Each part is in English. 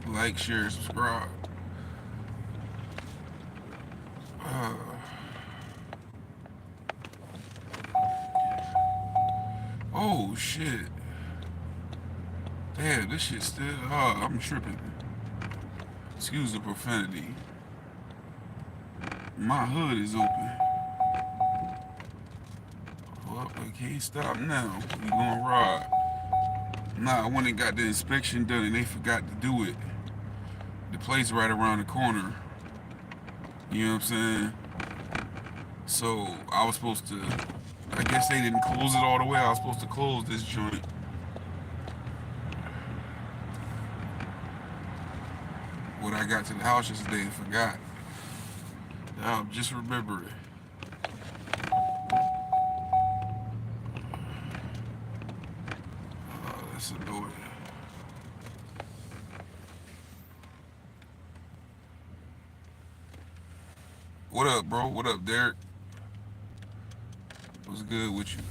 Like, share, subscribe. Uh, oh shit. Damn, this shit still. I'm tripping. Excuse the profanity. My hood is open. Well, I can't stop now. We gonna ride. Nah, I went and got the inspection done and they forgot to do it. The place right around the corner. You know what I'm saying? So I was supposed to. I guess they didn't close it all the way. I was supposed to close this joint. When I got to the house yesterday and forgot. Now I'm just remembering. Oh, that's annoying. What up, bro? What up, Derek? What's good with you?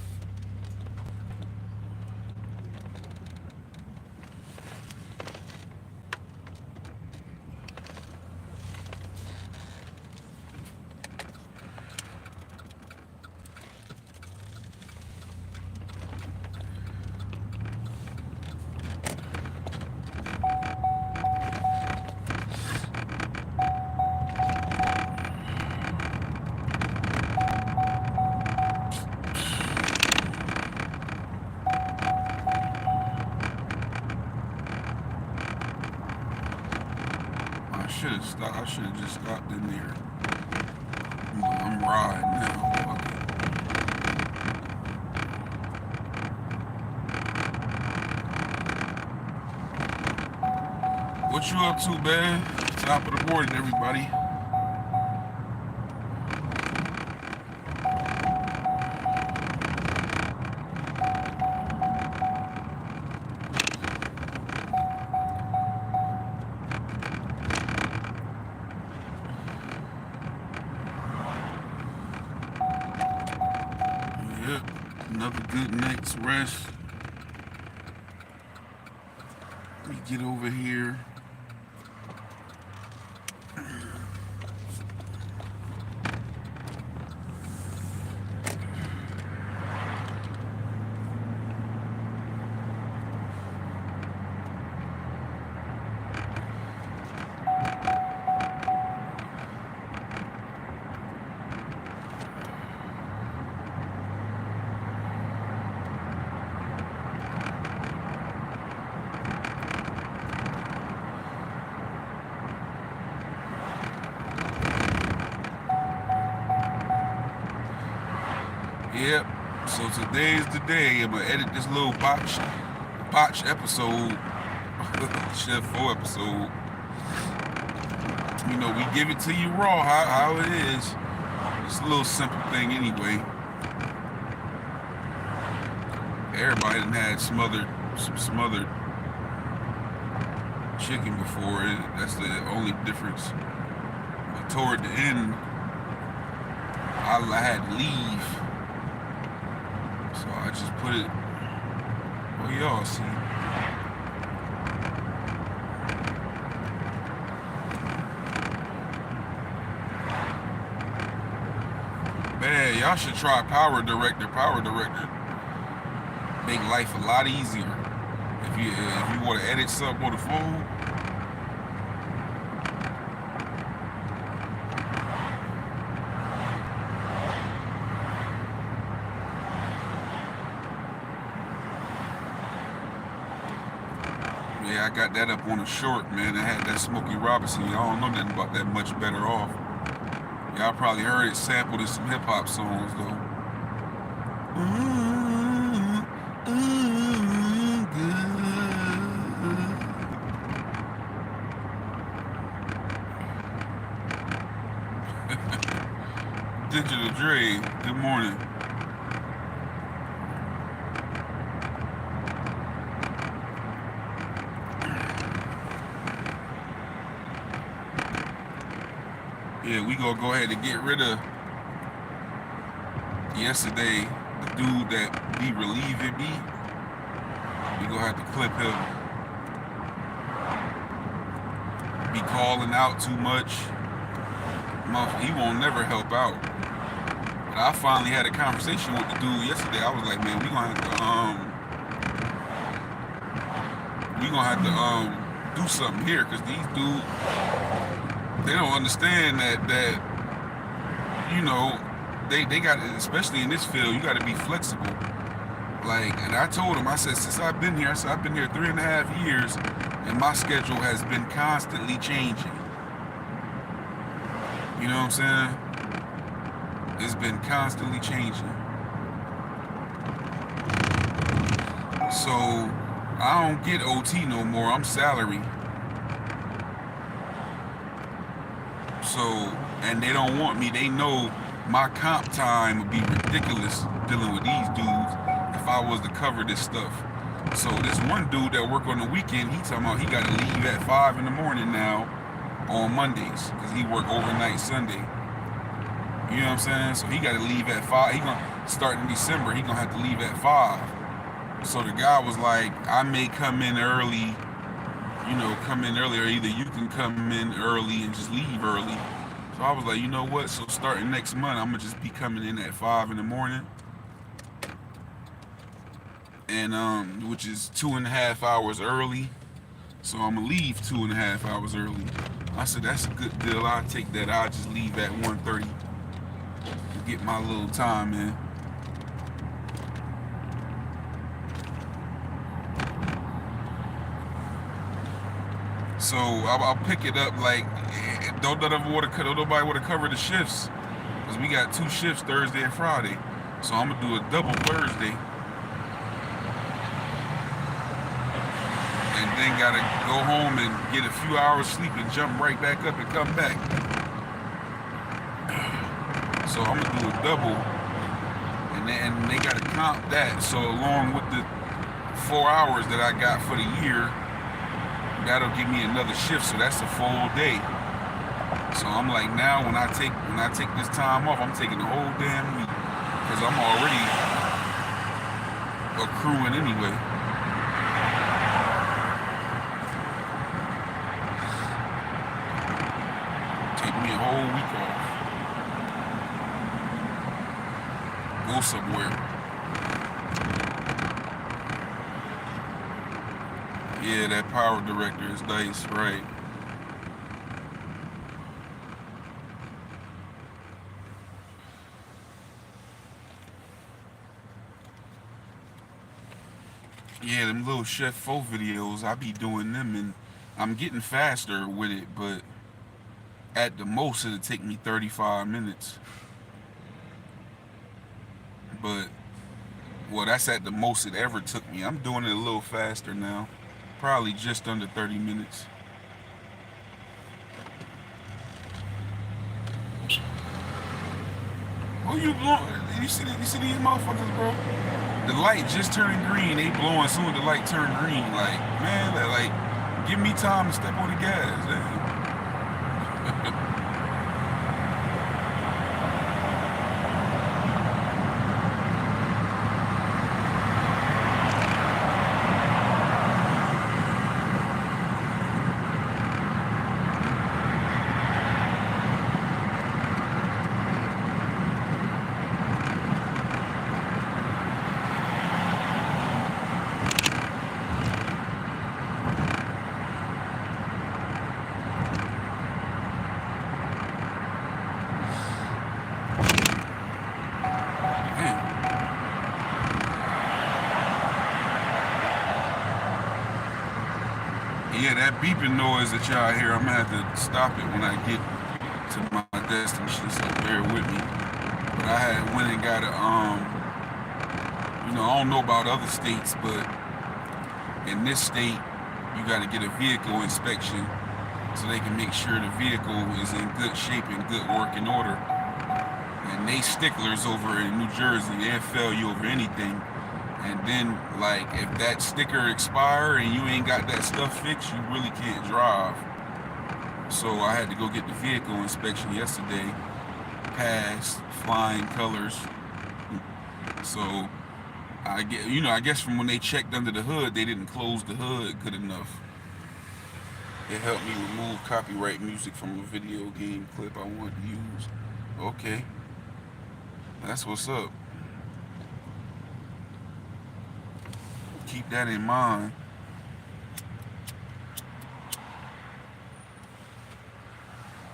I should have stopped. I should have just stopped in there. I'm riding now. Fuck it. What you up to, man? Top of the morning, everybody. Yep, another good night's rest. Let me get over here. Yep. So today's the day. I'm gonna edit this little botch episode, Chef 4 episode. You know, we give it to you raw, how it is. It's a little simple thing anyway. Everybody done had some smothered chicken before. That's the only difference. But toward the end, I had to leave. So I just put it, well, y'all see. Man, y'all should try Power Director. Power Director make life a lot easier. If you want to edit something on the phone, yeah, I got that up on a short, man. I had that Smokey Robinson. Y'all don't know nothing about that Much Better Off. Y'all probably heard it sampled in some hip hop songs though. Digital Dre, good morning. Yeah, we gonna go ahead and get rid of yesterday the dude that be relieving me. We gonna have to clip him. Be calling out too much. He won't never help out. But I finally had a conversation with the dude yesterday. I was like, man, we gonna have to do something here, because these dudes, they don't understand that you know, they got, especially in this field, you got to be flexible. Like, and I told him, I said, since I've been here, I've been here 3.5 years, and my schedule has been constantly changing. You know what I'm saying? It's been constantly changing. So I don't get OT no more. I'm salary. So, and they don't want me. They know my comp time would be ridiculous dealing with these dudes if I was to cover this stuff. So this one dude that work on the weekend, he talking about he got to leave at 5 in the morning now on Mondays, because he work overnight Sunday. You know what I'm saying? So he got to leave at 5. He gonna start in December. He gonna have to leave at 5. So the guy was like, I may come in early, come in early, or either you can come in early and just leave early. So I was like, you know what? So starting next month, I'm gonna just be coming in at 5 in the morning, and which is 2.5 hours early. So I'm gonna leave 2.5 hours early. I said, that's a good deal. I'll take that. I'll just leave at 1:30 to get my little time in. So I'll pick it up, like, don't nobody want to cover the shifts, because we got 2 shifts, Thursday and Friday. So I'm gonna do a double Thursday, and then gotta go home and get a few hours sleep and jump right back up and come back. So I'm gonna do a double, and they gotta comp that. So along with the 4 hours that I got for the year, that'll give me another shift, so that's a full day. So I'm like, now when I take this time off, I'm taking the whole damn week, because I'm already accruing anyway. Take me a whole week off. Go somewhere. Yeah, that power director is nice, right? Yeah, them little Chef Fo videos, I be doing them, and I'm getting faster with it, but at the most it'll take me 35 minutes. But, well, that's at the most it ever took me. I'm doing it a little faster now. Probably just under 30 minutes. Oh, you blowing? You see these motherfuckers, bro? The light just turned green. They blowing soon as the light turned green. Like, man, like, give me time to step on the gas. Damn. Yeah, that beeping noise that y'all hear, I'm gonna have to stop it when I get to my destination, so bear with me. But I had went and got a, I don't know about other states, but in this state, you gotta get a vehicle inspection so they can make sure the vehicle is in good shape and good working order. And and they sticklers over in New Jersey. They'll fail you over anything. And then, like, if that sticker expire and you ain't got that stuff fixed, you really can't drive. So I had to go get the vehicle inspection yesterday. Passed, flying colors. So I guess from when they checked under the hood, they didn't close the hood good enough. It helped me remove copyright music from a video game clip I wanted to use. Okay, that's what's up. Keep that in mind.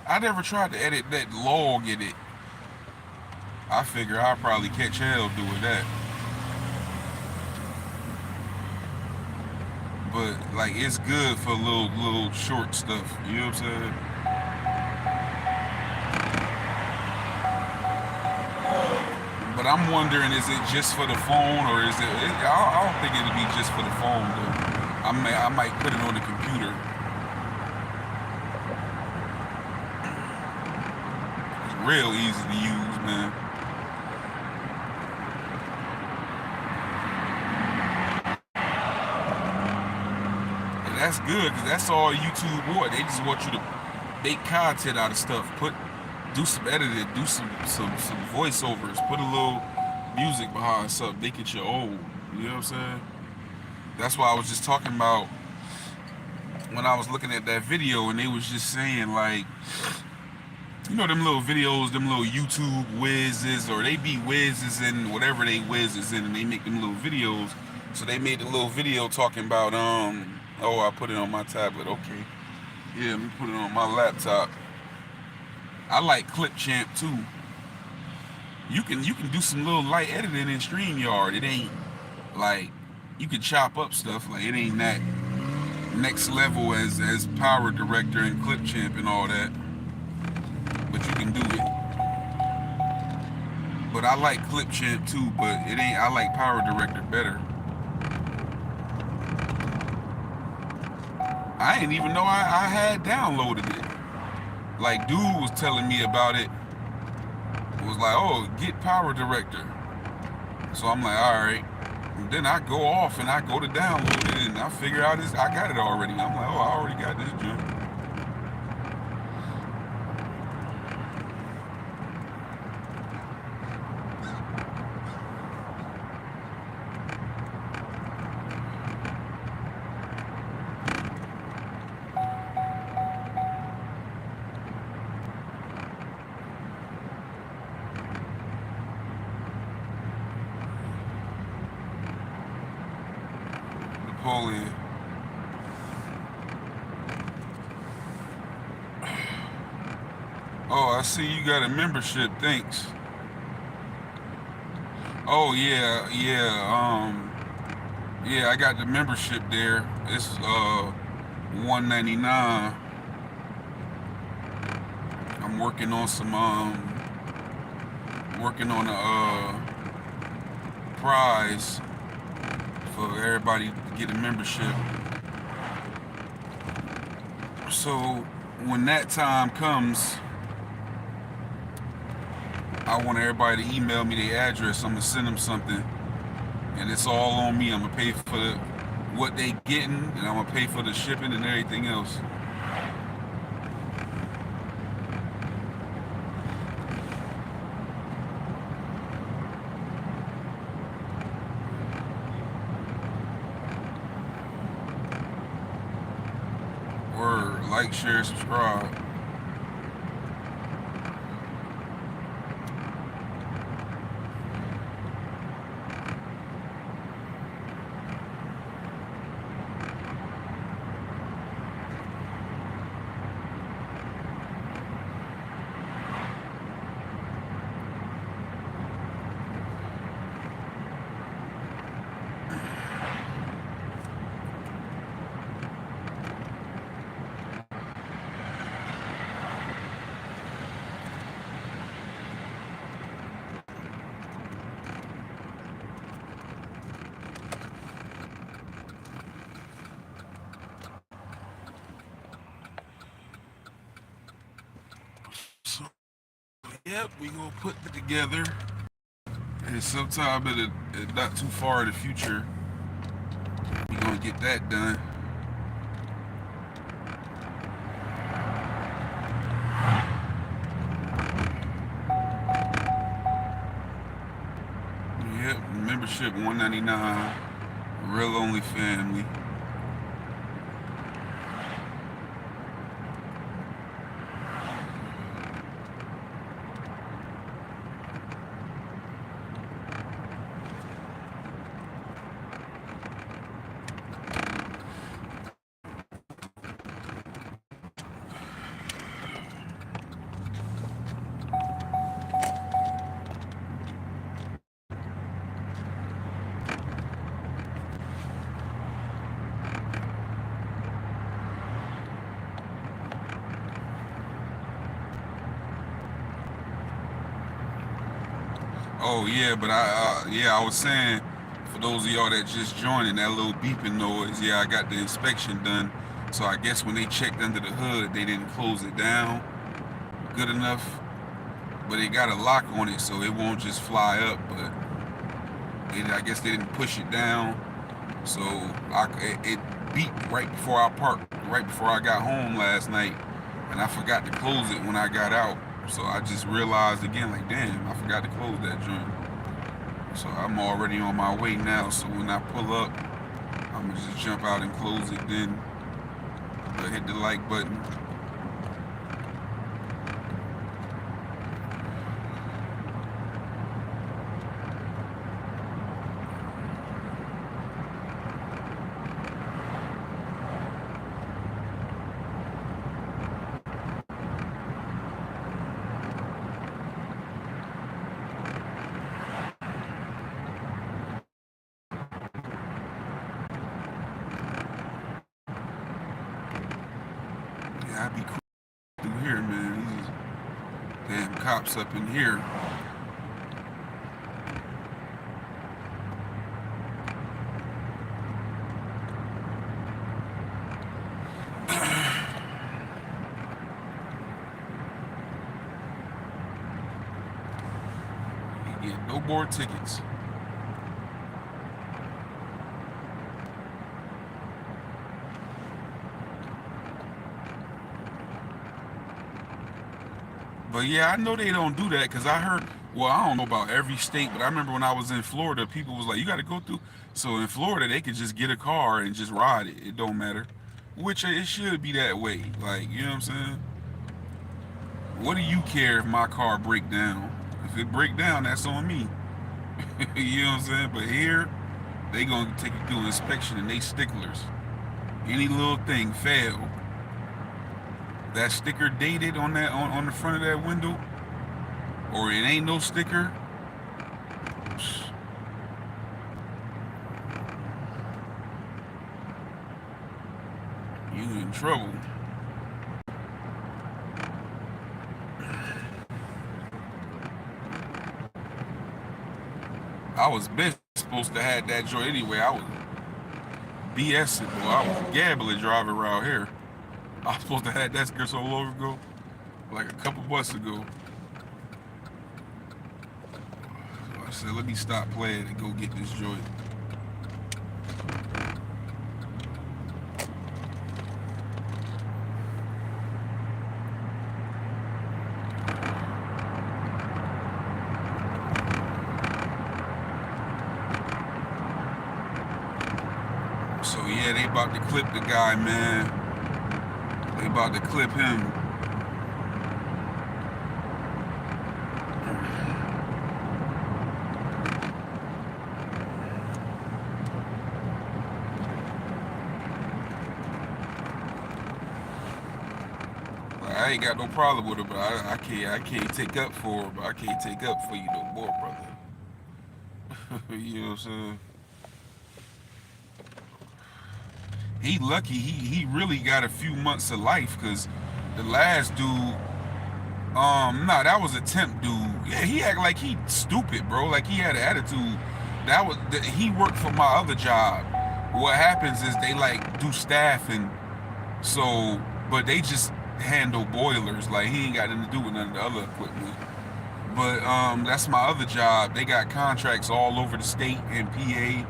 I never tried to edit that log in it. I figure I'll probably catch hell doing that. But like, it's good for little short stuff. You know what I'm saying? But I'm wondering, is it just for the phone, or is it? I don't think it'll be just for the phone though. I might put it on the computer. It's real easy to use, man. That's good, because that's all YouTube want. They just want you to make content out of stuff. Do some editing, do some voiceovers, put a little music behind something, make it your own. You know what I'm saying? That's why I was just talking about when I was looking at that video, and they was just saying, like, you know, them little videos, them little YouTube whizzes, or they be whizzes in whatever they whizzes in, and they make them little videos. So they made a little video talking about oh, I put it on my tablet. Okay. Yeah, let me put it on my laptop. I like Clipchamp too. You can do some little light editing in StreamYard. It ain't like you can chop up stuff. Like, it ain't that next level as Power Director and Clipchamp and all that. But you can do it. But I like Clipchamp too, but it ain't. I like Power Director better. I didn't even know I had downloaded it. Like, dude was telling me about it. It was like, oh, get Power Director. So I'm like, all right. And then I go off and I go to download it, and I figure out I got it already. I'm like, oh, I already got this junk. Napoleon. Oh, I see you got a membership. Thanks. Oh yeah, yeah, I got the membership there. It's $199. I'm working on a prize for everybody to get a membership. So when that time comes, I want everybody to email me their address. I'm gonna send them something, and it's all on me. I'm gonna pay for what they getting, and I'm gonna pay for the shipping and everything else. Word, like, share, subscribe. Yep, we gonna put it together. And sometime in the not too far in the future, we gonna get that done. Yep, membership $199. Real only family. Oh yeah, but I was saying, for those of y'all that just joining, that little beeping noise, yeah, I got the inspection done. So I guess when they checked under the hood, they didn't close it down good enough, but it got a lock on it, so it won't just fly up. But I guess they didn't push it down, so it beeped right before I parked, right before I got home last night, and I forgot to close it when I got out. So I just realized again, like, damn, I forgot to close that joint. So I'm already on my way now. So when I pull up, I'm gonna just jump out and close it, then hit the like button. Yeah, I'd be cool through here, man. These damn cops up in here. You get no more tickets. But yeah, I know they don't do that because I heard, well, I don't know about every state, but I remember when I was in Florida, people was like, you got to go through. So in Florida, they could just get a car and just ride it. It don't matter. Which it should be that way. Like, you know what I'm saying? What do you care if my car break down? If it break down, that's on me. You know what I'm saying? But here, they gonna take you through inspection and they sticklers. Any little thing fail. That sticker dated on that on the front of that window, or it ain't no sticker, you in trouble. I was best supposed to have that joint anyway. I was BSing, boy. I was gambling driving around here. I was supposed to have that sticker so long ago, like a couple months ago. So I said, let me stop playing and go get this joint. So yeah, they about to clip the guy, man. They about to clip him. I ain't got no problem with it, but I can't take up for her, but I can't take up for you no more, brother. You know what I'm saying? He lucky he really got a few months of life, because the last dude, nah, that was a temp dude. Yeah, he act like he stupid, bro. Like he had an attitude. He worked for my other job. What happens is they like do staffing, so but they just handle boilers. Like he ain't got nothing to do with none of the other equipment. But that's my other job. They got contracts all over the state and PA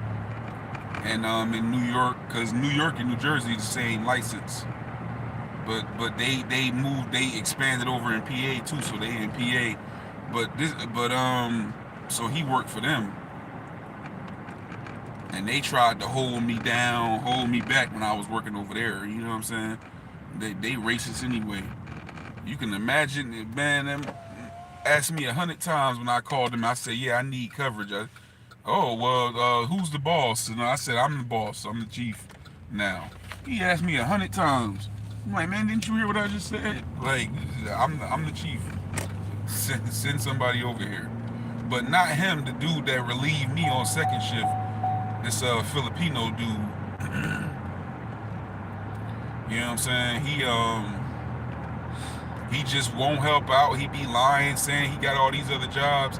and in New York, because New York and New Jersey the same license. But they moved, they expanded over in PA too, so they in PA. So he worked for them, and they tried to hold me down, hold me back when I was working over there. You know what I'm saying? They racist anyway. You can imagine, man. Them asked me 100 times when I called them. I said, yeah, I need coverage. Oh, well, who's the boss? And I said, I'm the boss. I'm the chief now. He asked me 100 times. I'm like, man, didn't you hear what I just said? Like, I'm the chief. Send somebody over here. But not him, the dude that relieved me on second shift. This Filipino dude. You know what I'm saying? He just won't help out. He be lying, saying he got all these other jobs.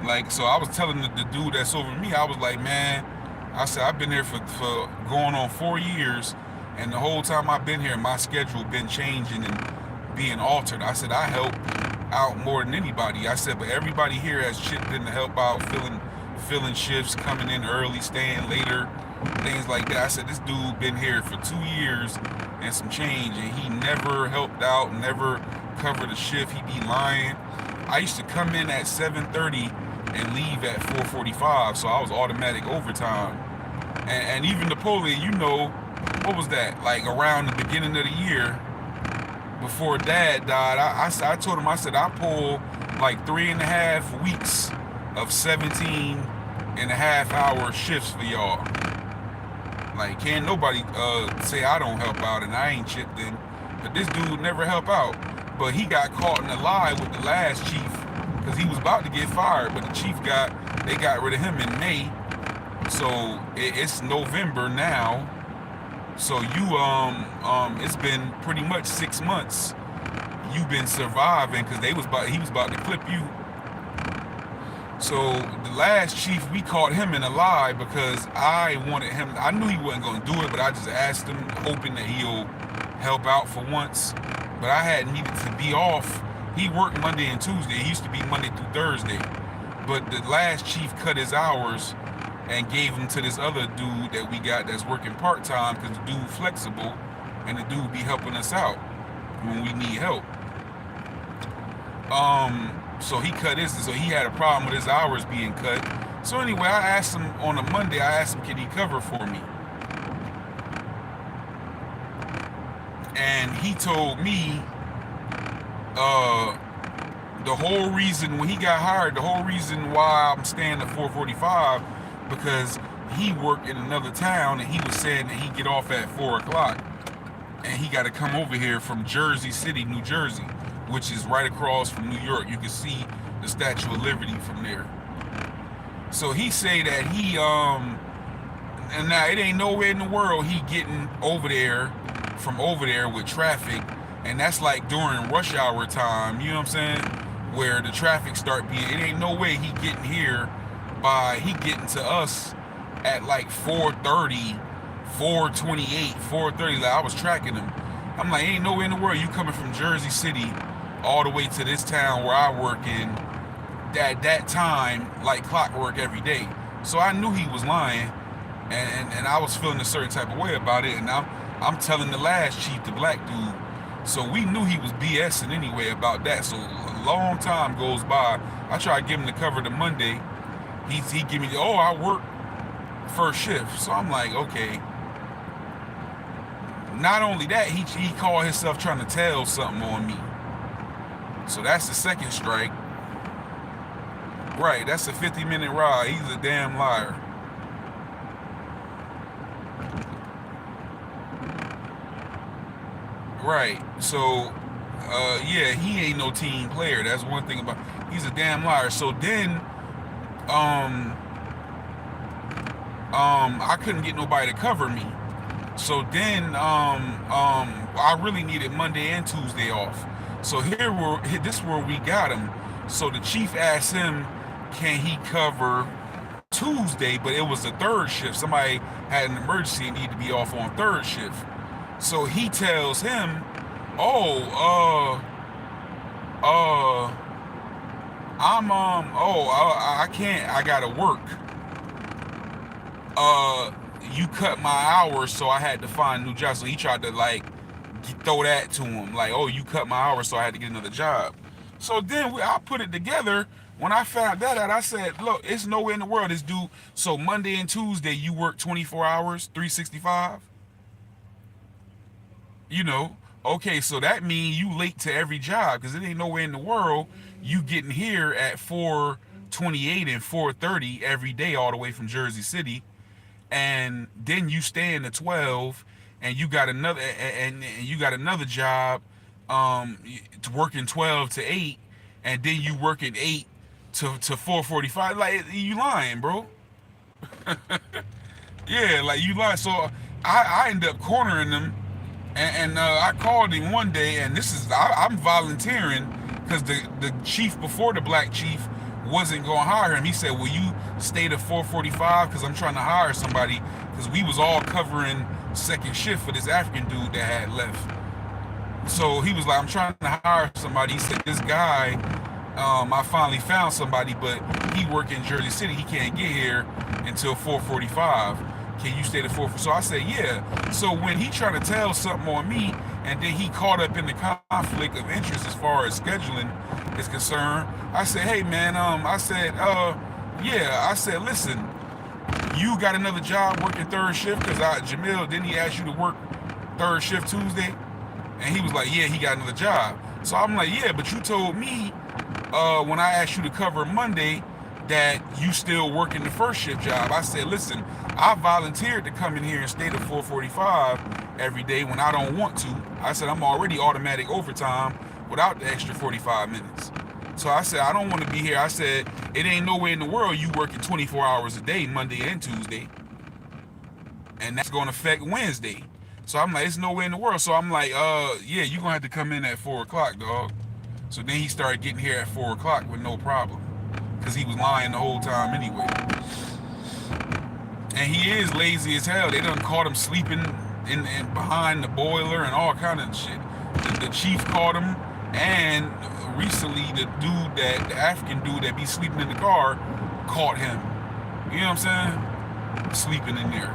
Like, so I was telling the dude that's over me, I was like, man, I said, I've been here for going on 4 years, and the whole time I've been here, my schedule been changing and being altered. I said, I help out more than anybody. I said, but everybody here has chipped in to help out, filling shifts, coming in early, staying later, things like that. I said, this dude been here for 2 years and some change, and he never helped out, never covered a shift. He be lying. I used to come in at 7:30 and leave at 4:45, so I was automatic overtime. And even Napoleon, you know, what was that? Like around the beginning of the year, before Dad died, I told him, I said, I pull like 3.5 weeks of 17.5-hour shifts for y'all. Like, can't nobody say I don't help out and I ain't chipped in. But this dude never help out. But he got caught in a lie with the last chief, because he was about to get fired, but the chief they got rid of him in May. So it's November now. So you it's been pretty much 6 months you've been surviving, because he was about to clip you. So the last chief, we caught him in a lie because I wanted him. I knew he wasn't going to do it, but I just asked him, hoping that he'll help out for once. But I had needed to be off. He worked Monday and Tuesday. He used to be Monday through Thursday. But the last chief cut his hours and gave them to this other dude that we got that's working part-time, because the dude flexible and the dude be helping us out when we need help. So he cut his, so he had a problem with his hours being cut. So anyway, I asked him on a Monday, can he cover for me? And he told me the whole reason, when he got hired, the whole reason why I'm staying at 4:45, because he worked in another town, and he was saying that he get off at 4 o'clock, and he got to come over here from Jersey City, New Jersey, which is right across from New York. You can see the Statue of Liberty from there. So he say that he and now it ain't nowhere in the world he getting over there from over there with traffic, and that's like during rush hour time, you know what I'm saying, where the traffic start being, it ain't no way he getting here he getting to us at like 4:30, 4:28, 4:30. Like, I was tracking him. I'm like, ain't nowhere in the world you coming from Jersey City all the way to this town where I work in at that time, like clockwork every day. So I knew he was lying, and I was feeling a certain type of way about it. And I'm telling the last chief, the black dude. So we knew he was BSing anyway about that. So a long time goes by. I try to give him the cover to Monday. He give me, I work first shift. So I'm like, okay. Not only that, he called himself trying to tell something on me. So that's the second strike. Right, that's a 50-minute ride. He's a damn liar. Right, so, yeah, he ain't no team player. That's one thing about, he's a damn liar. So then, I couldn't get nobody to cover me. So then, I really needed Monday and Tuesday off. So this is where we got him. So the chief asked him, can he cover Tuesday? But it was the third shift. Somebody had an emergency and needed to be off on third shift. So he tells him, I can't, I gotta work. Uh, you cut my hours, so I had to find a new job. So he tried to like throw that to him, like, oh, you cut my hours, so I had to get another job. So then I put it together. When I found that out, I said, look, it's nowhere in the world this dude. So Monday and Tuesday, you work 24 hours, 365. You know, okay, so that means you late to every job because it ain't nowhere in the world you getting here at 4:28 and 4:30 every day all the way from Jersey City, and then you stay in the 12, and you got another and you got another job, working 12 to 8, and then you working 8 to 4:45. Like, you lying, bro. Yeah, like you lying. So I end up cornering them. And I called him one day, and I'm volunteering because the chief before the black chief wasn't going to hire him. He said, will you stay to 4:45 because I'm trying to hire somebody, because we was all covering second shift for this African dude that had left. So he was like, I'm trying to hire somebody. He said, this guy, I finally found somebody, but he work in Jersey City. He can't get here until 4:45. Can you stay to 4? So I said, yeah. So when he tried to tell something on me, and then he caught up in the conflict of interest as far as scheduling is concerned, I said, hey man, yeah. I said, listen, you got another job working third shift? Because Jamil, didn't he ask you to work third shift Tuesday? And he was like, yeah, he got another job. So I'm like, yeah, but you told me when I asked you to cover Monday that you still working the first shift job. I said, listen, I volunteered to come in here and stay to 4:45 every day when I don't want to. I said, I'm already automatic overtime without the extra 45 minutes. So I said, I don't want to be here. I said, it ain't nowhere in the world you working 24 hours a day, Monday and Tuesday. And that's going to affect Wednesday. So I'm like, it's nowhere in the world. So I'm like, yeah, you're going to have to come in at 4 o'clock, dog. So then he started getting here at 4 o'clock with no problem, because he was lying the whole time anyway. And he is lazy as hell. They done caught him sleeping in behind the boiler and all kind of shit. The chief caught him, and recently the African dude that be sleeping in the car caught him. You know what I'm saying? Sleeping in there.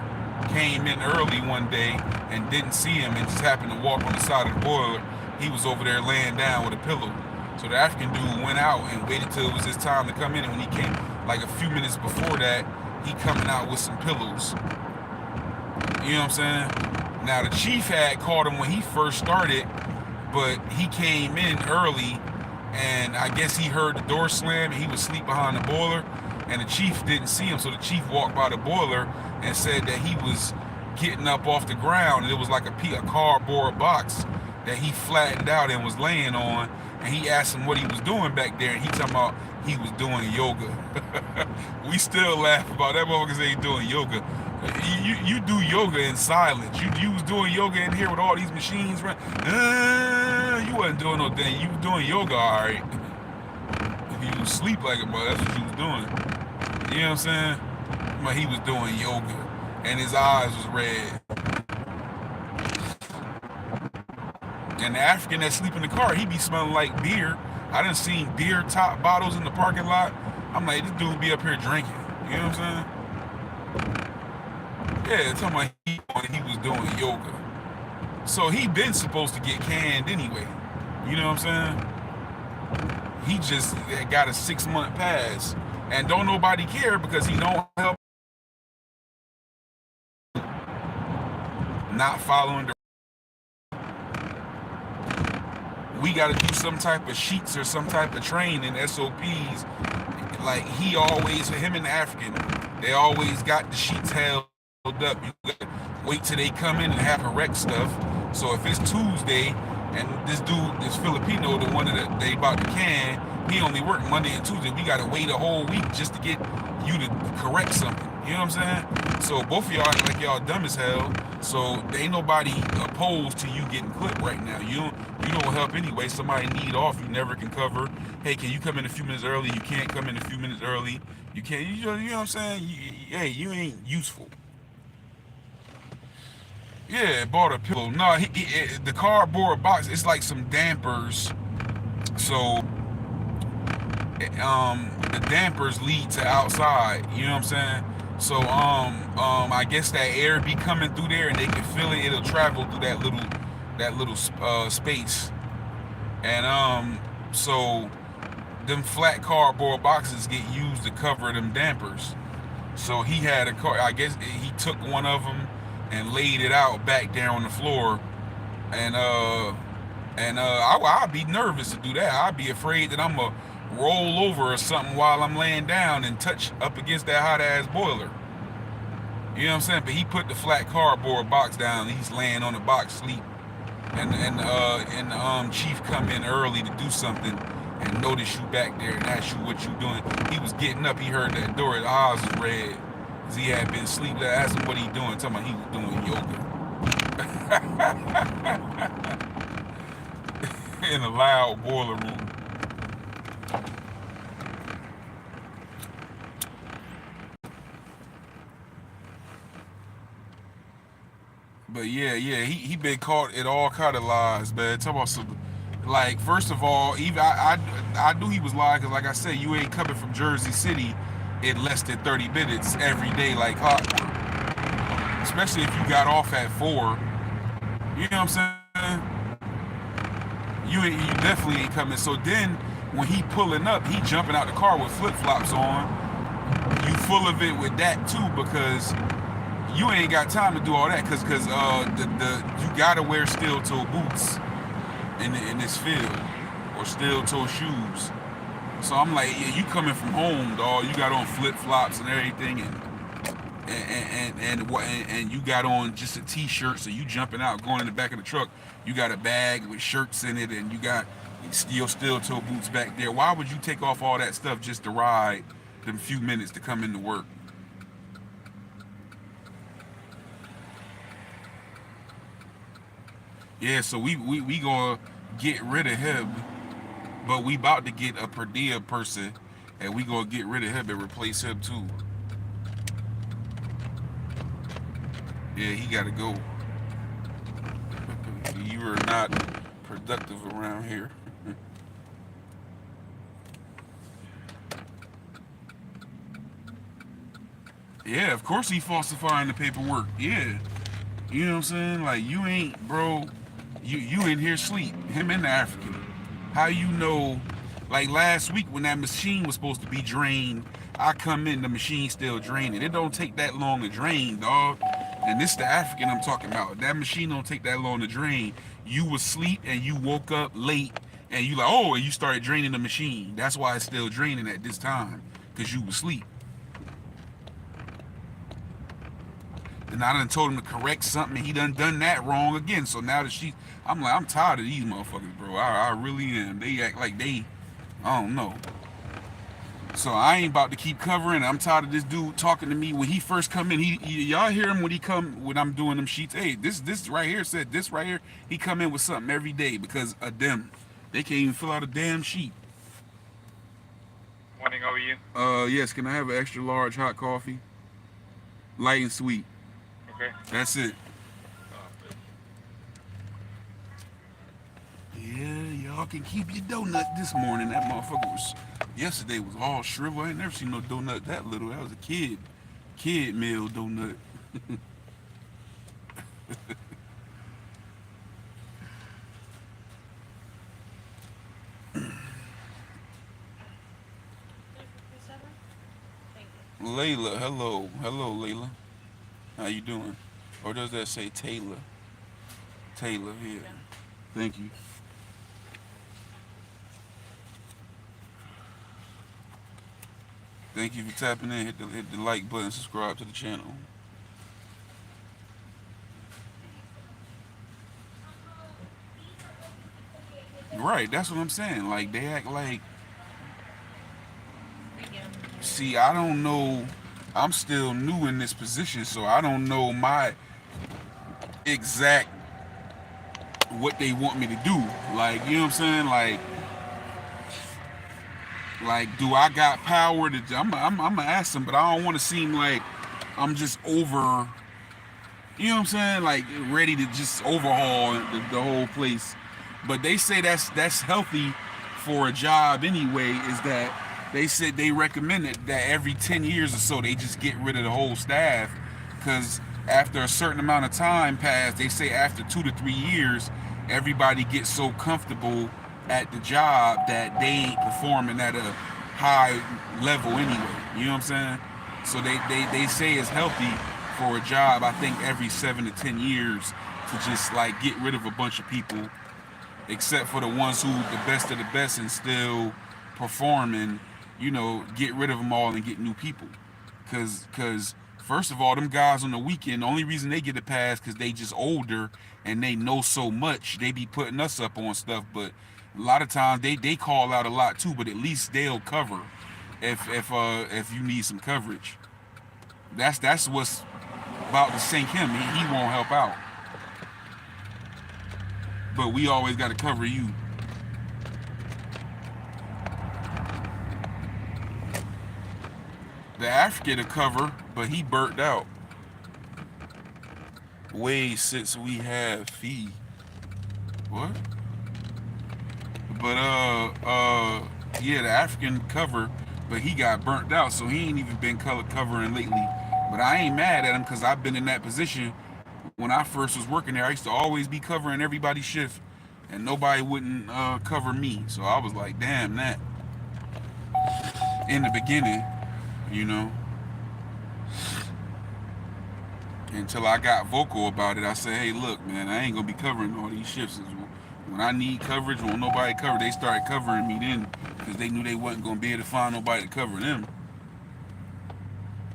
Came in early one day and didn't see him, and just happened to walk on the side of the boiler. He was over there laying down with a pillow. So the African dude went out and waited till it was his time to come in. And when he came, like a few minutes before that, he coming out with some pillows. You know what I'm saying? Now the chief had caught him when he first started, but he came in early, and I guess he heard the door slam, and he was asleep behind the boiler, and the chief didn't see him. So the chief walked by the boiler and said that he was getting up off the ground, and it was like a cardboard box that he flattened out and was laying on. And he asked him what he was doing back there, and he talking about he was doing yoga. We still laugh about that. Motherfuckers ain't doing yoga. You do yoga in silence. You was doing yoga in here with all these machines, right? You wasn't doing no thing. You was doing yoga, all right. You was asleep like a mother. That's what you was doing. You know what I'm saying? But he was doing yoga, and his eyes was red. And the African that sleep in the car, he be smelling like beer. I done seen beer top bottles in the parking lot. I'm like, this dude be up here drinking. You know what I'm saying? Yeah, talking about he was doing yoga. So he been supposed to get canned anyway. You know what I'm saying? He just got a 6-month pass. And don't nobody care because he don't help. Not following the... We got to do some type of sheets or some type of training, SOPs. Like him and the African, they always got the sheets held up. You got to wait till they come in and have correct stuff. So if it's Tuesday and this Filipino, the one that they about to can, he only work Monday and Tuesday, we got to wait a whole week just to get you to correct something. You know what I'm saying? So both of y'all act like y'all dumb as hell. So there ain't nobody opposed to you getting clipped right now. You don't help anyway. Somebody need off, you never can cover. Hey, can you come in a few minutes early? You can't come in a few minutes early. You can't. You know what I'm saying? You ain't useful. Yeah, bought a pillow. No, the cardboard box. It's like some dampers. So the dampers lead to outside. You know what I'm saying? So I guess that air be coming through there, and they can feel it. It'll travel through that little space, and so them flat cardboard boxes get used to cover them dampers. So he had a car. I guess he took one of them and laid it out back there on the floor, and I'd be nervous to do that. I'd be afraid that I'm gonna roll over or something while I'm laying down and touch up against that hot ass boiler. You know what I'm saying? But he put the flat cardboard box down. He's laying on the box sleep, and chief come in early to do something and notice you back there and ask you what you doing. He was getting up. He heard that door. His eyes was red because he had been asleep. I asked him what he doing. Talking about he was doing yoga in a loud boiler room. But yeah, he been caught in all kind of lies, man. Talk about some, like, first of all, even I knew he was lying because, like I said, you ain't coming from Jersey City in less than 30 minutes every day like clockwork. Especially if you got off at 4. You know what I'm saying? You definitely ain't coming. So then when he pulling up, he jumping out the car with flip flops on. You full of it with that too because you ain't got time to do all that because you gotta wear steel toe boots in this field or steel toe shoes. So I'm like, yeah, you coming from home, dog. You got on flip flops and everything, and you got on just a t-shirt. So you jumping out, going in the back of the truck. You got a bag with shirts in it, and you got your steel toe boots back there. Why would you take off all that stuff just to ride them few minutes to come into work? Yeah, so we gonna get rid of him, but we about to get a Padilla person, and we gonna get rid of him and replace him too. Yeah, he gotta go. You are not productive around here. Yeah, of course he falsifying the paperwork. Yeah, you know what I'm saying? Like you ain't, bro. You in here sleep. Him and the African. How you know? Like last week when that machine was supposed to be drained, I come in, the machine still draining. It don't take that long to drain, dog. And this the African I'm talking about. That machine don't take that long to drain. You was asleep and you woke up late and you like, oh, and you started draining the machine. That's why it's still draining at this time, because you was asleep. And I done told him to correct something, and he done that wrong again. So now that I'm like, I'm tired of these motherfuckers, bro. I really am. They act like I don't know. So I ain't about to keep covering. I'm tired of this dude talking to me when he first come in. Y'all hear him when I'm doing them sheets. Hey, this right here said this right here. He come in with something every day because of them. They can't even fill out a damn sheet. Morning, how are you? Yes. Can I have an extra large hot coffee, light and sweet? Okay. That's it. Yeah, y'all can keep your donut this morning. That motherfucker was, yesterday was all shriveled. I ain't never seen no donut that little. That was a kid meal donut. Layla, hello. Hello, Layla. How you doing? Or does that say Taylor? Taylor, yeah. Thank you. Thank you for tapping in. Hit the like button, subscribe to the channel. Right, that's what I'm saying. Like they act like, see, I don't know. I'm still new in this position, so I don't know my exact what they want me to do. Like, you know what I'm saying? Like, do I got power to? I'm gonna ask them, but I don't want to seem like I'm just over. You know what I'm saying? Like ready to just overhaul the whole place. But they say that's healthy for a job anyway. Is that They said they recommended that every 10 years or so they just get rid of the whole staff, because after a certain amount of time passed, they say after 2 to 3 years, everybody gets so comfortable at the job that they ain't performing at a high level anyway. You know what I'm saying? So they say it's healthy for a job, I think, every 7 to 10 years to just like get rid of a bunch of people, except for the ones who the best of the best and still performing. Get rid of them all and get new people. Cause first of all, them guys on the weekend, the only reason they get a pass because they just older and they know so much. They be putting us up on stuff, but a lot of times they call out a lot too. But at least they'll cover if you need some coverage. That's what's about to sink him. He won't help out. But we always got to cover you. The African to cover, but he burnt out. Way since we have fee. What? But yeah, the African cover, but he got burnt out, so he ain't even been color covering lately. But I ain't mad at him because I've been in that position when I first was working there. I used to always be covering everybody's shift, and nobody wouldn't cover me. So I was like, damn that. In the beginning, you know. Until I got vocal about it, I said, hey, look, man, I ain't gonna be covering all these shifts. When I need coverage, when nobody covered, they started covering me then because they knew they wasn't gonna be able to find nobody to cover them.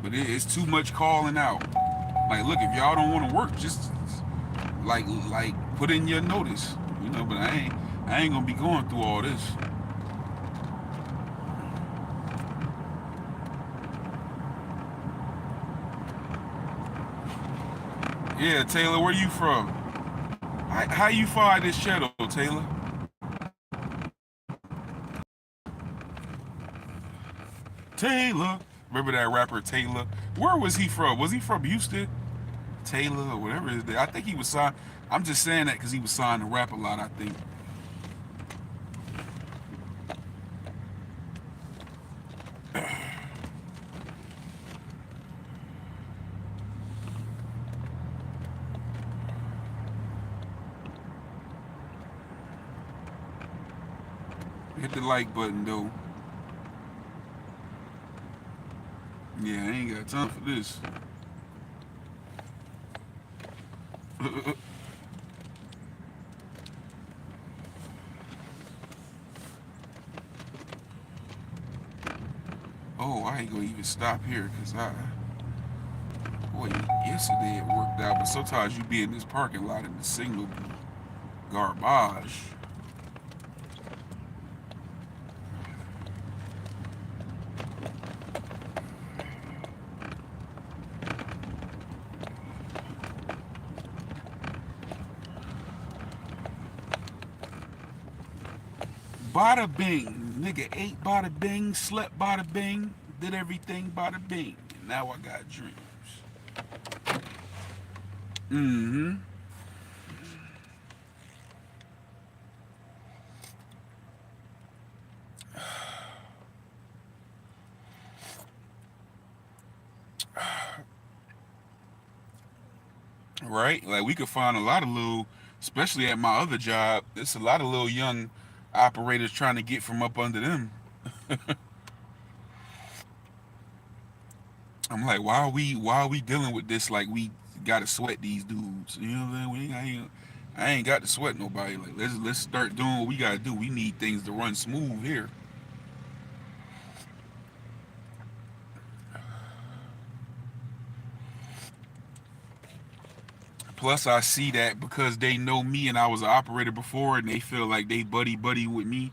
But it's too much calling out. Like, look, if y'all don't want to work, just like put in your notice, But I ain't gonna be going through all this. Yeah, Taylor, where you from? How you find this channel, Taylor? Taylor. Remember that rapper Taylor? Where was he from? Was he from Houston? Taylor or whatever his name. I think he was signed. I'm just saying that because he was signed to rap a lot, I think. Hit the like button, though. Yeah, I ain't got time for this. Oh, I ain't gonna even stop here because boy, yesterday it worked out, but sometimes you be in this parking lot and the signal be garbage. Bada bing. Nigga ate bada bing, slept bada bing, did everything bada bing. And now I got dreams. Mm-hmm. Right? Like we could find a lot of little, especially at my other job, there's a lot of little young operators trying to get from up under them. I'm like, why are we dealing with this like we gotta sweat these dudes? You know what I'm saying? I ain't got to sweat nobody. Like let's start doing what we gotta do. We need things to run smooth here. Plus I see that because they know me and I was an operator before and they feel like they buddy with me,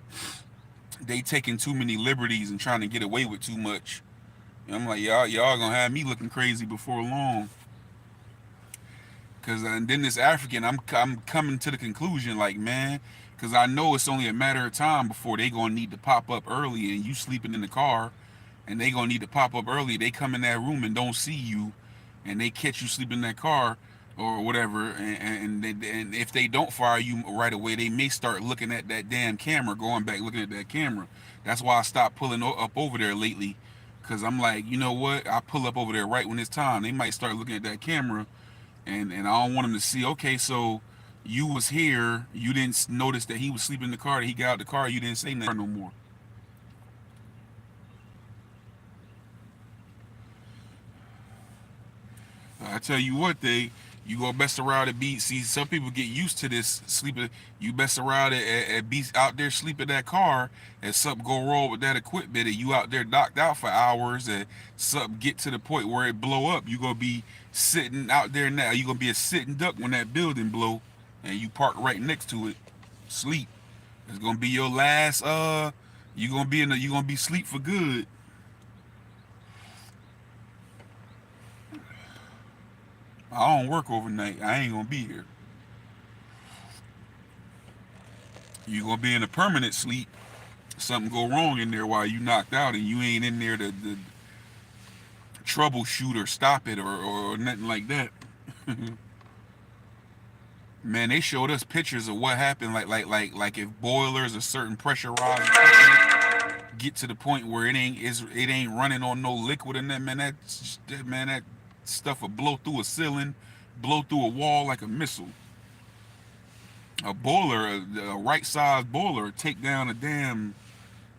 they taking too many liberties and trying to get away with too much. And I'm like, y'all gonna have me looking crazy before long. Cause and then this African, I'm coming to the conclusion like, man, cause I know it's only a matter of time before they gonna need to pop up early and you sleeping in the car, and they gonna need to pop up early. They come in that room and don't see you, and they catch you sleeping in that car. or whatever, and if they don't fire you right away, they may start looking at that damn camera, going back looking at that camera. That's why I stopped pulling up over there lately, because I'm like, you know what? I pull up over there right when it's time. They might start looking at that camera, and I don't want them to see. Okay, so you was here, you didn't notice that he was sleeping in the car. That he got out the car, you didn't say nothing no more. I tell you what, you go best around at be. See, some people get used to this sleeping. You best around at be out there sleeping that car, and something go wrong with that equipment, and you out there knocked out for hours, and something get to the point where it blow up. You gonna be sitting out there now. You gonna be a sitting duck when that building blow, and you park right next to it, sleep. It's gonna be your last. You gonna be in. You gonna be sleep for good. I don't work overnight. I ain't gonna be here. You gonna be in a permanent sleep. Something go wrong in there while you knocked out, and you ain't in there to troubleshoot or stop it or nothing like that. Man, they showed us pictures of what happened, like if boilers or certain pressurized get to the point where it ain't running on no liquid in that, man. That stuff will blow through a ceiling, blow through a wall like a missile. A boiler, a right sized boiler, take down a damn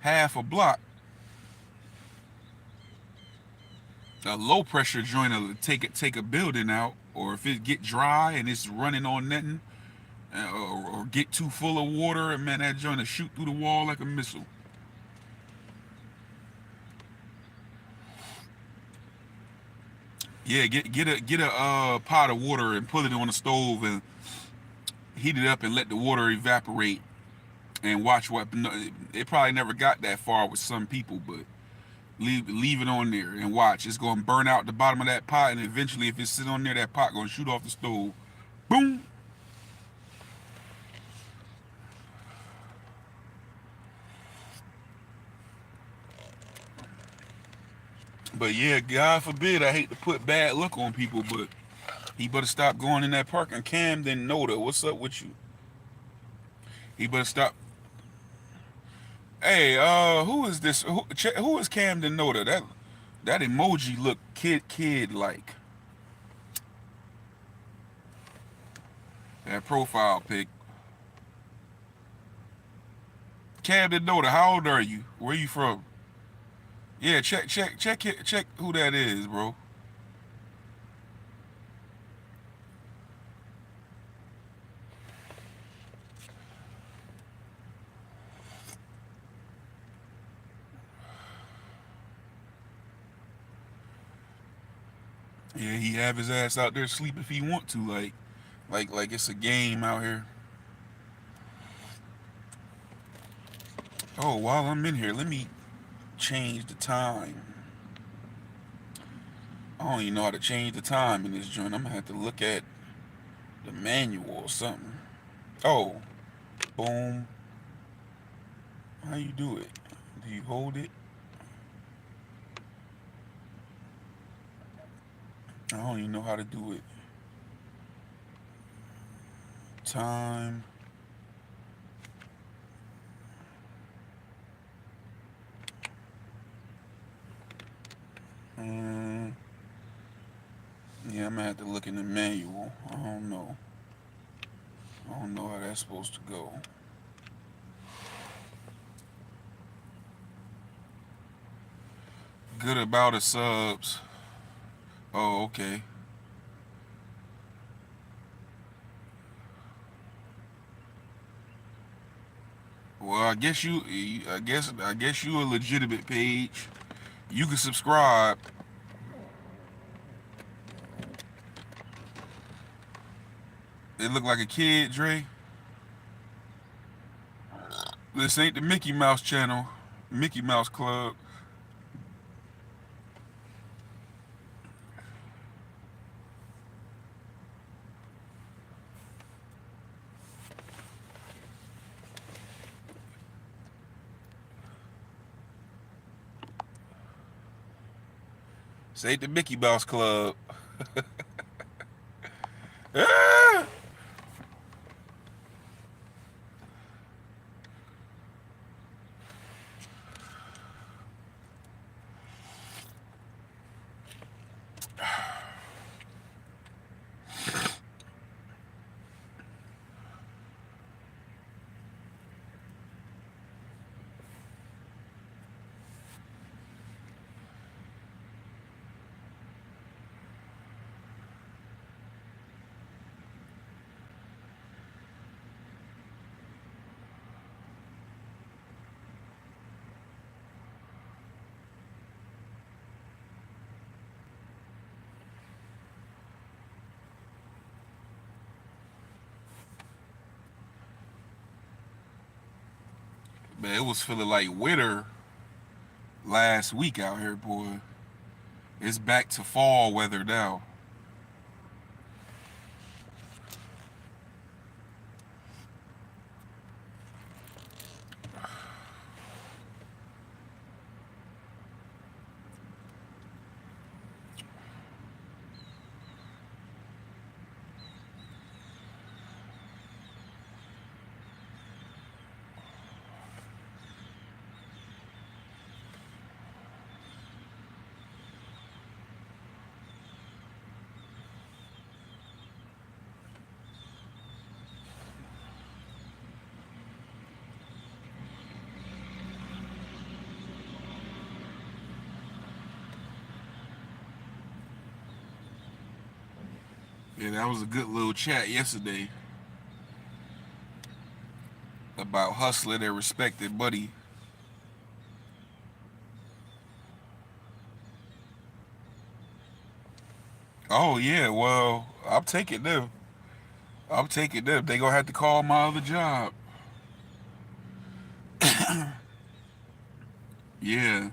half a block. A low pressure joint will take a building out, or if it get dry and it's running on nothing, or get too full of water, and man, that joint will shoot through the wall like a missile. Yeah, get a pot of water and put it on the stove and heat it up and let the water evaporate and watch what. It probably never got that far with some people, but leave it on there and watch. It's gonna burn out the bottom of that pot, and eventually, if it's sitting on there, that pot gonna shoot off the stove. Boom. But yeah, God forbid, I hate to put bad luck on people, but he better stop going in that park. And Camden Noda, what's up with you? He better stop. Hey, who is this? Who is Camden Noda? That emoji look kid like. That profile pic. Camden Noda, how old are you? Where you from? Yeah, check who that is, bro. Yeah, he have his ass out there sleep if he want to, like it's a game out here. Oh, while I'm in here, let me change the time. I don't even know how to change the time in this joint. I'm gonna have to look at the manual or something. Oh, boom. How you do it? Do you hold it? I don't even know how to do it. Time. Mm, yeah, I'm gonna have to look in the manual. I don't know. I don't know how that's supposed to go. Good about the subs. Oh, okay. Well, I guess you a legitimate page. You can subscribe. It look like a kid, Dre. This ain't the Mickey Mouse channel. Mickey Mouse Club. This ain't the Mickey Mouse Club. Ah! Man, it was feeling like winter last week out here, boy. It's back to fall weather now. Yeah, that was a good little chat yesterday about hustling and respected buddy. Oh yeah, well, I'm taking them. I'm taking them. They gonna have to call my other job. Yeah,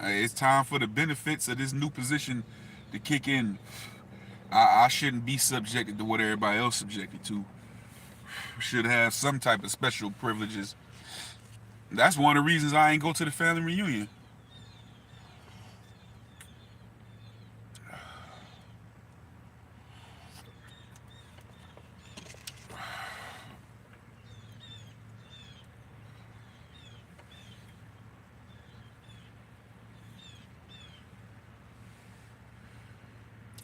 it's time for the benefits of this new position to kick in. I shouldn't be subjected to what everybody else subjected to. Should have some type of special privileges. That's one of the reasons I ain't go to the family reunion.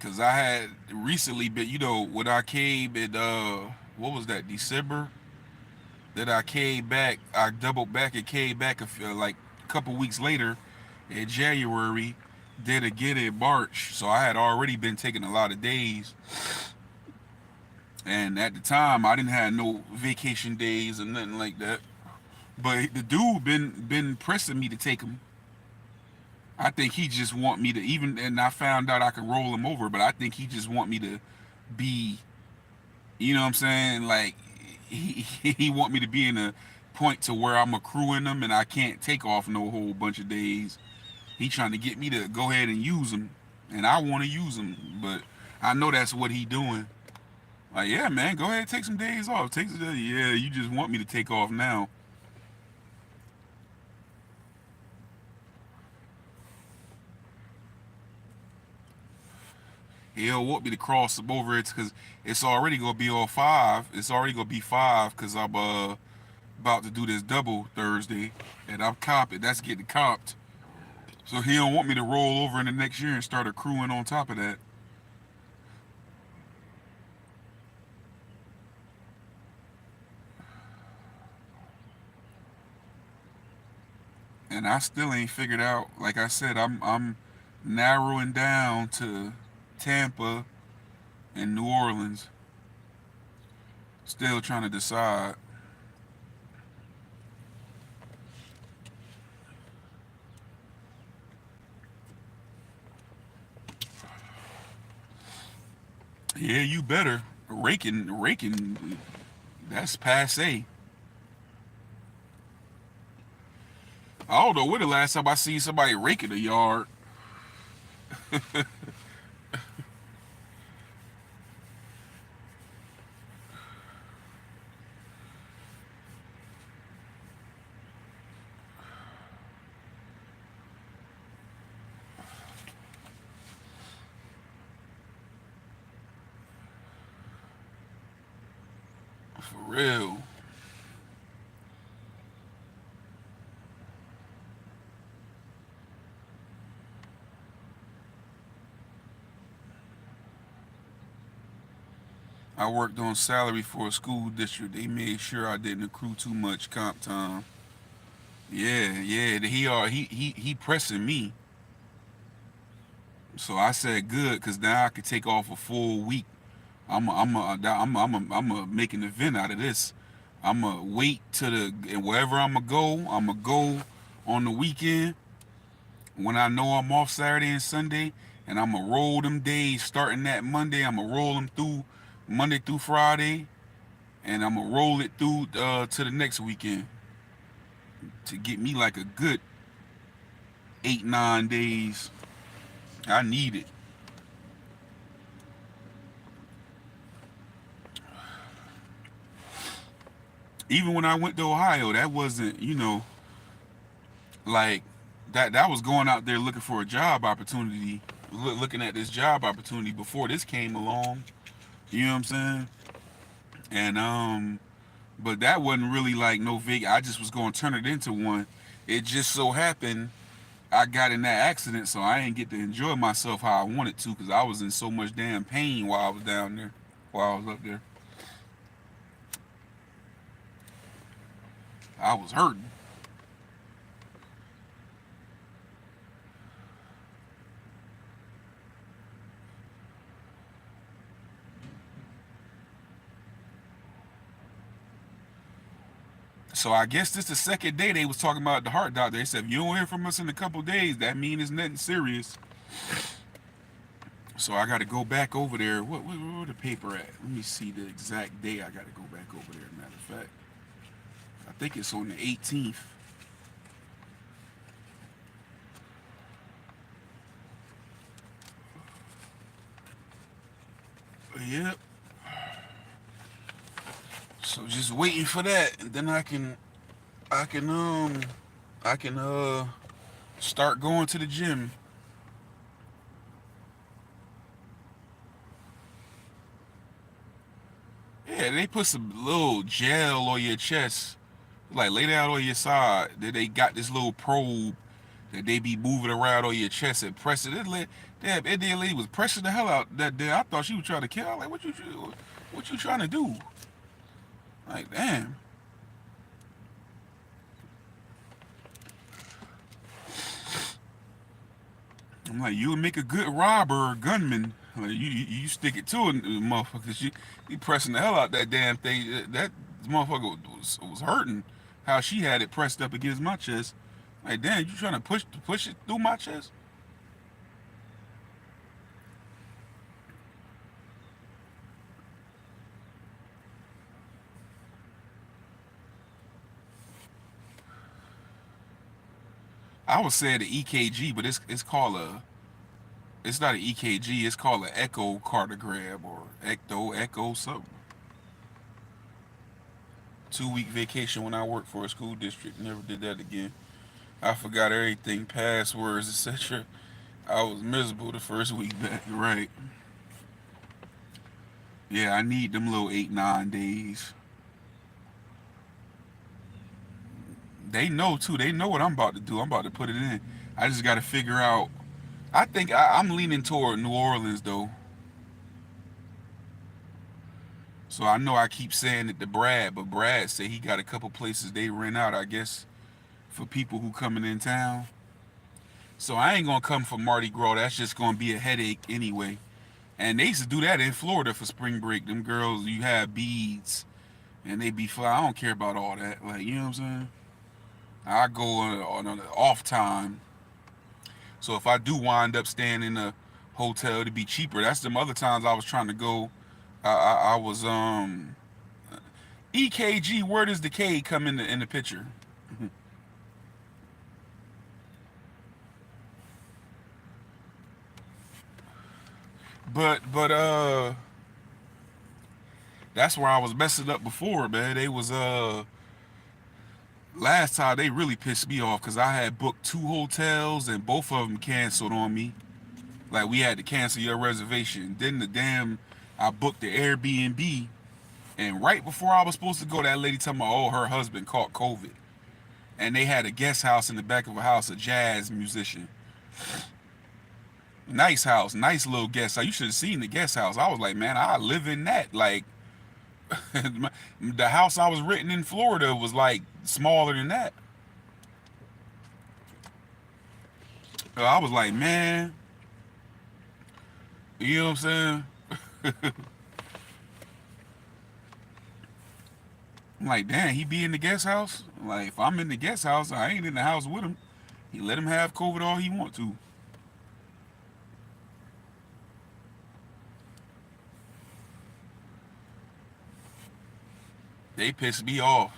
Cause I had recently been, when I came in, what was that, December? That I came back, I doubled back and came back like a couple weeks later in January, did again in March. So I had already been taking a lot of days. And at the time, I didn't have no vacation days or nothing like that. But the dude been pressing me to take them. I think he just want me to even, and I found out I could roll him over, but I think he just want me to be, you know what I'm saying? Like he want me to be in a point to where I'm accruing them and I can't take off no whole bunch of days. He trying to get me to go ahead and use them, and I want to use them, but I know that's what he doing. Like, yeah, man, go ahead, take some days off. Take some days. Yeah, you just want me to take off now. He'll want me to cross them over it because it's already gonna be on 5. It's already gonna be 5 because I'm about to do this double Thursday, and I'm comping. That's getting comped. So he don't want me to roll over in the next year and start accruing on top of that. And I still ain't figured out. Like I said, I'm narrowing down to Tampa and New Orleans. Still trying to decide. Yeah, you better. Raking, that's passe. I don't know when the last time I seen somebody raking a yard. For real. I worked on salary for a school district. They made sure I didn't accrue too much comp time. Yeah, yeah. He pressing me. So I said good, cause now I could take off a full week. I'm a make an event out of this. I'm a wait to the and wherever I'm gonna go. I'm gonna go on the weekend when I know I'm off Saturday and Sunday, and I'm gonna roll them days starting that Monday. I'm gonna roll them through Monday through Friday, and I'm gonna roll it through to the next weekend to get me like a good 8 9 days. I need it. Even when I went to Ohio, that wasn't like that was going out there looking for a job opportunity, looking at this job opportunity before this came along. You know what I'm saying? And but that wasn't really like no big. I just was going to turn it into one. It just so happened I got in that accident, so I didn't get to enjoy myself how I wanted to because I was in so much damn pain while I was down there, while I was up there. I was hurting. So I guess this the second day they was talking about the heart doctor. They said if you don't hear from us in a couple days, that means it's nothing serious. So I got to go back over there. Where the paper at? Let me see the exact day I got to go back over there. Matter of fact, I think it's on the 18th. Yep. So just waiting for that, and then I can I can start going to the gym. Yeah, they put some little gel on your chest, like lay down on your side. Then they got this little probe that they be moving around on your chest and pressing it. Damn, Indian lady was pressing the hell out that day. I thought she was trying to kill. I was like, what you trying to do? Like, damn. I'm like, you would make a good robber or gunman. Like, you stick it to it, motherfucker. You pressing the hell out that damn thing. That motherfucker was hurting. How she had it pressed up against my chest. Like, damn, you trying to push it through my chest? I would say the EKG, but it's called a it's not an EKG. It's called an echocardiogram or echo something. 2 week vacation when I worked for a school district. Never did that again. I forgot everything, passwords, etc. I was miserable the first week back. Right. Yeah, I need them little 8 9 days. They know too. They know what I'm about to do. I'm about to put it in. I just got to figure out. I think I'm leaning toward New Orleans though. So I know I keep saying it to Brad, but Brad said he got a couple places they rent out, I guess, for people who coming in town. So I ain't gonna come for Mardi Gras. That's just gonna be a headache anyway. And they used to do that in Florida for spring break. Them girls, you have beads, and they be fly. I don't care about all that. Like, you know what I'm saying? I go on an off time. So if I do wind up staying in a hotel to be cheaper, that's them other times I was trying to go. I was EKG. Where does the K come in the picture? But that's where I was messing up before, man. They was last time they really pissed me off because I had booked 2 hotels and both of them canceled on me. Like we had to cancel your reservation. Then the damn I booked the Airbnb And right before I was supposed to go, that lady told me, oh, her husband caught COVID. And they had a guest house in the back of a house, a jazz musician. Nice house, nice little guest house. You should have seen the guest house. I was like, man, I live in that. Like, the house I was renting in Florida was like smaller than that. So I was like, man, you know what I'm saying? I'm like, damn, he be in the guest house? Like, if I'm in the guest house, I ain't in the house with him. He let him have COVID all he want to. They pissed me off.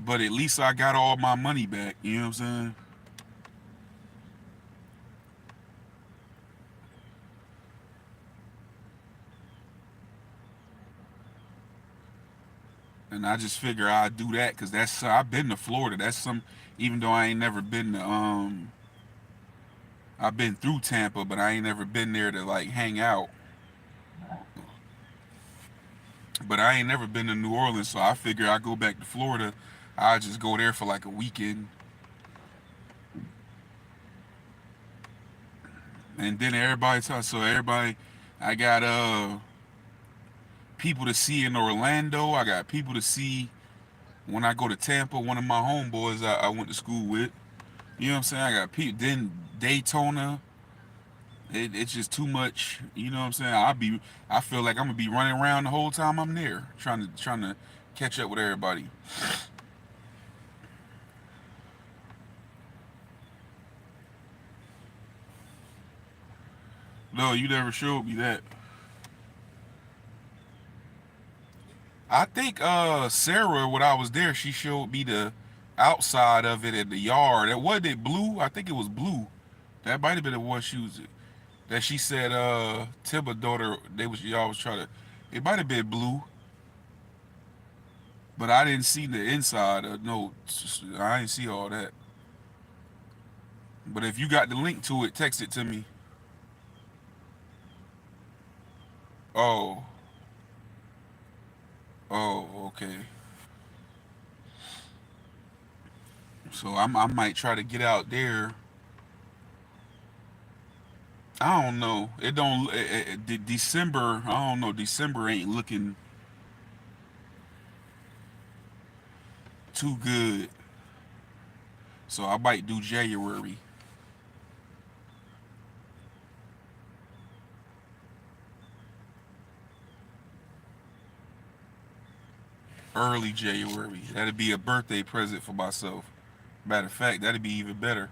But at least I got all my money back. You know what I'm saying? And I just figure I'd do that because that's I've been to Florida. That's some even though I ain't never been to I've been through Tampa, but I ain't never been there to like hang out. But I ain't never been to New Orleans, so I figure I go back to Florida. I just go there for like a weekend, and then everybody talks. So everybody, I got people to see in Orlando. I got people to see when I go to Tampa. One of my homeboys I went to school with. You know what I'm saying? I got people. Then Daytona. It's just too much. You know what I'm saying? I feel like I'm gonna be running around the whole time I'm there, trying to catch up with everybody. No, you never showed me that. I think Sarah, when I was there, she showed me the outside of it in the yard. And wasn't it blue? I think it was blue. That might have been the one she was that she said Timber daughter they was y'all was trying to it might have been blue, but I didn't see the inside. No, I didn't see all that. But if you got the link to it, text it to me. Oh, okay. So I might try to get out there. I don't know. It don't. December. I don't know. December ain't looking too good. So I might do January. Early January. That'd be a birthday present for myself. Matter of fact, that'd be even better.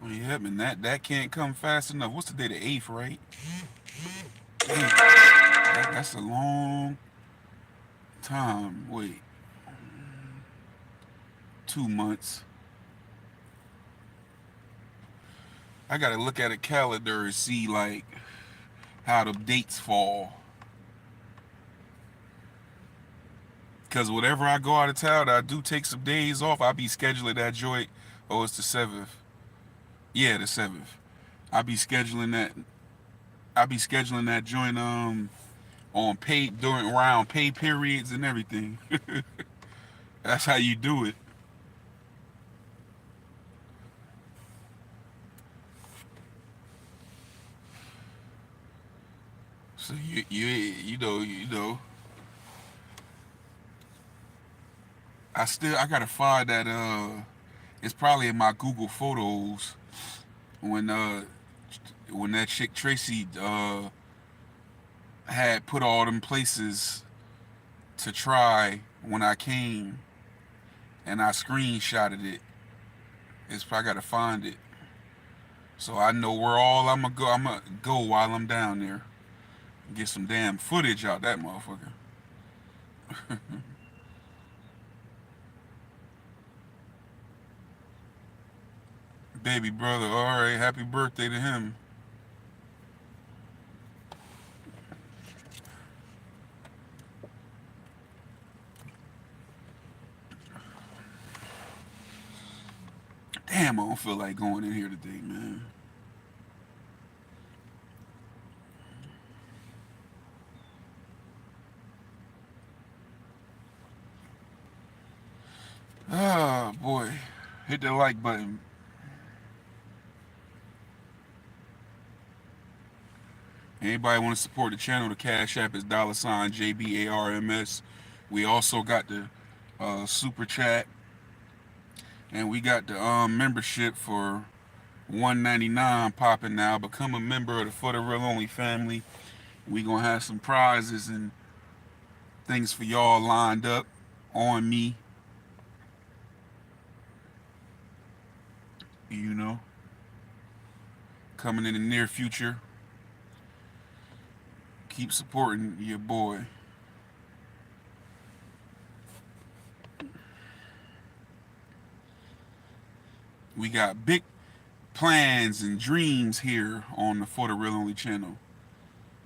Well, yeah, man, that can't come fast enough. What's the day? The 8th, right? That's a long time. Wait, 2 months. I gotta look at a calendar and see like how the dates fall. Cause whenever I go out of town, I do take some days off. I be scheduling that joint. Oh, it's the 7th. Yeah, the 7th. I be scheduling that. I be scheduling that joint on pay during around pay periods and everything. That's how you do it. So you know. I gotta find that. It's probably in my Google Photos when when that chick Tracy had put all them places to try when I came, and I screenshotted it. I gotta find it, so I know where all I'm gonna go. I'm gonna go while I'm down there. Get some damn footage out that motherfucker. Baby brother, all right, happy birthday to him. Damn, I don't feel like going in here today, man. Ah, boy. Hit the like button. Anybody want to support the channel, the Cash App is $JBARMS. We also got the super chat, and we got the membership for $1.99 popping now. Become a member of the For the Real Only family. We gonna have some prizes and things for y'all lined up on me. You know, coming in the near future. Keep supporting your boy. We got big plans and dreams here on the For the Real Only channel.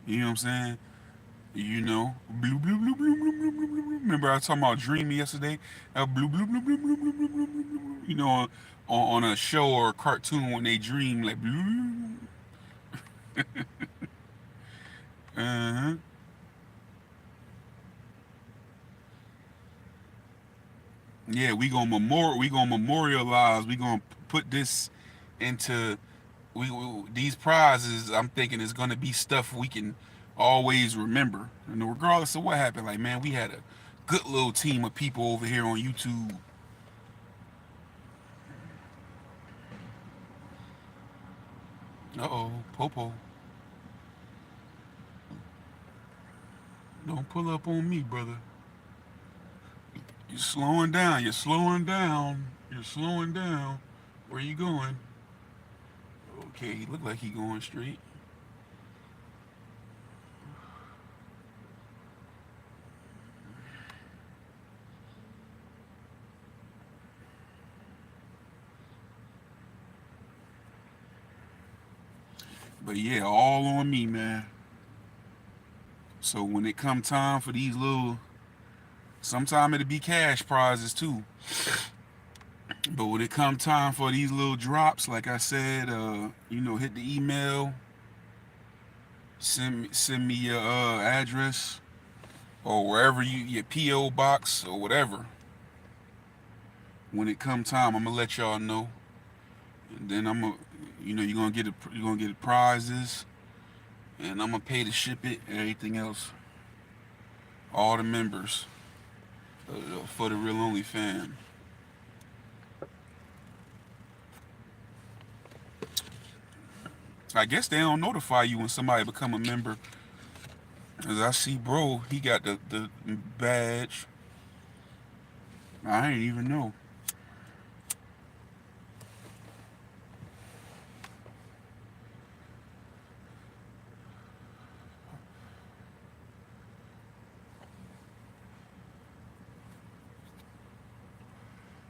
You know what I'm saying? You know, blue, blue, blue, blue, blue, blue, blue, blue. Remember I was talking about dreaming yesterday? Blue, blue, blue, blue, blue, blue, blue, blue, blue, blue. You know, on a show or a cartoon when they dream like blue. Uh-huh. Yeah, we gonna memorialize. We gonna put this into these prizes. I'm thinking it's gonna be stuff we can always remember, and regardless of what happened. Like, man, we had a good little team of people over here on YouTube. Uh-oh, Popo, don't pull up on me, brother. You're slowing down. You're slowing down. You're slowing down. Where you going? Okay, he look like he going straight. But yeah, all on me, man. So when it come time for these little, sometime it'll be cash prizes too. But when it come time for these little drops, like I said, hit the email, send me your address or wherever your PO box or whatever. When it come time, I'm gonna let y'all know, and then you're gonna get the prizes, and I'm gonna pay to ship it and everything else. All the members For the Real Only fam. I guess they don't notify you when somebody become a member. As I see, bro, he got the badge. I ain't even know.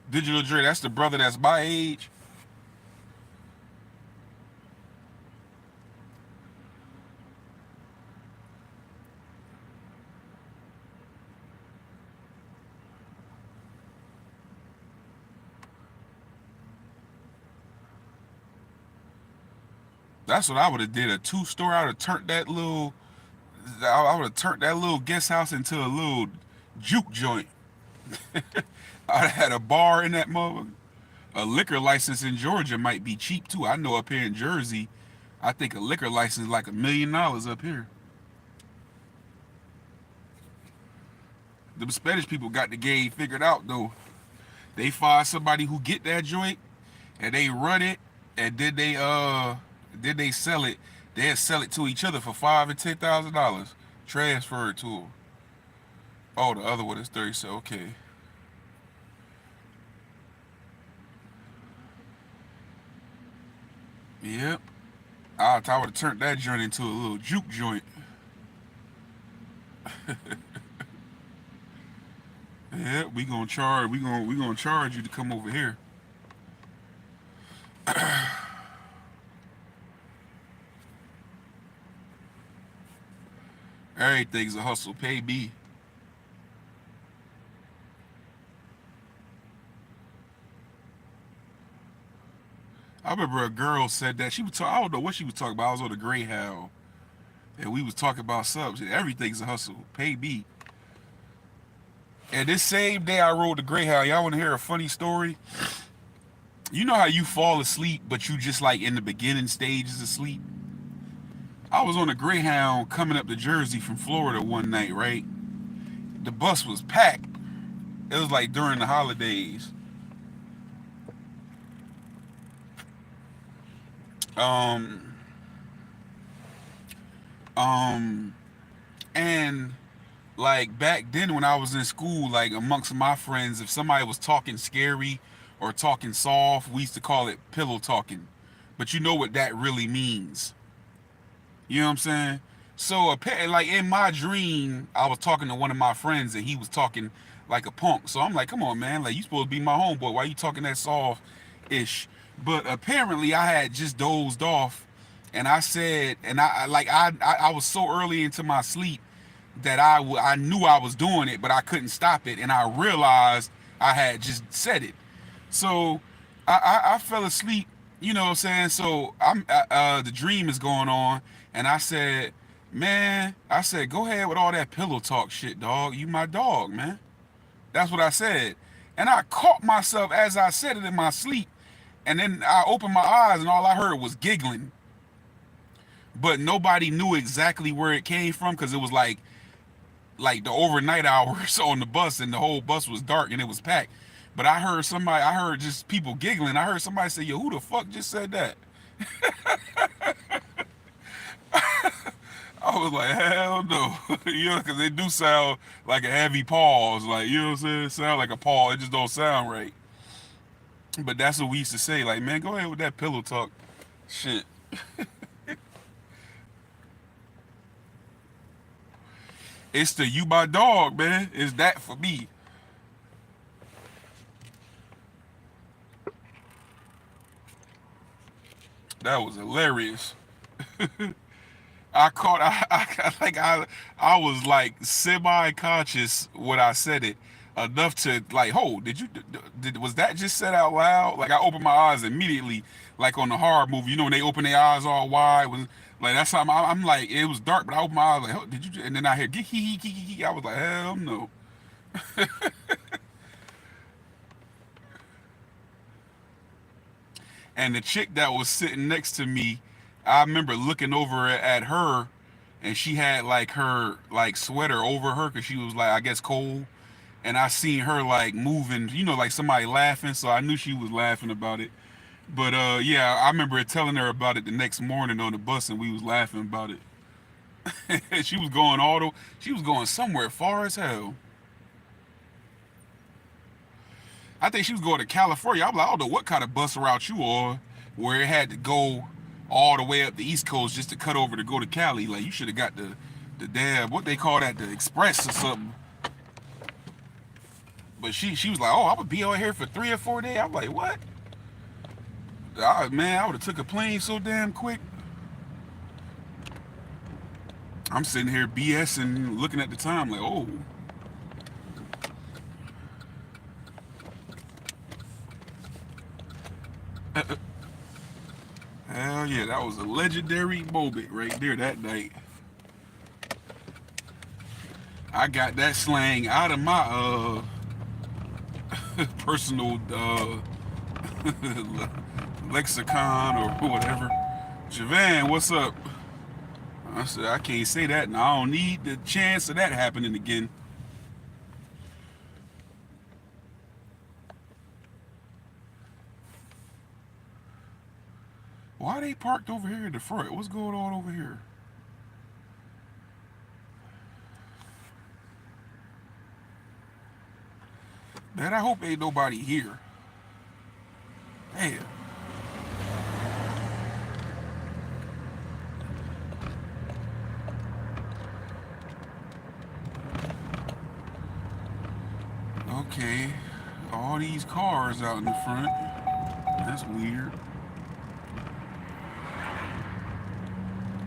Digital Dre, that's the brother that's my age. That's what I would have did. A two-story. I would have turned that little. I would have turned that little guest house into a little juke joint. I'd have had a bar in that mother. A liquor license in Georgia might be cheap too. I know up here in Jersey, I think a liquor license is like $1 million up here. The Spanish people got the game figured out though. They find somebody who get that joint and they run it, and then they sell it. They'll sell it to each other for $5,000 and $10,000. Transfer it to him. Oh, the other one is 30. So okay. Yep. I would have turned that joint into a little juke joint. Yeah, we gonna charge you to come over here. Everything's a hustle. Pay me. I remember a girl said that she was talking. I don't know what she was talking about. I was on the Greyhound, and we was talking about subs. Everything's a hustle. Pay me. And this same day I rode the Greyhound. Y'all want to hear a funny story? You know how you fall asleep, but you just like in the beginning stages of sleep. I was on a Greyhound coming up to Jersey from Florida one night, right? The bus was packed. It was like during the holidays. Um, um, and like back then when I was in school, like amongst my friends, if somebody was talking scary or talking soft, we used to call it pillow talking. But you know what that really means. You know what I'm saying? So, like in my dream, I was talking to one of my friends and he was talking like a punk. So I'm like, come on, man, like you supposed to be my homeboy. Why you talking that soft ish? But apparently, I had just dozed off, and I said, and I was so early into my sleep that I knew I was doing it, but I couldn't stop it, and I realized I had just said it. So I fell asleep, you know what I'm saying? So the dream is going on, and I said, man, I said, go ahead with all that pillow talk shit, dog. You my dog, man. That's what I said. And I caught myself as I said it in my sleep. And then I opened my eyes and all I heard was giggling. But nobody knew exactly where it came from because it was like the overnight hours on the bus and the whole bus was dark and it was packed. But I heard just people giggling. I heard somebody say, yo, who the fuck just said that? I was like, hell no. You know, because they do sound like a heavy pause. Like, you know what I'm saying? It sound like a pause. It just don't sound right. But that's what we used to say. Like, man, go ahead with that pillow talk shit. It's the you my dog, man. It's that for me. That was hilarious. I was like semi-conscious when I said it enough to like, oh, was that just said out loud? Like I opened my eyes immediately, like on the horror movie, you know, when they open their eyes all wide. When like that's how I'm like, it was dark, but I opened my eyes like, oh, did you? And then I hear gee hee hee hee hee. I was like, hell no. And the chick that was sitting next to me, I remember looking over at her, and she had like her like sweater over her because she was like I guess cold, and I seen her like moving, you know, like somebody laughing, so I knew she was laughing about it. But yeah, I remember telling her about it the next morning on the bus, and we was laughing about it. She was going somewhere far as hell. I think she was going to California. I'm like, I don't know what kind of bus route you on, where it had to go all the way up the East Coast just to cut over to go to Cali. Like you should have got the damn what they call that, the express or something. But she was like, oh, I'm gonna be on here for 3 or 4 days. I'm like, what? Man, I would have took a plane so damn quick. I'm sitting here BSing, looking at the time like, oh, hell yeah, that was a legendary moment right there that night. I got that slang out of my personal lexicon or whatever. Javan, what's up? I said I can't say that, and I don't need the chance of that happening again. Why are they parked over here in the front? What's going on over here? Man, I hope ain't nobody here. Damn. Okay. All these cars out in the front. That's weird.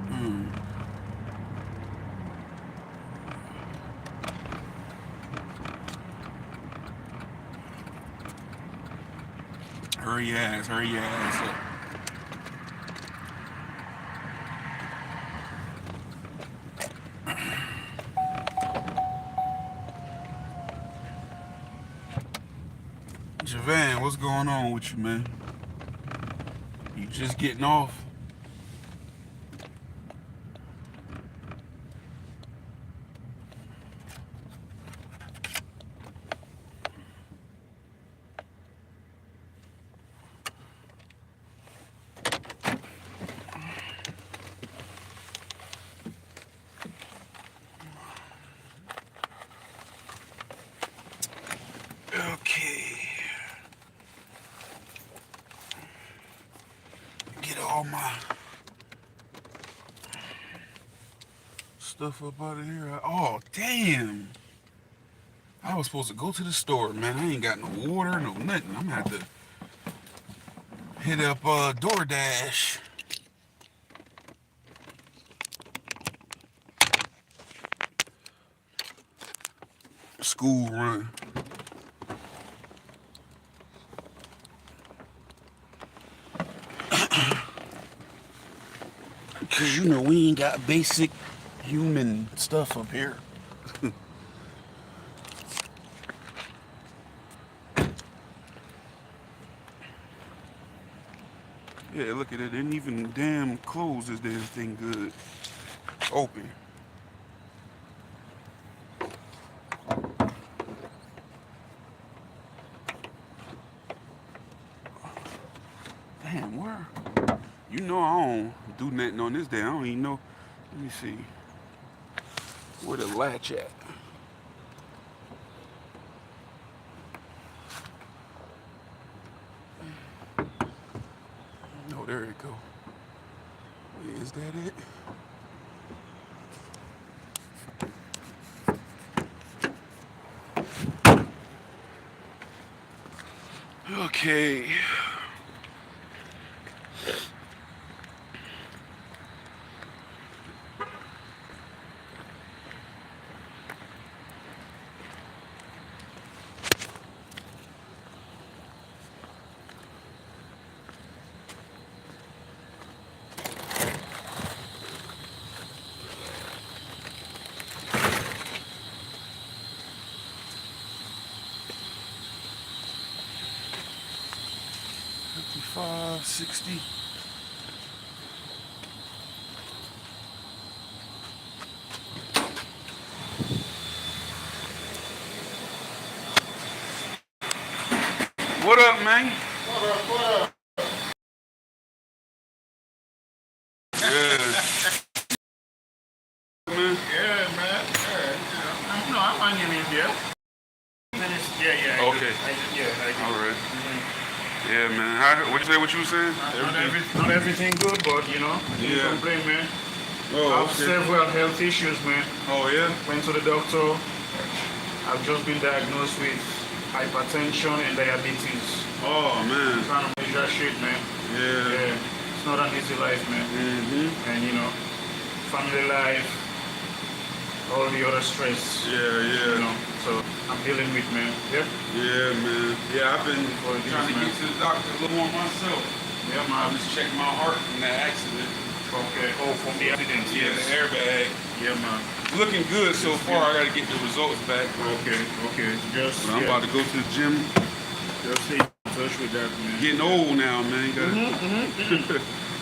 Hmm. Hurry your ass up. Javan, what's going on with you, man? You just getting off? Okay. Get all my stuff up out of here. Oh, damn. I was supposed to go to the store, man. I ain't got no water, no nothing. I'm gonna have to hit up DoorDash. School run. Cause you know we ain't got basic human stuff up here. Yeah, look at it. Didn't even damn close this damn thing good. Open. Damn, where? You know I don't do nothing on this day. I don't even know. Let me see. Where the latch at? No, there it go. Wait, is that it? Okay. $55.60. What up, man? What up? Yeah. Man. Yeah, man. Yeah, I'm hanging in there. Yeah. Okay. I do. All right. Yeah, man. What you was saying? Not everything good, but you know, Yeah. don't complain, man. Oh, I have okay. several health issues, man. Oh, yeah? Went to the doctor. I've just been diagnosed with hypertension and diabetes. Oh, man. Kind of major shit, man. Yeah. It's not an easy life, man. Mm-hmm. And you know, family life, all the other stress. Yeah. You know, so I'm dealing with, man. Yeah. Yeah, man. Yeah, I've been For this, trying to man. get to the doctor a little more myself. Yeah, I man. just checked my heart from that accident. Okay. Oh, from the accident. Yeah, the airbag. Yeah, man. Looking good so far. I gotta get the results back. Okay. Just But I'm about to go to the gym. just stay in touch with that, man. Getting old now, man.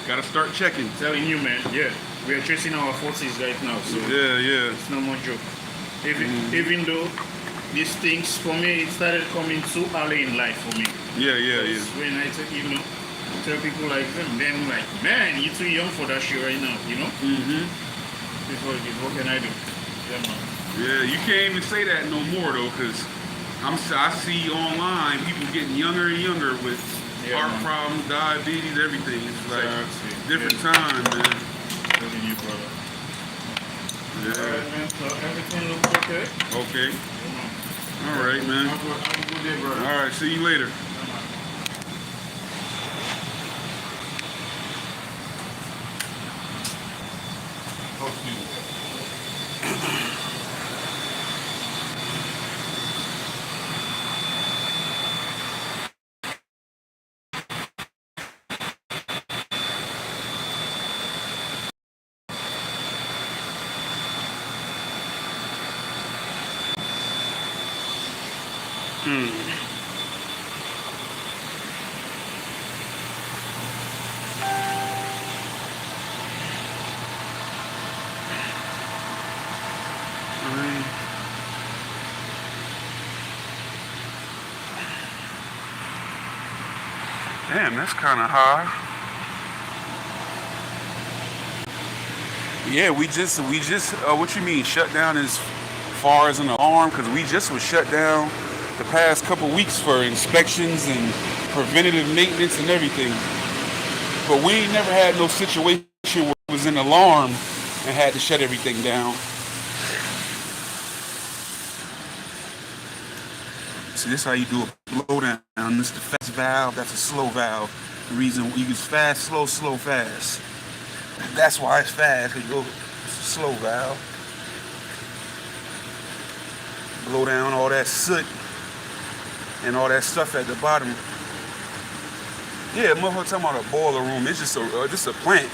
Gotta start checking. Telling you, man. Yeah, we are chasing our forces right now, so Yeah. it's no more joke. Even though these things for me, it started coming too early in life for me. Yeah. When I tell people like them like, man, you're too young for that shit right now, you know? Mm-hmm. What can I do? Yeah, man. Yeah, you can't even say that no more though, cause I see online people getting younger and younger with Yeah, heart man. problems, diabetes, everything. It's like Exactly. different Yeah. time, man. Telling you, brother. Yeah. Alright, man. So everything looks okay. Okay. Yeah, man. All right, man. Have a good day, brother. All right. See you later. Yeah, man. Talk to you. Damn, that's kind of high. Yeah, we just, what you mean, shut down as far as an alarm? Because we just was shut down the past couple weeks for inspections and preventative maintenance and everything. But we ain't never had no situation where it was an alarm and had to shut everything down. See, this is how you do a blow down. This is the fast valve, that's a slow valve. The reason we use fast, slow, slow, fast. That's why it's fast, because you go slow valve. Blow down all that soot and all that stuff at the bottom. Yeah, motherfucker talking about a boiler room. It's just a plant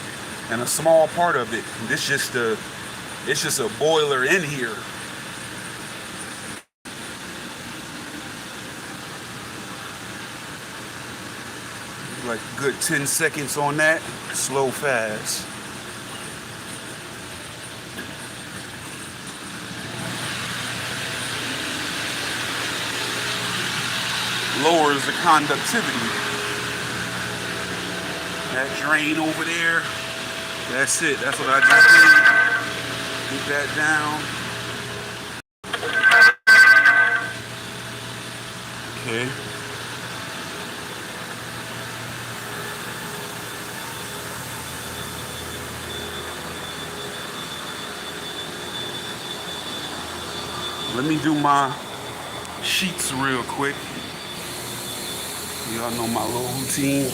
and a small part of it. It's just a boiler in here. Like good 10 seconds on that, slow fast. Lowers the conductivity. That drain over there, that's it. That's what I just did. Get that down. Okay. Let me do my sheets real quick. Y'all know my little routine.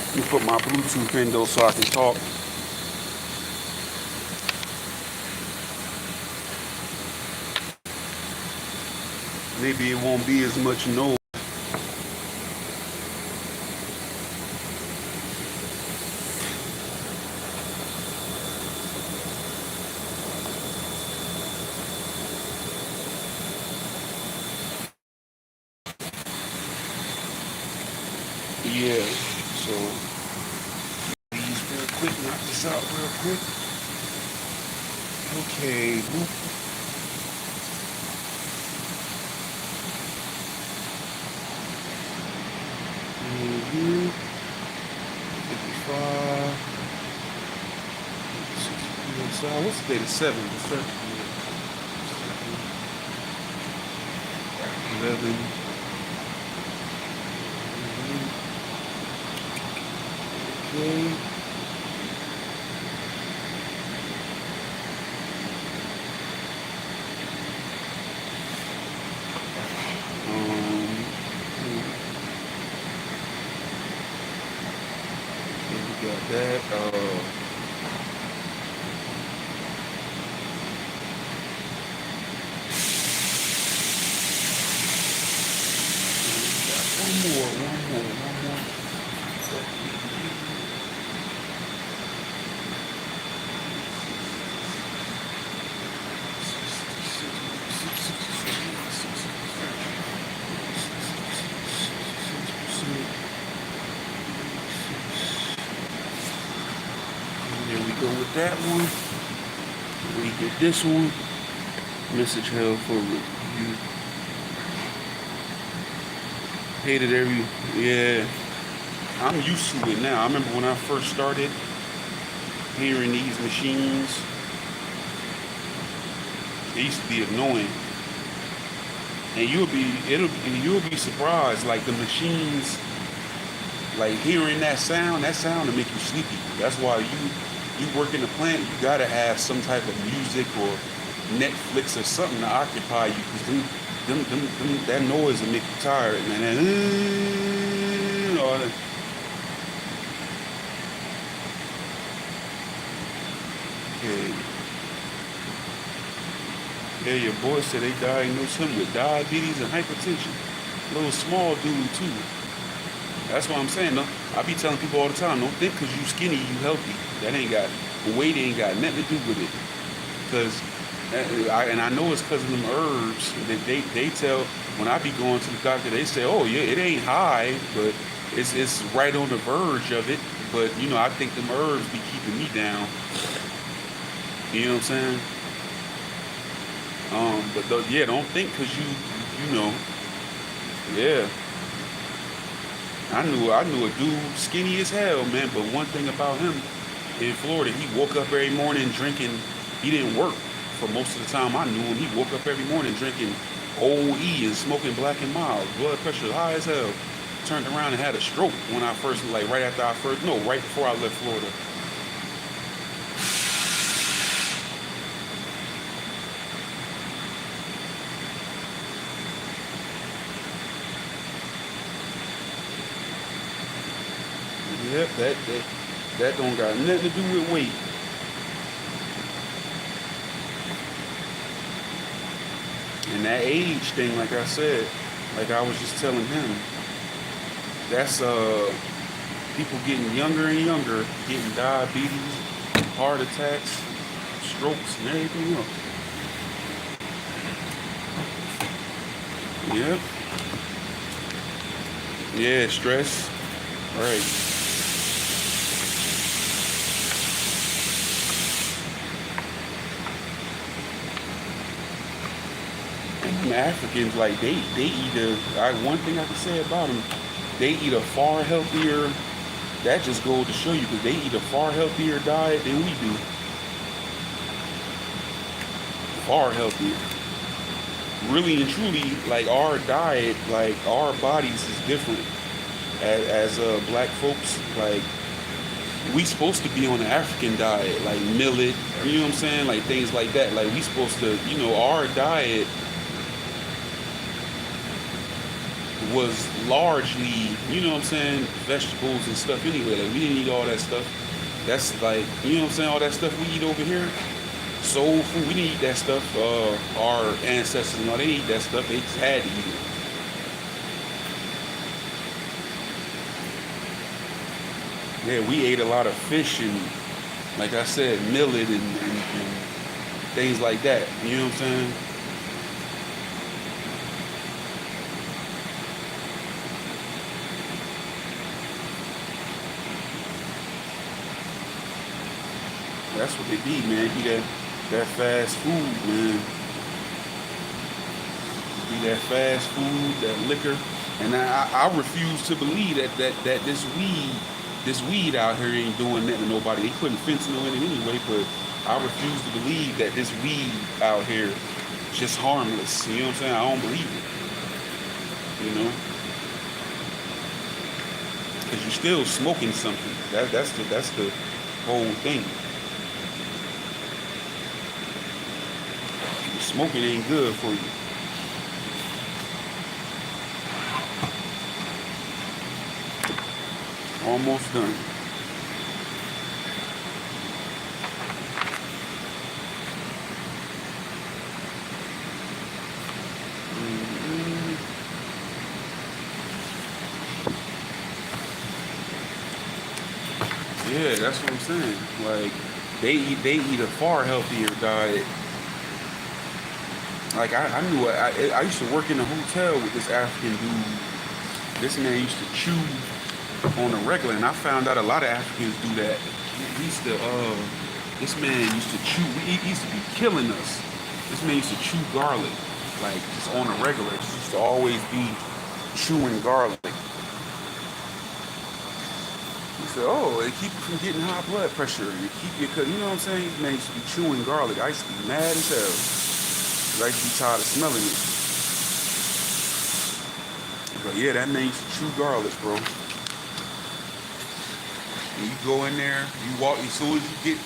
Let me put my Bluetooth in though so I can talk. Maybe it won't be as much noise. Yeah, so these real quick, knock this out real quick. Okay, boop. Mm-hmm. 55. 60 inside. What's the date? 7. The 11. Okay. We got that. One more. There we go with that one. We get this one. Message held for review. Hated yeah. I'm used to it now. I remember when I first started hearing these machines, they used to be annoying. And you'll be surprised. Like the machines, like hearing that sound to make you sleepy. That's why you work in the plant, you gotta have some type of music or Netflix or something to occupy you, because that noise will make you tired, man. All that. Yeah, yeah, your boy said they diagnosed him with diabetes and hypertension. Little small dude too. That's what I'm saying. No, I be telling people all the time, don't think because you skinny, you healthy. That ain't got, weight ain't got nothing to do with it. Because, and I know it's because of them herbs. They tell, when I be going to the doctor, they say, oh yeah, it ain't high, but it's right on the verge of it. But, I think them herbs be keeping me down. You know what I'm saying? But yeah, don't think because you know, yeah. I knew a dude skinny as hell, man. But one thing about him in Florida, he woke up every morning drinking. He didn't work for most of the time I knew him. He woke up every morning drinking Old E and smoking Black and Mild. Blood pressure high as hell. Turned around and had a stroke when I first, like right after I first, no, right before I left Florida. Yep, that don't got nothing to do with weight. And that age thing, like I said, like I was just telling him, that's people getting younger and younger, getting diabetes, heart attacks, strokes, and everything else. Yep. Yeah, stress. Right. And Africans, like they eat one thing I can say about them, they eat a far healthier. That just goes to show you, because they eat a far healthier diet than we do. Far healthier. Really and truly, like our diet, like our bodies is different. As black folks, like we supposed to be on the African diet, like millet, you know what I'm saying, like things like that. Like we supposed to, our diet was largely, you know what I'm saying, vegetables and stuff anyway. Like we didn't eat all that stuff. That's like, you know what I'm saying, all that stuff we eat over here. Soul food, we didn't eat that stuff. Our ancestors and all, they didn't eat that stuff. They just had to eat it. Yeah, we ate a lot of fish and, like I said, millet and things like that. You know what I'm saying? That's what they be, man. Be that fast food, man. Be that fast food, that liquor. And I refuse to believe that this weed out here ain't doing nothing to nobody. They putting fentanyl in it anyway, but I refuse to believe that this weed out here is just harmless. You know what I'm saying? I don't believe it. You know? Because you're still smoking something. That's the whole thing. Smoking ain't good for you. Almost done. Yeah, that's what I'm saying. Like they eat a far healthier diet. Like I knew I used to work in a hotel with this African dude. This man used to chew on a regular, and I found out a lot of Africans do that. He used to, this man used to chew. He used to be killing us. This man used to chew garlic, like just on a regular. Just used to always be chewing garlic. He said, "Oh, it keep you from getting high blood pressure, and it keep you, cause you know what I'm saying." This man used to be chewing garlic. I used to be mad as hell. 'Cause I used to be tired of smelling it. But yeah, that man used to chew garlic, bro. And you go in there, you walk, as soon as you get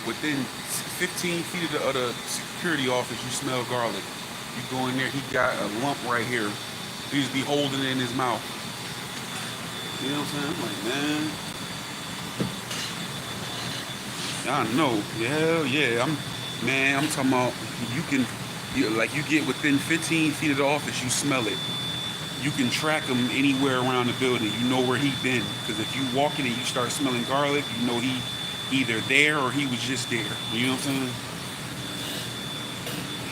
within 15 feet of the other security office, you smell garlic. You go in there, he got a lump right here. He just be holding it in his mouth. You know what I'm saying? I'm like, man, I know. Yeah. I'm talking about you get within 15 feet of the office, you smell it. You can track him anywhere around the building. You know where he been. Because if you walk in and you start smelling garlic, you know he either there or he was just there. You know what I'm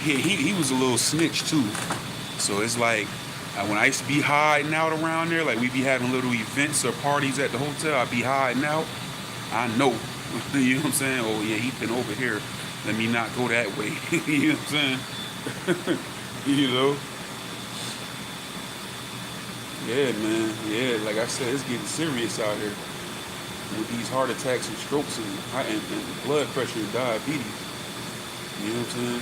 saying? He was a little snitch too. So it's like, when I used to be hiding out around there, like we be having little events or parties at the hotel, I'd be hiding out. I know. You know what I'm saying? Oh yeah, he been over here. Let me not go that way. You know what I'm saying? You know? Yeah, man. Yeah, like I said, it's getting serious out here with these heart attacks and strokes and blood pressure and diabetes. You know what I'm saying?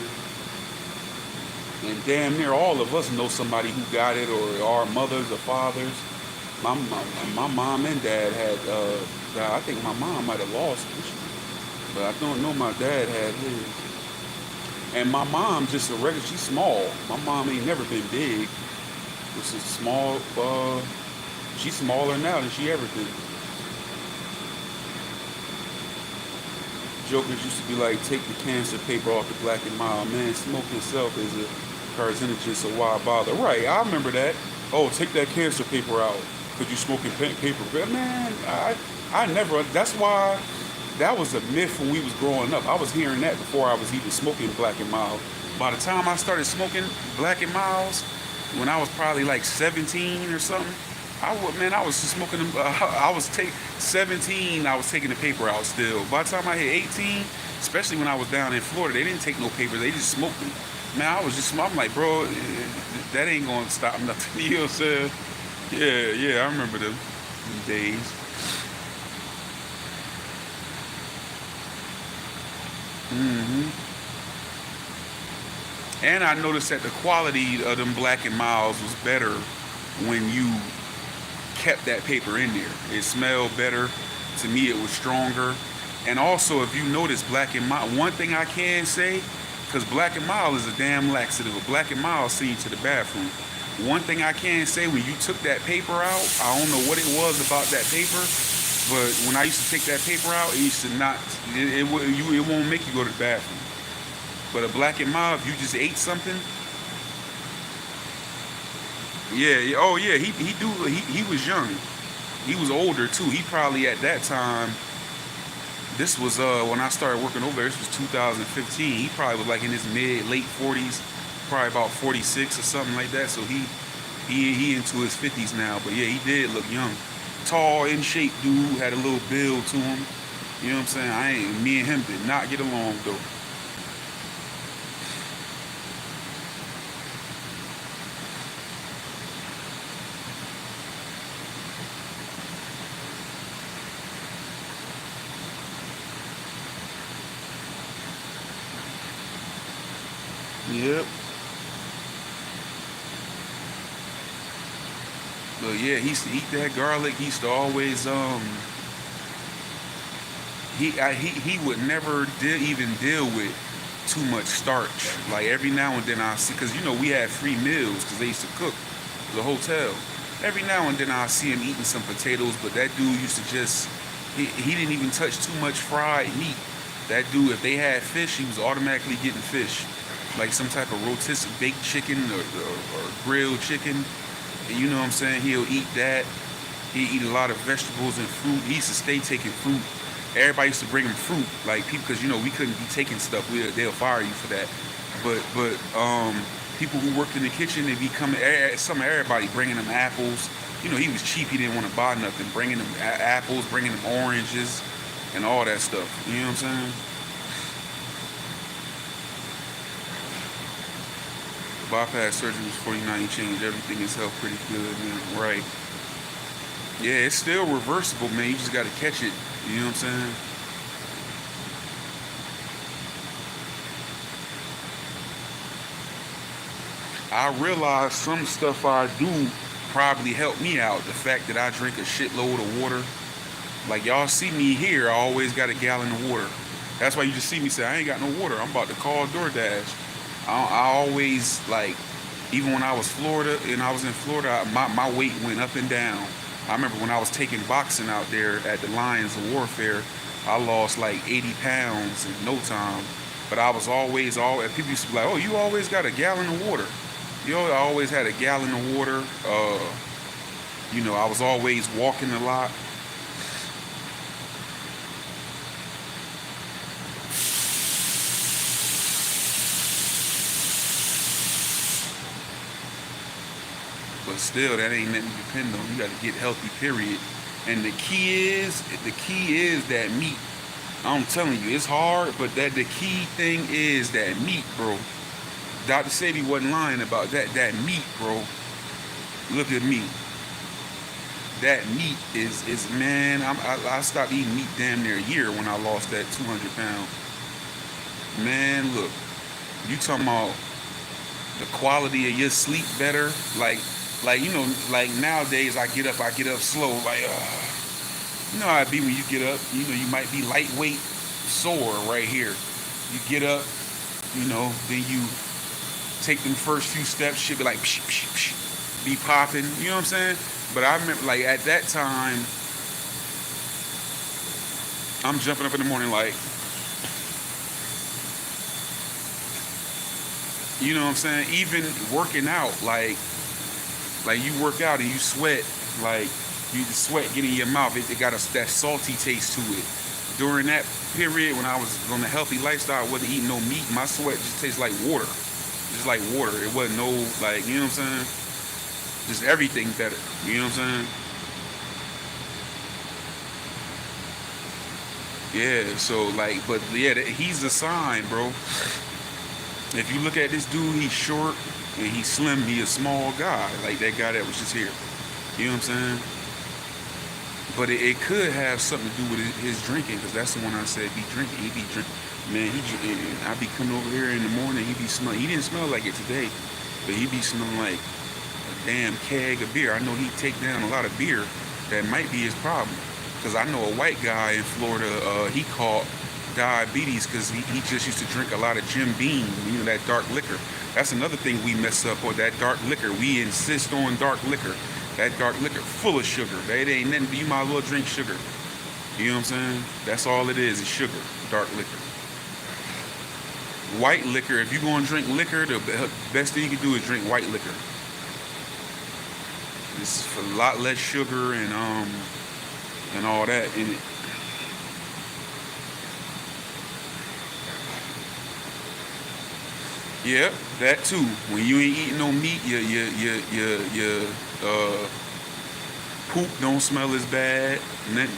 And damn near all of us know somebody who got it, or our mothers or fathers. My mom and dad had, I think my mom might have lost it, but I don't know my dad had his. And my mom just a regular, she's small. My mom ain't never been big. This is small, she's smaller now than she ever did. Jokers used to be like, take the cancer paper off the Black and Mild. Man, smoke itself is a carcinogen, so why bother? Right, I remember that. Oh, take that cancer paper out because you smoking paper. But man, I never, that's why, that was a myth when we was growing up. I was hearing that before I was even smoking Black and Mild. By the time I started smoking Black and Milds, when I was probably like 17 or something, I was just smoking them. 17, I was taking the paper out still. By the time I hit 18, especially when I was down in Florida, they didn't take no paper. They just smoked them. Man, I'm like, bro, that ain't gonna stop nothing. You know what I'm saying? Yeah, I remember them days. And I noticed that the quality of them Black and Milds was better when you kept that paper in there. It smelled better. To me, it was stronger. And also, if you notice, Black and Mild, one thing I can say, because Black and Mild is a damn laxative. A Black and Mild send you to the bathroom. One thing I can say, when you took that paper out, I don't know what it was about that paper, but when I used to take that paper out, it used to not, it won't make you go to the bathroom. But a Black and Mild, if you just ate something, oh yeah, he was young. He was older too. He probably at that time, this was when I started working over there, this was 2015. He probably was like in his late 40s, probably about 46 or something like that. So he into his 50s now. But yeah, he did look young. Tall, in shape dude, had a little build to him. You know what I'm saying? Me and him did not get along though. Yep. But yeah, he used to eat that garlic. He used to always he would never even deal with too much starch. Like every now and then I see, because you know we had free meals because they used to cook the hotel. Every now and then I see him eating some potatoes, but that dude used to just he didn't even touch too much fried meat. That dude, if they had fish, he was automatically getting fish. Like some type of rotisserie baked chicken or grilled chicken. And you know what I'm saying? He'll eat that. He'll eat a lot of vegetables and fruit. He used to stay taking fruit. Everybody used to bring him fruit. Like people, because you know we couldn't be taking stuff. They'll fire you for that. But people who worked in the kitchen, they be coming. Everybody bringing him apples. You know he was cheap. He didn't want to buy nothing. Bringing him apples, bringing him oranges, and all that stuff. You know what I'm saying? Bypass surgery was 49, changed everything. His health pretty good, man. Right. Yeah, it's still reversible, man. You just got to catch it. You know what I'm saying? I realize some stuff I do probably helped me out. The fact that I drink a shitload of water. Like y'all see me here, I always got a gallon of water. That's why you just see me say, I ain't got no water. I'm about to call DoorDash. I always, like, even when I was in Florida, my weight went up and down. I remember when I was taking boxing out there at the Lions of Warfare, I lost like 80 pounds in no time. But I was always, people used to be like, oh, you always got a gallon of water. I always had a gallon of water. I was always walking a lot. But still, that ain't nothing to depend on. You got to get healthy, period. And the key is that meat. I'm telling you, it's hard, but the key thing is that meat, bro. Dr. Sadie wasn't lying about that. That meat, bro. Look at me. That meat is man. I stopped eating meat damn near a year when I lost that 200 pounds. Man, look. You talking about the quality of your sleep better? Like nowadays I get up slow, like you know how it be when you get up, you might be lightweight sore right here. You get up, then you take them first few steps, shit be like psh, psh, psh, be popping, you know what I'm saying? But I remember like at that time, I'm jumping up in the morning like, you know what I'm saying? Even working out, like you work out and you sweat, like you sweat get in your mouth. It got that salty taste to it. During that period when I was on a healthy lifestyle, I wasn't eating no meat. My sweat just tastes like water, just like water. It wasn't no like, you know what I'm saying? Just everything better. You know what I'm saying? Yeah. So like, but yeah, he's a sign, bro. If you look at this dude, he's short and he's slim. He a small guy, like that guy that was just here. You know what I'm saying? But it could have something to do with his drinking, because that's the one I said be drinking. He be drinking. Man, I be coming over here in the morning. He be smelling. He didn't smell like it today, but he be smelling like a damn keg of beer. I know he take down a lot of beer. That might be his problem. Because I know a white guy in Florida. He caught diabetes because he just used to drink a lot of Jim Beam, that dark liquor. That's another thing we mess up with, that dark liquor. We insist on dark liquor. That dark liquor full of sugar. That ain't nothing, you might as well drink sugar. You know what I'm saying? That's all it is sugar, dark liquor. White liquor, if you're going to drink liquor, the best thing you can do is drink white liquor. It's a lot less sugar and all that in it. Yeah, that too. When you ain't eating no meat, your poop don't smell as bad. Nothing.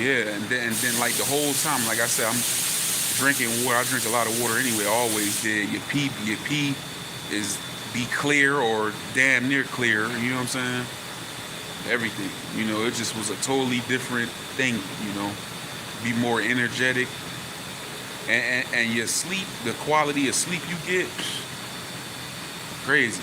Yeah, and then like the whole time, like I said, I'm drinking water. I drink a lot of water anyway. I always did. Your pee is be clear or damn near clear. You know what I'm saying? Everything, it just was a totally different thing, be more energetic, and your sleep, the quality of sleep you get, crazy.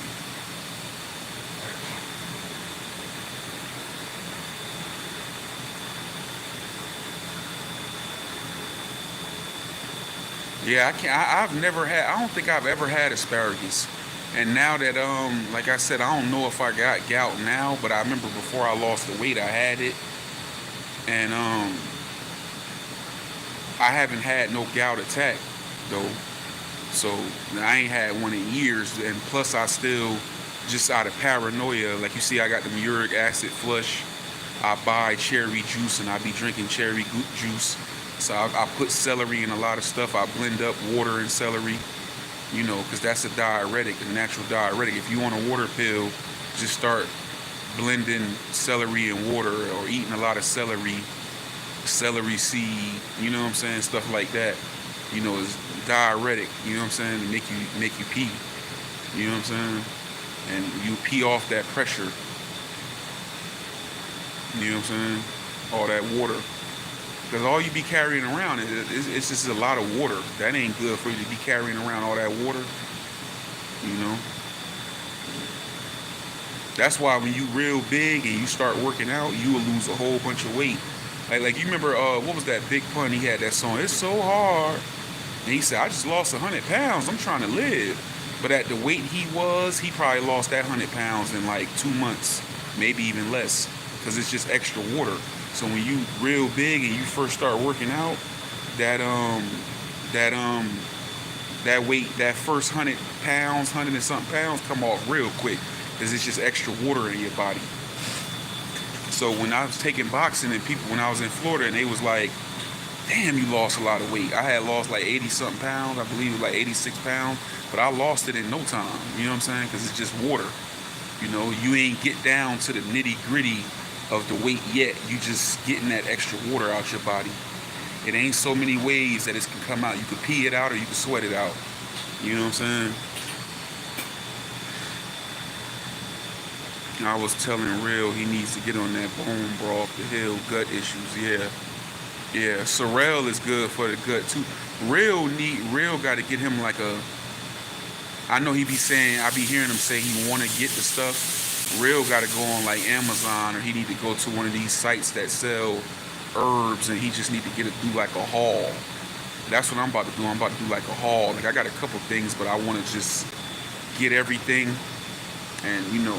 Yeah, I don't think I've ever had asparagus. And now that, like I said, I don't know if I got gout now, but I remember before I lost the weight, I had it. And I haven't had no gout attack, though. So I ain't had one in years. And plus, I still, just out of paranoia, like you see, I got the uric acid flush. I buy cherry juice, and I be drinking cherry juice. So I put celery in a lot of stuff. I blend up water and celery. Because that's a diuretic, a natural diuretic. If you want a water pill, just start blending celery and water, or eating a lot of celery seed, you know what I'm saying, stuff like that. It's diuretic, you know what I'm saying, to make you pee, you know what I'm saying, and you pee off that pressure, you know what I'm saying, all that water. Because all you be carrying around it's just a lot of water. That ain't good for you to be carrying around all that water. You know. That's why when you real big and you start working out, you will lose a whole bunch of weight. Like you remember what was that Big Pun? He had that song. It's so hard. And he said, I just lost 100 pounds. I'm trying to live. But at the weight he was, he probably lost that 100 pounds in like 2 months, maybe even less, because it's just extra water. So when you real big and you first start working out, that weight, that first 100 pounds, 100 and something pounds come off real quick, because it's just extra water in your body. So when I was taking boxing and people, when I was in Florida, and they was like, damn, you lost a lot of weight. I had lost like 80 something pounds. I believe it was like 86 pounds, but I lost it in no time. You know what I'm saying? Because it's just water. You know, you ain't get down to the nitty gritty of the weight yet. You just getting that extra water out your body. It ain't so many ways that it can come out. You could pee it out or you could sweat it out. You know what I'm saying? I was telling Real he needs to get on that bone broth, the hill, gut issues. Yeah, sorrel is good for the gut too. Real got to get him like a. I know he be saying, I be hearing him say he want to get the stuff. Real got to go on like Amazon, or he need to go to one of these sites that sell herbs, and he just need to do like a haul. That's what I'm about to do. I'm about to do like a haul. Like I got a couple things, but I want to just get everything, and you know.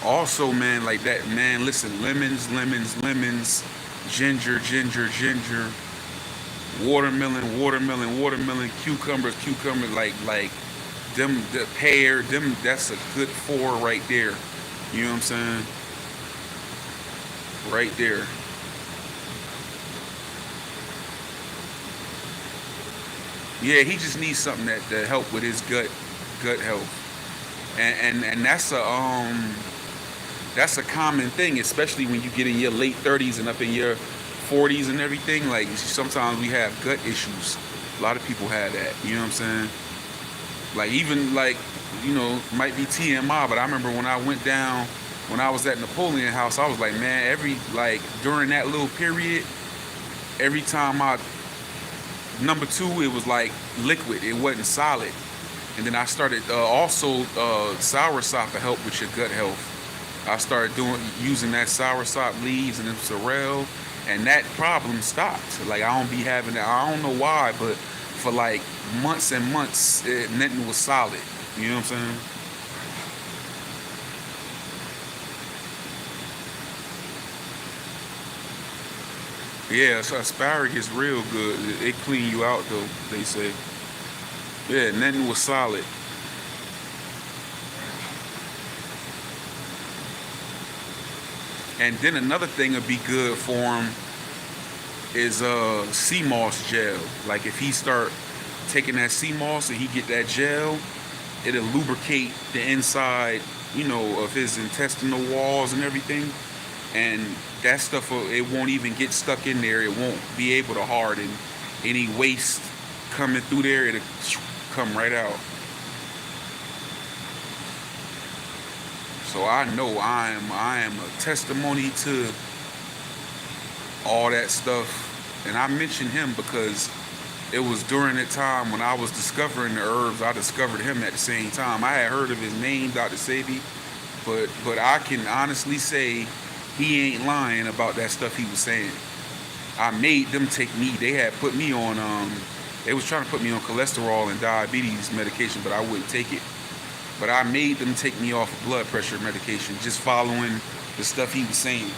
Also, man, like that, man, listen, lemons, ginger, watermelon, cucumbers, like them, the pear, them, that's a good 4 right there. You know what I'm saying? Right there. Yeah, he just needs something that to help with his gut health. And that's a common thing, especially when you get in your late 30s and up in your 40s and everything. Like sometimes we have gut issues. A lot of people have that. You know what I'm saying? Like even like, you know, might be TMI, but I remember when I went down, when I was at Napoleon House, I was like, man, during that little period, every time number 2, it was like liquid. It wasn't solid. And then I started also soursop to help with your gut health. I started using that soursop leaves and the sorrel, and that problem stopped. Like I don't be having that. I don't know why, but for like months and months, nothing was solid. You know what I'm saying? Yeah, so asparagus real good. It clean you out though, they say. Yeah, nothing was solid. And then another thing would be good for him is sea moss gel. Like if he start taking that sea moss and he get that gel, it'll lubricate the inside, you know, of his intestinal walls and everything. And that stuff, it won't even get stuck in there. It won't be able to harden. Any waste coming through there, it'll come right out. So I know I am a testimony to all that stuff. And I mention him because it was during that time when I was discovering the herbs, I discovered him at the same time. I had heard of his name, Dr. Sebi, but I can honestly say he ain't lying about that stuff he was saying. I made them take me. They had put me on, they was trying to put me on cholesterol and diabetes medication, but I wouldn't take it. But I made them take me off of blood pressure medication, just following the stuff he was saying.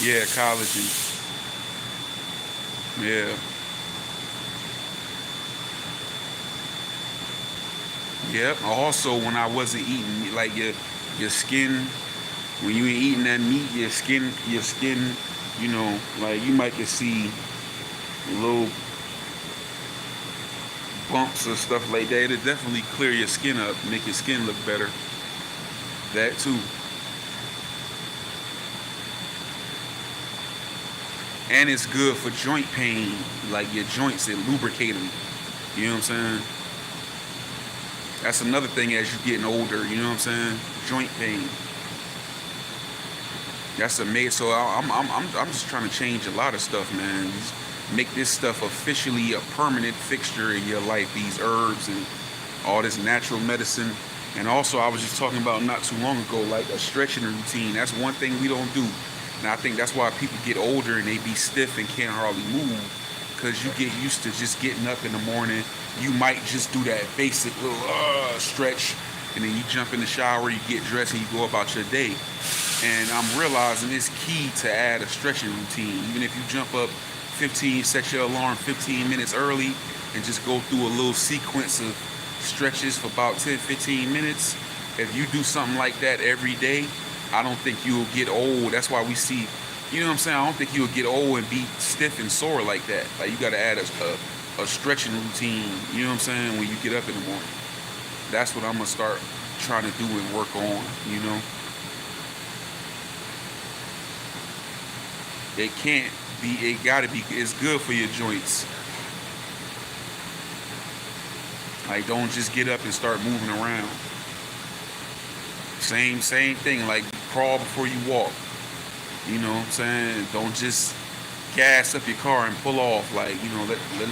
Yeah, collagen. Yeah. Yep. Also, when I wasn't eating, like your skin, when you ain't eating that meat, your skin, you know, like you might can see little bumps or stuff like that. It'll definitely clear your skin up, make your skin look better. That too. And it's good for joint pain, like your joints, it lubricate them. You know what I'm saying? That's another thing as you're getting older, you know what I'm saying? Joint pain. That's amazing. So I'm just trying to change a lot of stuff, man. Just make this stuff officially a permanent fixture in your life. These herbs and all this natural medicine. And also, I was just talking about not too long ago, like a stretching routine. That's one thing we don't do. And I think that's why people get older and they be stiff and can't hardly move. Because you get used to just getting up in the morning. You might just do that basic little stretch. And then you jump in the shower, you get dressed, and you go about your day. And I'm realizing it's key to add a stretching routine. Even if you jump up 15, set your alarm 15 minutes early, and just go through a little sequence of stretches for about 10-15 minutes. If you do something like that every day, I don't think you'll get old. That's why we see, you know what I'm saying, I don't think you'll get old and be stiff and sore like that. Like, you got to add a stretching routine, you know what I'm saying, when you get up in the morning. That's what I'm going to start trying to do and work on, you know. It can't be, it got to be, it's good for your joints. Like, don't just get up and start moving around. Same thing, like crawl before you walk. You know what I'm saying? Don't just gas up your car and pull off. Like, you know,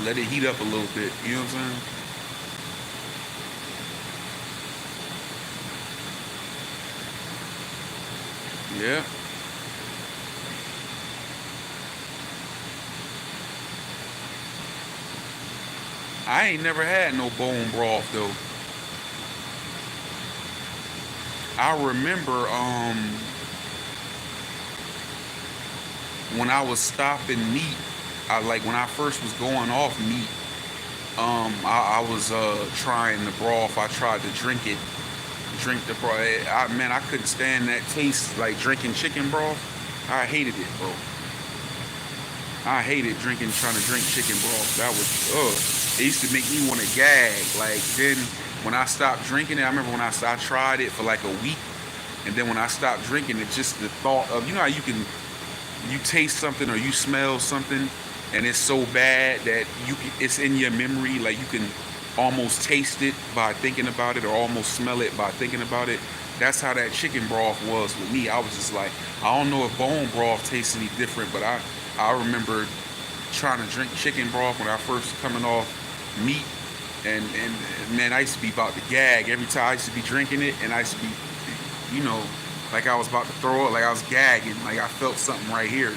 let it heat up a little bit. You know what I'm saying? Yeah. I ain't never had no bone broth though. I remember when I was stopping meat, when I first was going off meat, I was trying the broth. I tried to drink the broth. Man, I couldn't stand that taste, like drinking chicken broth. I hated it, bro. I hated trying to drink chicken broth. That was, it used to make me want to gag. Like, then when I stopped drinking it, I remember when I tried it for like a week, and then when I stopped drinking it, just the thought of, you know how you taste something or you smell something, and it's so bad that it's in your memory, like you can almost taste it by thinking about it, or almost smell it by thinking about it. That's how that chicken broth was with me. I was just like, I don't know if bone broth tastes any different, but I remember trying to drink chicken broth when I first coming off meat, and man, I used to be about to gag every time I used to be drinking it, and I used to be, you know, like I was about to throw it, like I was gagging, like I felt something right here.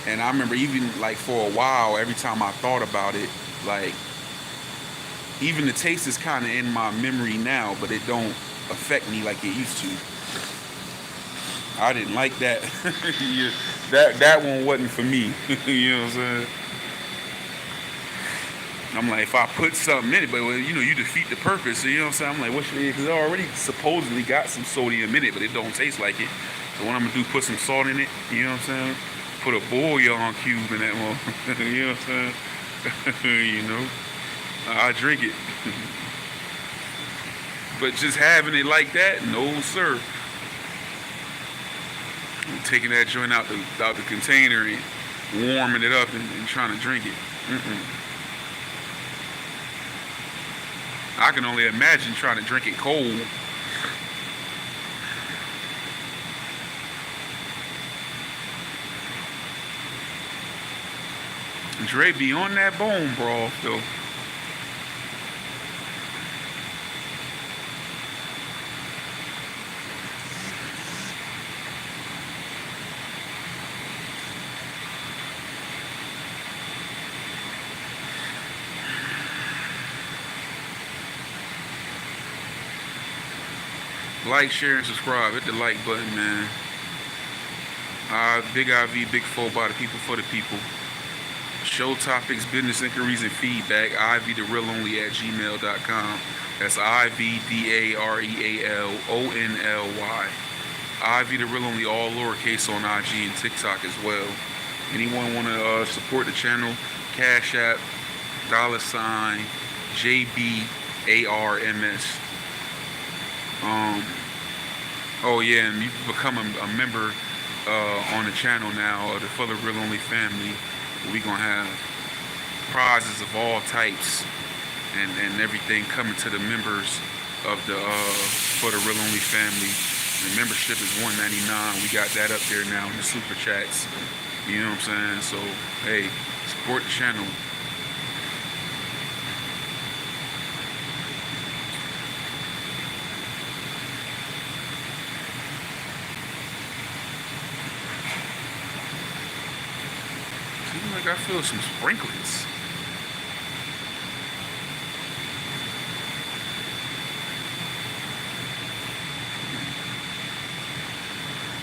And I remember even like for a while, every time I thought about it, like even the taste is kind of in my memory now, but it don't affect me like it used to. I didn't like that. Yeah, that one wasn't for me. You know what I'm saying? I'm like, if I put something in it, but you know, you defeat the purpose. So, you know what I'm saying? I'm like, what should it? Because it already supposedly got some sodium in it, but it don't taste like it. So what I'm gonna do? Put some salt in it. You know what I'm saying? Put a bouillon cube in that one. You know what I'm saying? You know, I drink it. But just having it like that, no sir. I'm taking that joint out the container and warming it up and trying to drink it. I can only imagine trying to drink it cold. Dre be on that bone broth though. Like, share, and subscribe. Hit the like button, man. Big IV, Big Four, by the people, for the people. Show topics, business inquiries, and feedback. IVTheRealOnly at gmail.com. That's IVTheRealOnly. IVTheRealOnly, all lowercase, on IG and TikTok as well. Anyone want to support the channel? Cash App, $ JBARMS. Oh yeah, and you become a member on the channel now, for the Real Only family. We gonna have prizes of all types and everything coming to the members of the for the Real Only family. The membership is $1.99. We got that up there now in the super chats. You know what I'm saying? So, hey, support the channel. Seems like I feel some sprinklings.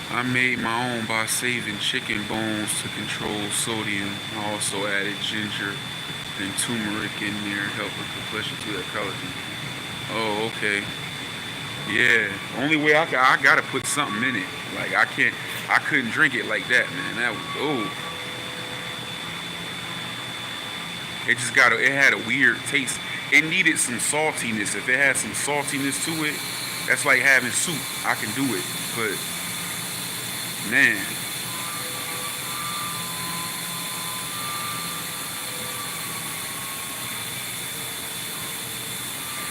I made my own by saving chicken bones to control sodium. I also added ginger and turmeric in there, help with complexion to that collagen. Oh, okay. Yeah. Only way I gotta put something in it. Like I couldn't drink it like that, man. That was it had a weird taste. It needed some saltiness. If it had some saltiness to it, that's like having soup. I can do it, but man.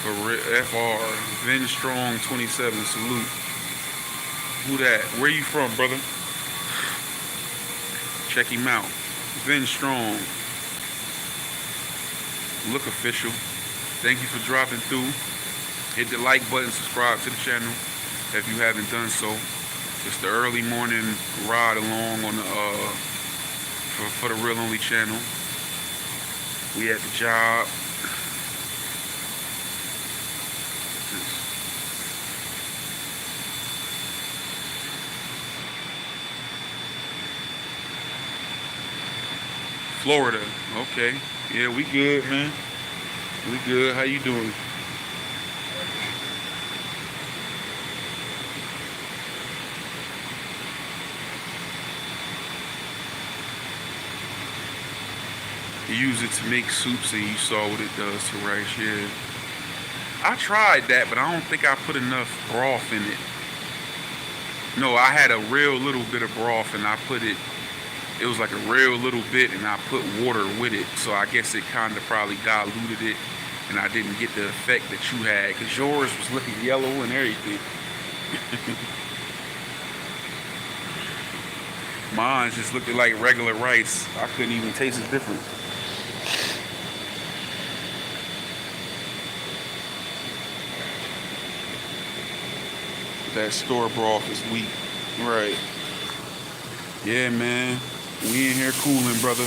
For FR, Vin Strong 27, salute. Who that? Where you from, brother? Check him out. Vin Strong. Look official. Thank you for dropping through. Hit the like button, subscribe to the channel if you haven't done so. It's the early morning ride along on the for the Real Only channel. We at the job. Florida. Okay. Yeah, we good, man. We good. How you doing? You use it to make soups and you saw what it does to rice, yeah. I tried that, but I don't think I put enough broth in it. No, I had a real little bit of broth and I put it was like a real little bit and I put water with it. So I guess it kind of probably diluted it and I didn't get the effect that you had because yours was looking yellow and everything. Mine just looked like regular rice. I couldn't even taste the difference. That store broth is weak. Right. Yeah, man. We in here cooling, brother.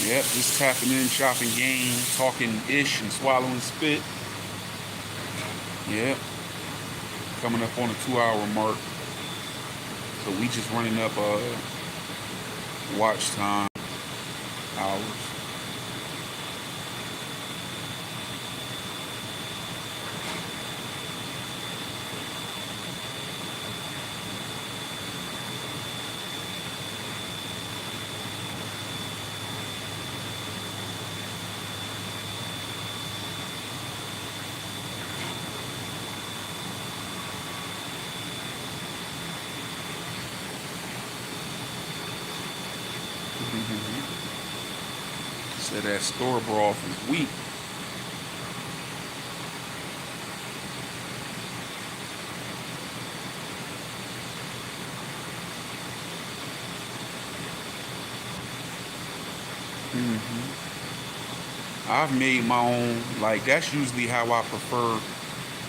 Yep, just tapping in, chopping game, talking ish and swallowing spit. Yep. Coming up on the 2-hour mark. So we just running up watch time hours. Said that store broth is weak. I've made my own. Like that's usually how I prefer.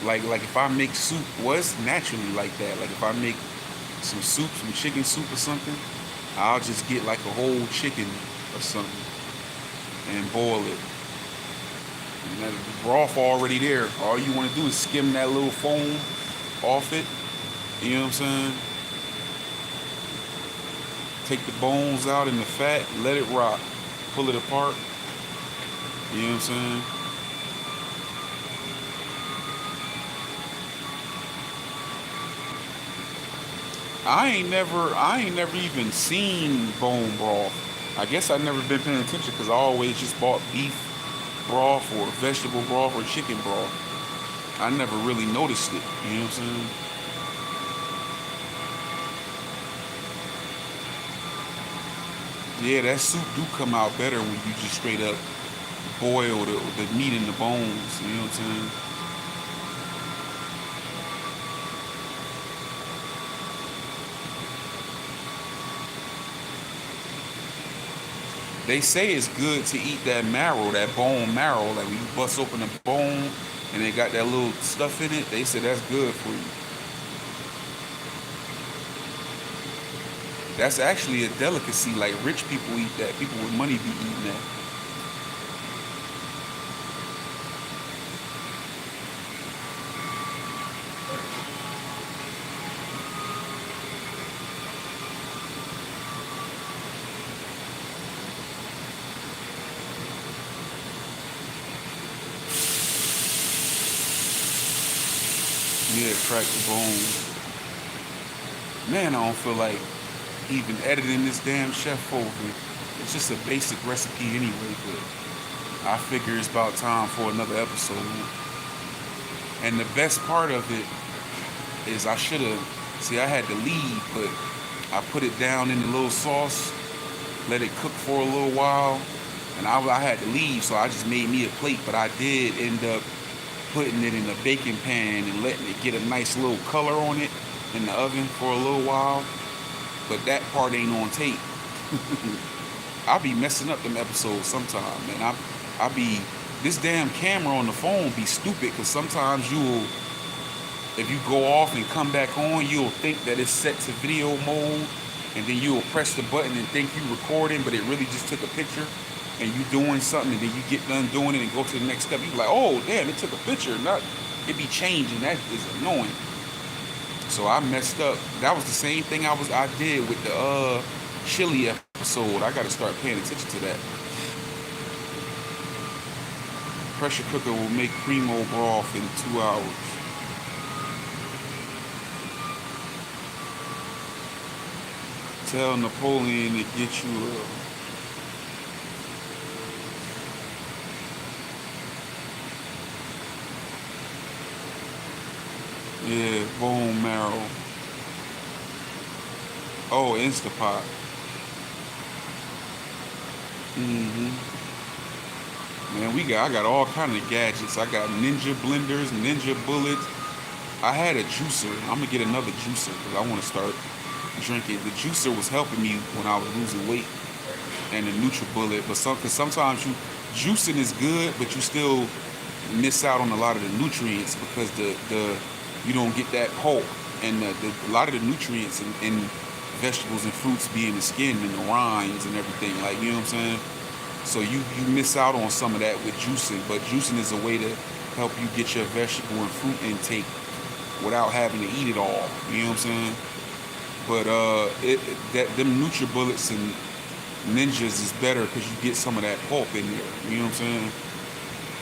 Like if I make soup, well, it's naturally like that. Like if I make some soup, some chicken soup or something, I'll just get like a whole chicken or something and boil it. And the broth already there. All you want to do is skim that little foam off it. You know what I'm saying? Take the bones out and the fat, let it rock. Pull it apart. You know what I'm saying? I ain't never even seen bone broth. I guess I've never been paying attention because I always just bought beef broth or vegetable broth or chicken broth. I never really noticed it. You know what I'm saying? Yeah, that soup do come out better when you just straight up boil the meat in the bones. You know what I'm saying? They say it's good to eat that marrow, that bone marrow. Like when you bust open the bone and they got that little stuff in it, they say that's good for you. That's actually a delicacy. Like rich people eat that. People with money be eating that. Yeah, crack the bone. Man, I don't feel like even editing this damn chef over. It's just a basic recipe anyway, but I figure it's about time for another episode. And the best part of it is I should have, see, I had to leave, but I put it down in the little sauce, let it cook for a little while, and I had to leave, so I just made me a plate, but I did end up putting it in a baking pan and letting it get a nice little color on it in the oven for a little while. But that part ain't on tape. I be messing up them episodes sometime, man. I be, this damn camera on the phone be stupid, because sometimes if you go off and come back on, you'll think that it's set to video mode, and then you'll press the button and think you recording, but it really just took a picture, and you doing something, and then you get done doing it and go to the next step. You be like, oh damn, it took a picture. Not, it be changing. That is annoying. So I messed up. That was the same thing I did with the chili episode. I gotta start paying attention to that. Pressure cooker will make primo broth in 2 hours. Tell Napoleon to get you a yeah, bone marrow. Oh, Instapot. Man, I got all kind of gadgets. I got Ninja blenders, Ninja bullets. I had a juicer. I'm gonna get another juicer because I want to start drinking. The juicer was helping me when I was losing weight, and the NutriBullet. But cause sometimes juicing is good, but you still miss out on a lot of the nutrients because you don't get that pulp, and a lot of the nutrients in vegetables and fruits be in the skin and the rinds and everything. Like, you know what I'm saying? So you miss out on some of that with juicing. But juicing is a way to help you get your vegetable and fruit intake without having to eat it all. You know what I'm saying? But them NutriBullets and Ninjas is better because you get some of that pulp in there. You know what I'm saying?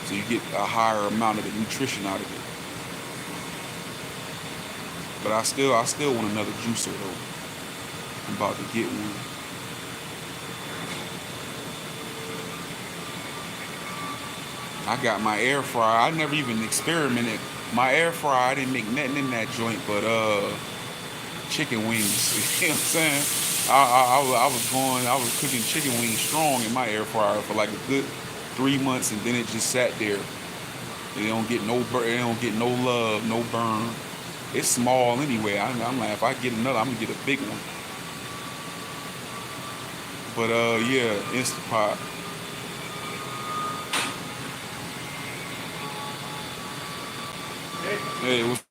So you get a higher amount of the nutrition out of it. But I still want another juicer though. I'm about to get one. I got my air fryer. I never even experimented. My air fryer, I didn't make nothing in that joint, but chicken wings. You know what I'm saying? I was cooking chicken wings strong in my air fryer for like a good 3 months, and then it just sat there. It don't get no love, no burn. It's small anyway. I'm like, if I get another, I'm gonna get a big one. But yeah, Instapot. Hey, what's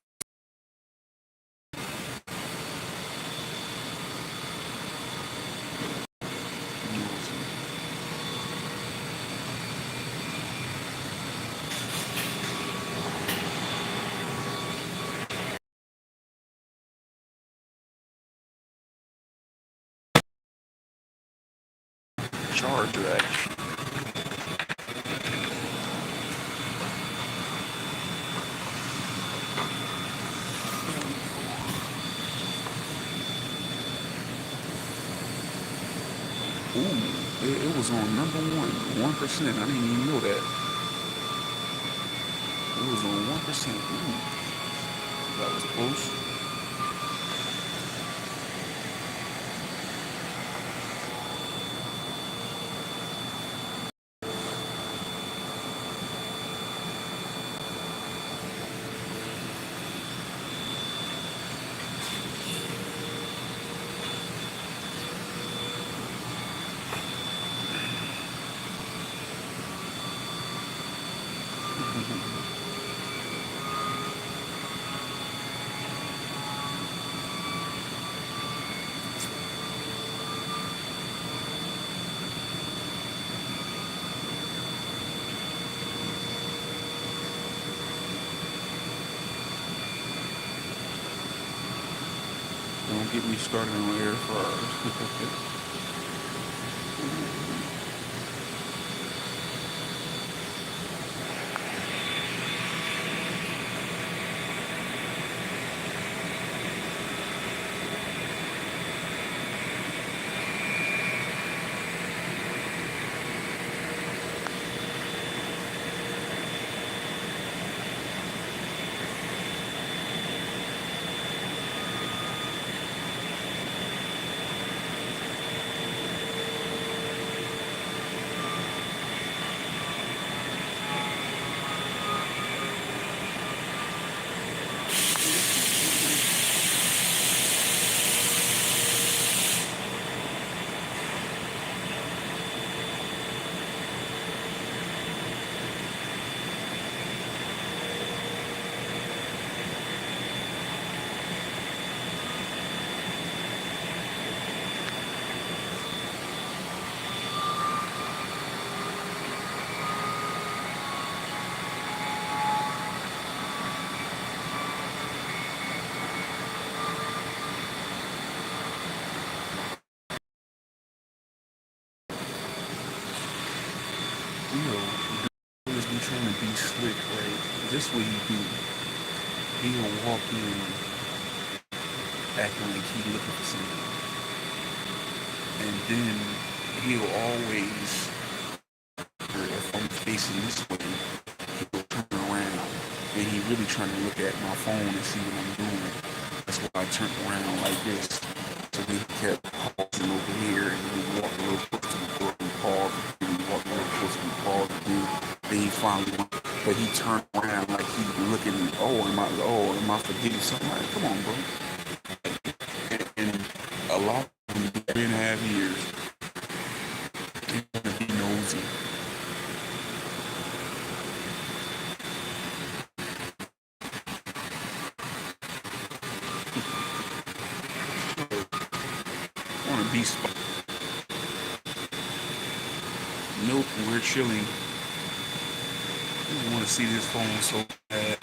charger action? Ooh, it was on number 1%. I didn't even know that. It was on 1%. Ooh, that was close. Don't get me started on air fryers. You know, always be trying to be slick, right? This way he do. He'll walk in acting like he looking for something. And then he'll always, if I'm facing this way, he'll turn around. And he really trying to look at my phone and see what I'm doing. That's why I turned around like this. So he kept pausing over here and he walked a little close to the door and paused. And he walked a little close to the paused again. Then he finally went, but he turned around like he looking, am I forgetting something? Like, come on, bro. And a lot of them, 3.5 years, he's gonna be nosy. I wanna be spot. Milk, we're chilling. I want to see this phone so bad.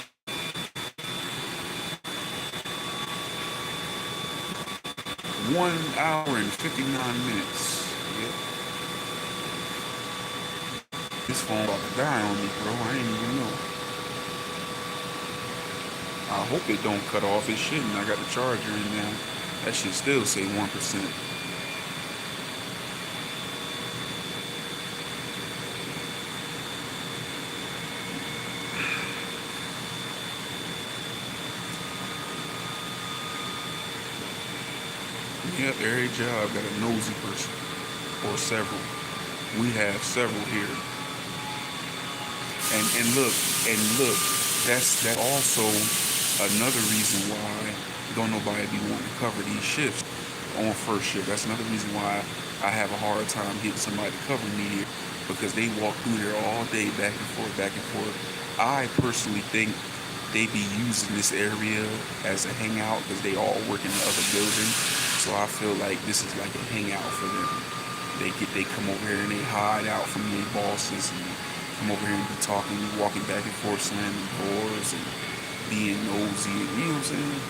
One hour and 59 minutes. Yep. This phone about to die on me, bro. I ain't even know. I hope it don't cut off. It shouldn't. I got the charger in now. That should still say 1%. Yep, every job got a nosy person, or several. We have several here. And look, that's also another reason why don't nobody be wanting to cover these shifts on first shift. That's another reason why I have a hard time getting somebody to cover me here, because they walk through there all day, back and forth, back and forth. I personally think they be using this area as a hangout because they all work in the other building. So I feel like this is like a hangout for them. They come over here and they hide out from their bosses and come over here and be talking, walking back and forth, slamming doors and being nosy. You know what I'm saying?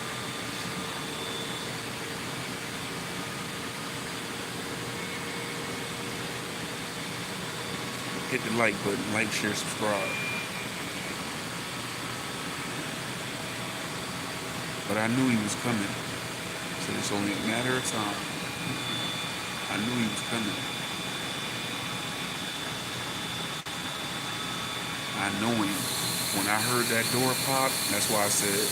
Hit the like button, like, share, subscribe. But I knew he was coming. So it's only a matter of time. I knew he was coming. I know him. When I heard that door pop, that's why I said,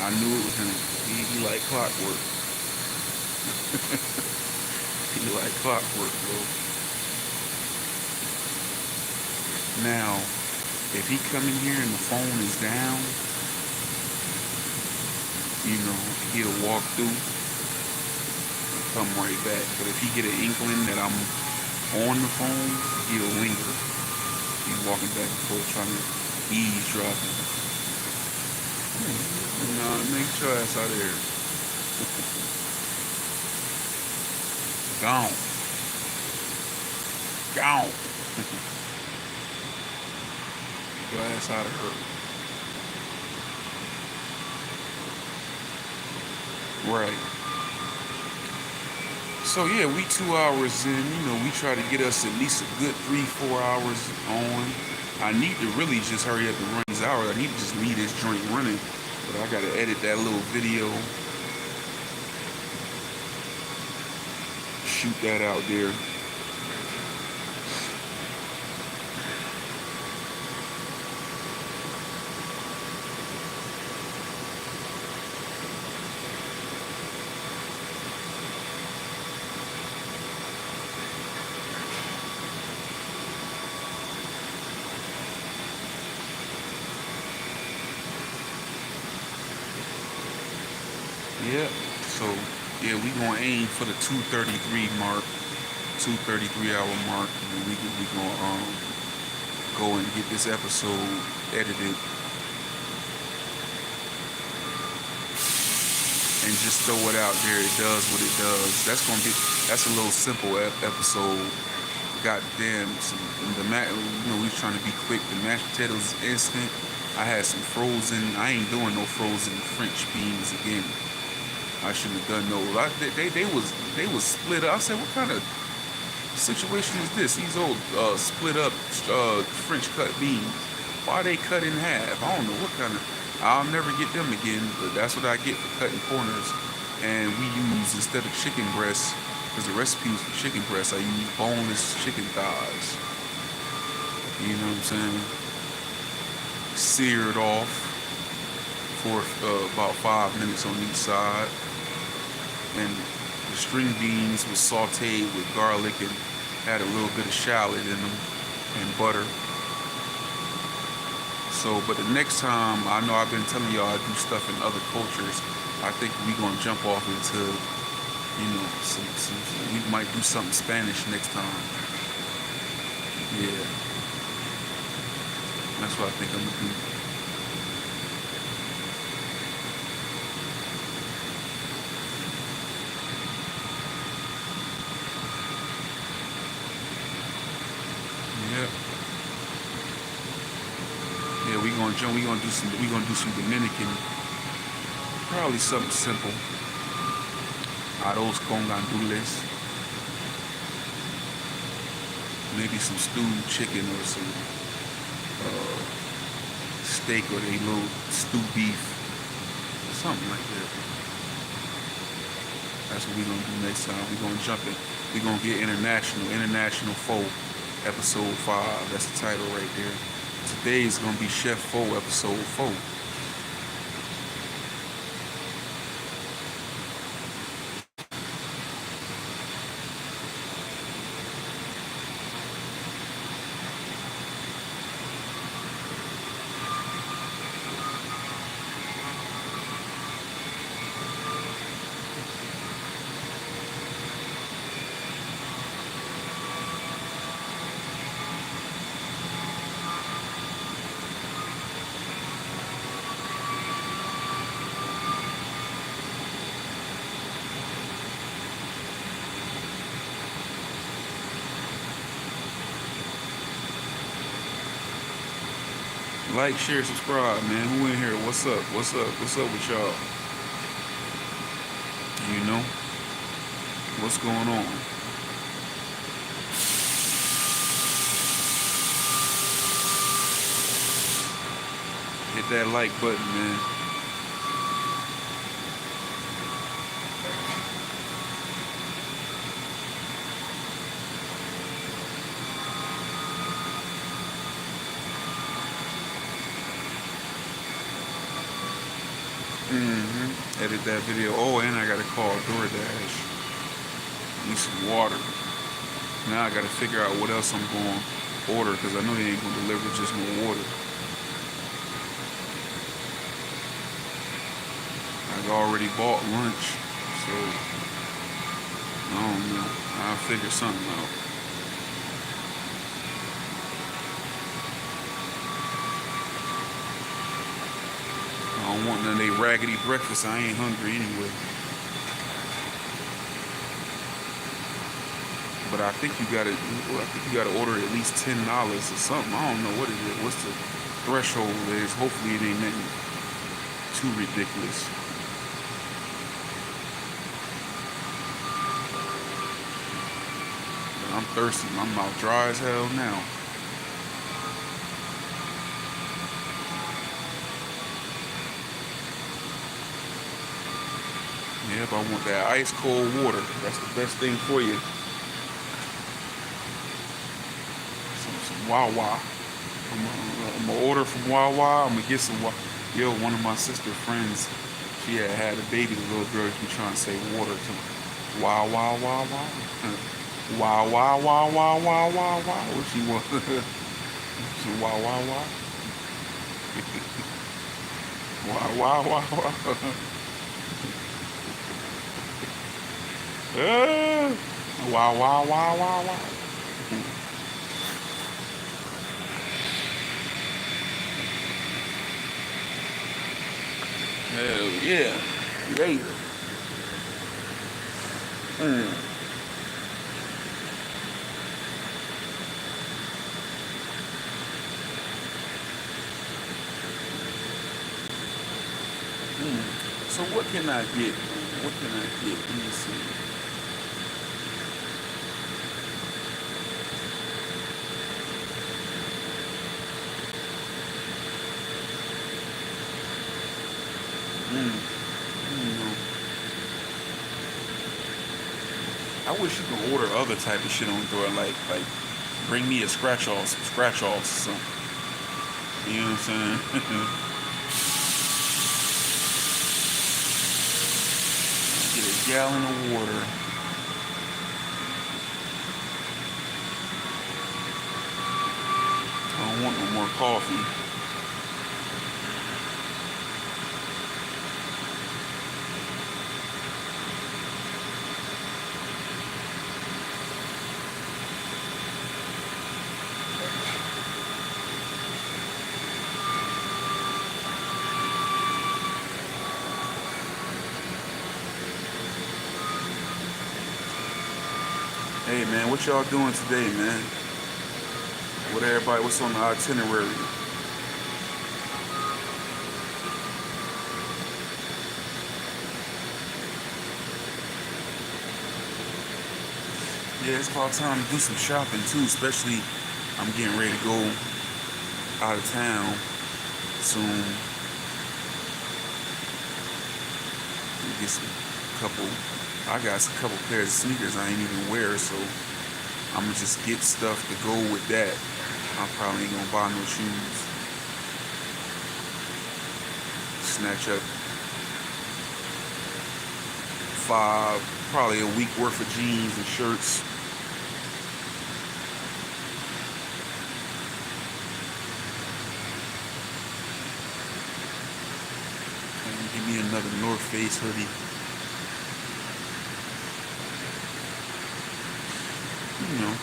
I knew it was him. He like clockwork. He like clockwork, bro. Now, if he come in here and the phone is down, you know, he'll walk through and come right back. But if he get an inkling that I'm on the phone, he'll linger. He's walking back and forth trying to eavesdrop. Nah, make your ass out of here. Gone. Gone. Your ass out of her. Right. So yeah, we 2 hours in. We try to get us at least a good 3, 4 hours on. I need to really just hurry up and run these hours. I need to just leave this joint running, but I gotta edit that little video, shoot that out there. Yep. So yeah, we gonna aim for the 2:33 mark, 2:33 hour mark, and we gonna go and get this episode edited and just throw it out there. It does what it does. That's a little simple episode. Goddamn, we was trying to be quick. The mashed potatoes is instant. I had some frozen. I ain't doing no frozen French beans again. I shouldn't have done those. They was split up. I said, what kind of situation is this? These old split up French cut beans. Why are they cut in half? I don't know what kind of. I'll never get them again. But that's what I get for cutting corners. And we use, instead of chicken breasts, because the recipe was for chicken breasts, I use boneless chicken thighs. You know what I'm saying? Seared off for about 5 minutes on each side. And the string beans was sauteed with garlic and had a little bit of shallot in them and butter. So, but the next time, I know I've been telling y'all I do stuff in other cultures. I think we gonna jump off into, we might do something Spanish next time. Yeah, that's what I think I'm gonna do. Yeah, we gonna do some Dominican, probably something simple. Arroz con gandules. Maybe some stewed chicken or some steak or a little stew beef. Something like that. That's what we gonna do next time. We gonna jump in. We gonna get International Foe, episode 5. That's the title right there. Today is gonna be Chef Foe, episode 4. Like, share, subscribe, man. Who in here? What's up? What's up? What's up with y'all? What's going on? Hit that like button, man. Edit that video. Oh, and I gotta call DoorDash. Need some water. Now I gotta figure out what else I'm going to order, because I know they ain't gonna deliver just no water. I've already bought lunch, so I don't know. I'll figure something out. I don't want none of they raggedy breakfast. I ain't hungry anyway. But I think you gotta order at least $10 or something. I don't know what it is. What's the threshold is? Hopefully it ain't nothing too ridiculous. thirsty. My mouth dry as hell now. Yep, I want that ice cold water. That's the best thing for you. Some Wawa. I'm gonna order from Wawa. I'm gonna get some. Yo, one of my sister friends, she had a baby. The little girl be trying to say water to me. Wawa, Wawa. Wawa, Wawa, Wawa, Wawa. What she want? Some Wawa, Wawa. Wawa, Wawa. Wow, wow, wow, wow, wow. Hell yeah. Later. So what can I get? What can I get? Let me see. I wish you could order other type of shit on the door, like bring me a scratch offs or something. You know what I'm saying? Get a gallon of water. I don't want no more coffee. Hey man, what y'all doing today, man? What's on the itinerary? Yeah, it's about time to do some shopping too, especially I'm getting ready to go out of town soon. Get some I got a couple pairs of sneakers I ain't even wear, so I'm gonna just get stuff to go with that. I probably ain't gonna buy no shoes. Snatch up probably a week worth of jeans and shirts. And give me another North Face hoodie. You know.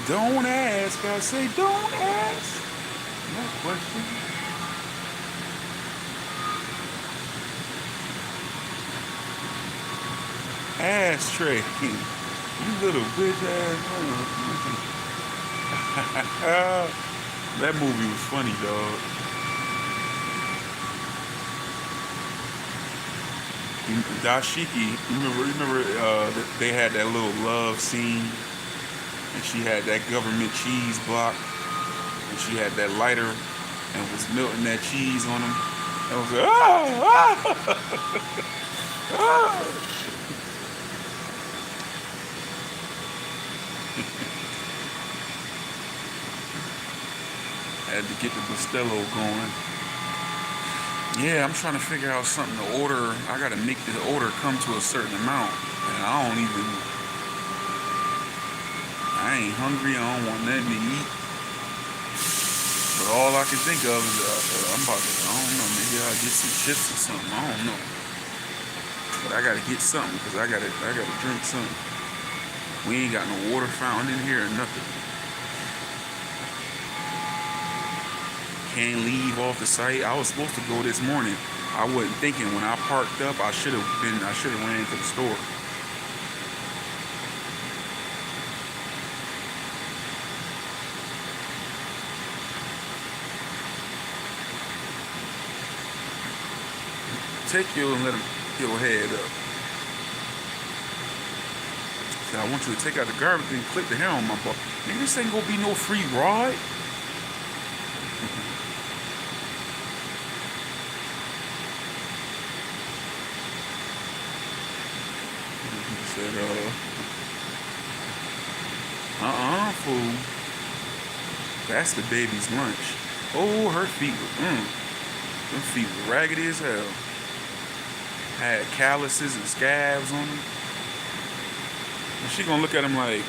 Don't ask, I say don't ask. No question. Ashtray. You little bitch ass. That movie was funny, dog. Dashiki, remember they had that little love scene, and she had that government cheese block, and she had that lighter, and was melting that cheese on them. And was like, Had to get the Bustelo going. Yeah, I'm trying to figure out something to order. I gotta make the order come to a certain amount. And I ain't hungry, I don't want nothing to eat. But all I can think of is, I don't know, maybe I'll get some chips or something, I don't know. But I gotta get something, because I gotta drink something. We ain't got no water fountain in here or nothing. Can't leave off the site. I was supposed to go this morning. I wasn't thinking. When I parked up, I should have ran to the store. Take your and let him your head up. So I want you to take out the garbage and clip the hair on my butt. Nigga, this ain't gonna be no free ride. He said, fool. That's the baby's lunch. Oh, her feet were, them feet were raggedy as hell. Had calluses and scabs on them. And she gonna look at him like,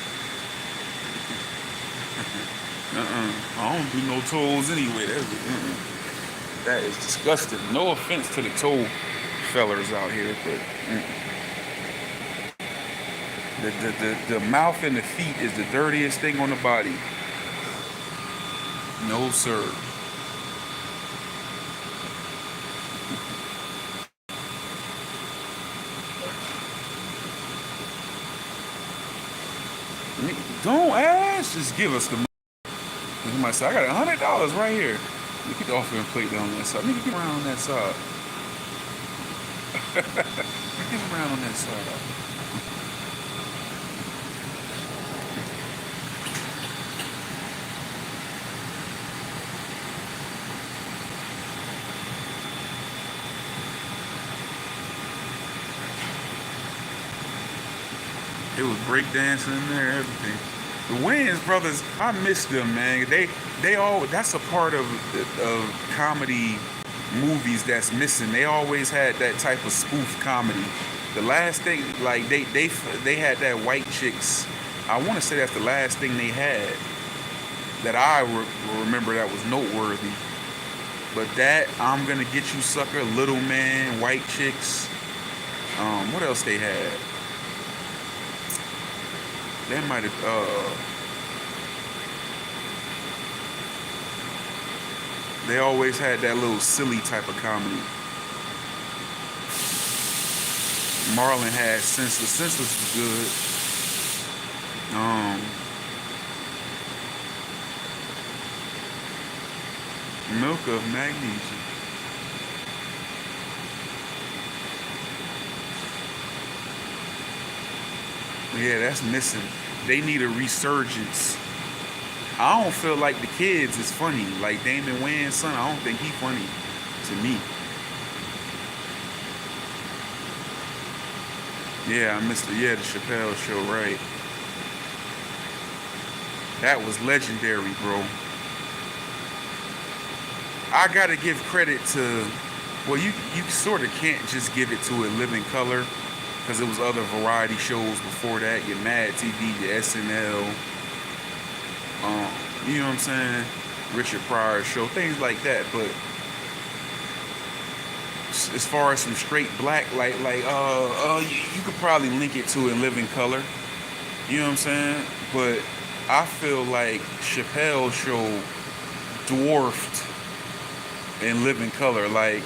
I don't do no toes anyway. That is disgusting. No offense to the toe fellers out here, but the mouth and the feet is the dirtiest thing on the body. No, sir. Don't ask, just give us the money. You might say, I got $100 right here. Look at the offering plate down that side. Nigga, get around on that side. Get around on that side. It was breakdancing in there, everything. The Wayans brothers, I miss them, man. They all, that's a part of comedy movies that's missing. They always had that type of spoof comedy. The last thing, like they had that White Chicks. I want to say that's the last thing they had that I remember that was noteworthy. But that, I'm Gonna Get You Sucker, Little Man, White Chicks. What else they had? They might have, they always had that little silly type of comedy. Marlon had Senseless. Senseless was good. Milk of Magnesia. Yeah, that's missing. They need a resurgence. I don't feel like the kids is funny. Like Damon Wayans' son, I don't think he funny to me. Yeah, I missed the Chappelle Show, right? That was legendary, bro. I gotta give credit to, well, you sort of can't just give it to a Living Color, because there was other variety shows before that. Your Mad TV, your SNL, you know what I'm saying? Richard Pryor show, things like that. But as far as some straight black, you could probably link it to In Living Color. You know what I'm saying? But I feel like Chappelle's show dwarfed In Living Color, like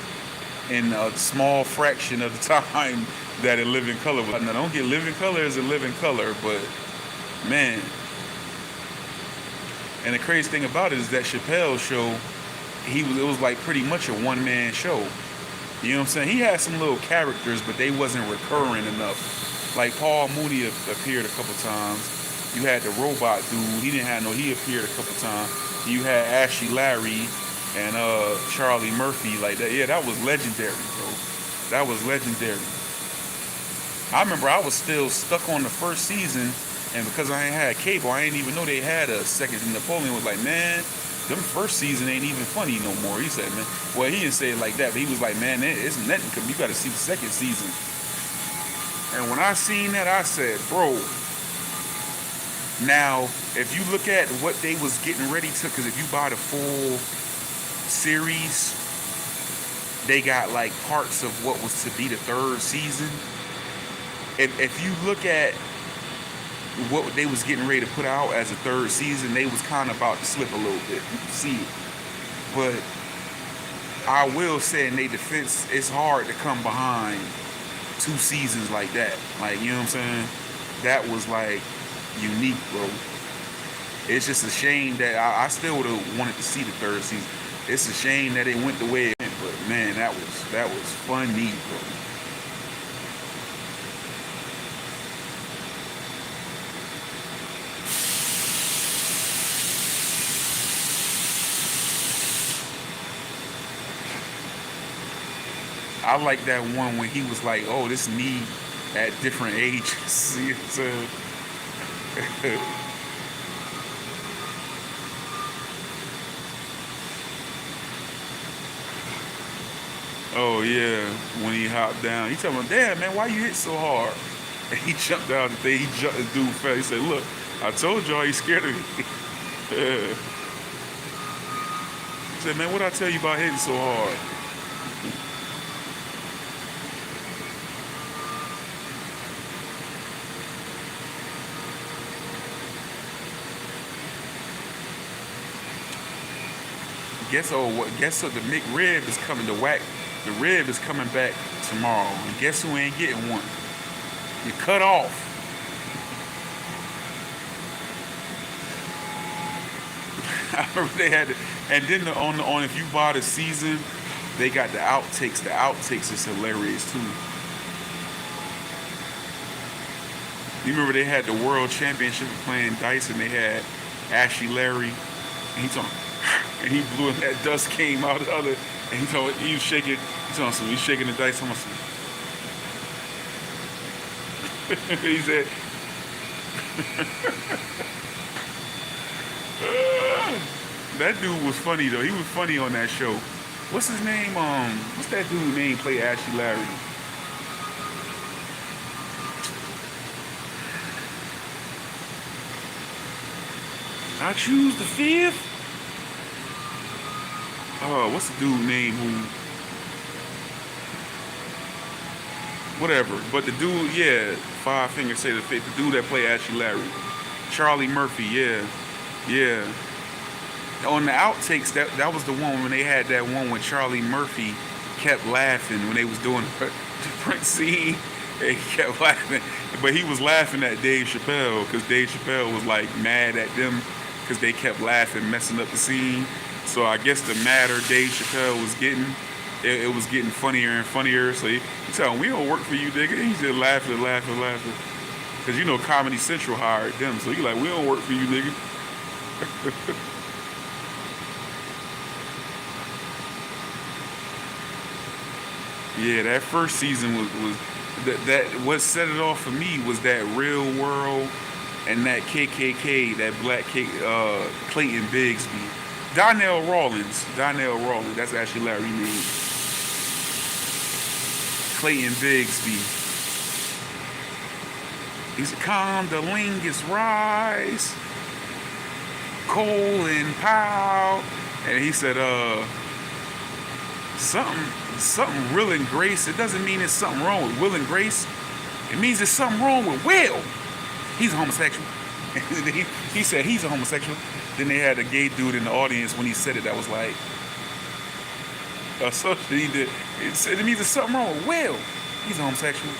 in a small fraction of the time that In Living Color was. Now, don't get Living Color as a Living Color, but man. And the crazy thing about it is that Chappelle's show, it was like pretty much a one-man show. You know what I'm saying? He had some little characters, but they wasn't recurring enough. Like Paul Mooney appeared a couple times. You had the robot dude. He appeared a couple times. You had Ashley Larry and Charlie Murphy. Like that. Yeah, that was legendary, bro. That was legendary. I remember I was still stuck on the first season, and because I ain't had cable, I didn't even know they had a second. And Napoleon was like, man, them first season ain't even funny no more. He said, man. Well, he didn't say it like that, but he was like, man, it's nothing, because you got to see the second season. And when I seen that, I said, bro. Now, if you look at what they was getting ready to, because if you buy the full series, they got like parts of what was to be the third season. If you look at what they was getting ready to put out as a third season, they was kind of about to slip a little bit. You can see it. But I will say in their defense, it's hard to come behind 2 seasons like that. Like, you know what I'm saying? That was like unique, bro. It's just a shame that I still would have wanted to see the third season. It's a shame that it went the way it went, but Man, that was funny, bro. I like that one when he was like, "Oh, this knee at different ages." You know what I'm saying? Oh yeah, when he hopped down, he told me, "Damn man, why you hit so hard?" And he jumped out the thing. He jumped. The dude fell. He said, "Look, I told y'all he's scared of me." Yeah. He said, "Man, what I tell you about hitting so hard?" Guess what? The McRib is coming. The rib is coming back tomorrow. And guess who ain't getting one? You cut off. I remember they had, and then on if you buy the season, they got the outtakes. The outtakes is hilarious too. You remember they had the world championship playing dice, and they had Ashley Larry, and he told, and he blew, and that dust came out of the other, and he was shaking. He told him, he's shaking the dice. Almost. He said, that dude was funny though. He was funny on that show. What's his name? What's that dude name? Play Ashley Larry. I choose the fifth. Oh, what's the dude name who? Whatever. But the dude, yeah, Five Fingers say the fifth. The dude that played Ashley Larry, Charlie Murphy. Yeah, yeah. On the outtakes, that was the one when they had that one when Charlie Murphy kept laughing when they was doing the different scene. And he kept laughing, but he was laughing at Dave Chappelle because Dave Chappelle was like mad at them because they kept laughing, messing up the scene. So I guess the madder Dave Chappelle was getting, it was getting funnier and funnier. So he told him, "We don't work for you, nigga." He's just laughing, laughing, laughing. Because you know Comedy Central hired them. So he like, "We don't work for you, nigga." Yeah, that first season was that what set it off for me was that Real World and that KKK, that Clayton Bigsby. Donnell Rawlins, that's actually Larry name. Clayton Bigsby. He's a Condolingus Rise, Colin Powell. And he said, something Will and Grace. It doesn't mean there's something wrong with Will and Grace. It means there's something wrong with Will. He's a homosexual. He said he's a homosexual. Then they had a gay dude in the audience when he said it that was like, so he did. It said it means there's something wrong with Will. He's a homosexual.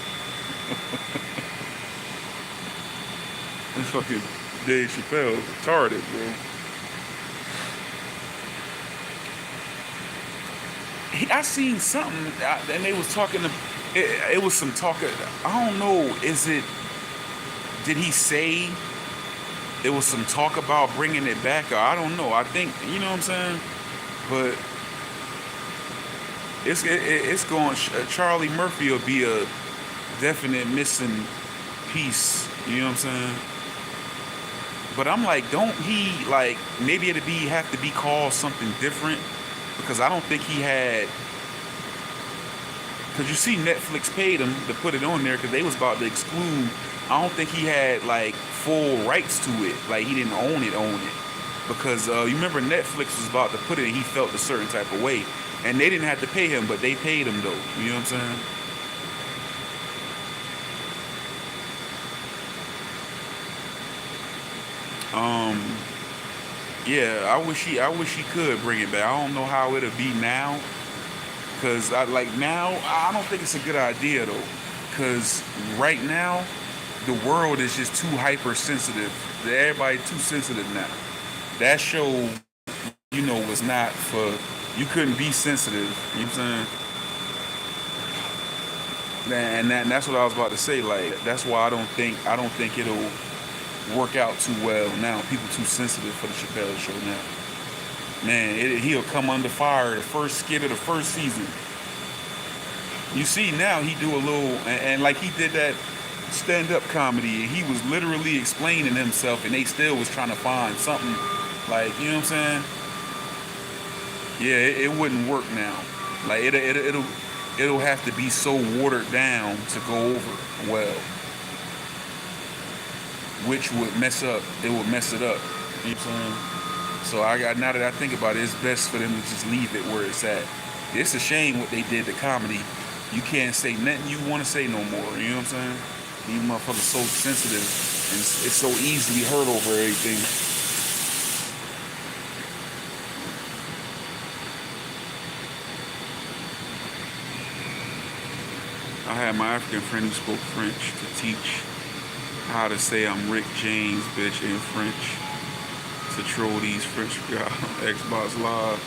And fucking Dave Chappelle retarded, bro. I seen something, and they was talking. It was some talk. I don't know. Did he say there was some talk about bringing it back? Or I don't know. I think you know what I'm saying. But it's going. Charlie Murphy will be a definite missing piece. You know what I'm saying. But I'm like, don't he like maybe have to be called something different? Because I don't think he had. Because you see, Netflix paid him to put it on there because they was about to exclude. I don't think he had like full rights to it. Like he didn't own it. Because you remember Netflix was about to put it, and he felt a certain type of way, and they didn't have to pay him, but they paid him though. You know what I'm saying? Yeah, I wish he could bring it back. I don't know how it'll be now, cause I don't think it's a good idea though, cause right now the world is just too hypersensitive. Everybody too sensitive now. That show was not for, you couldn't be sensitive. You know what I'm saying? And that's what I was about to say. Like, that's why I don't think it'll work out too well now. People too sensitive for the Chappelle Show now. Man, he'll come under fire the first skit of the first season. You see now he do a little, and like he did that stand-up comedy, and he was literally explaining himself, and they still was trying to find something, like, you know what I'm saying? Yeah, it wouldn't work now. Like it'll have to be so watered down to go over well, which would mess up. It would mess it up. You know what I'm saying? So now that I think about it, it's best for them to just leave it where it's at. It's a shame what they did to comedy. You can't say nothing you want to say no more. You know what I'm saying? These motherfuckers so sensitive and it's so easily hurt over everything. I had my African friend who spoke French to teach how to say I'm Rick James, bitch, in French, to troll these French guys on Xbox Live.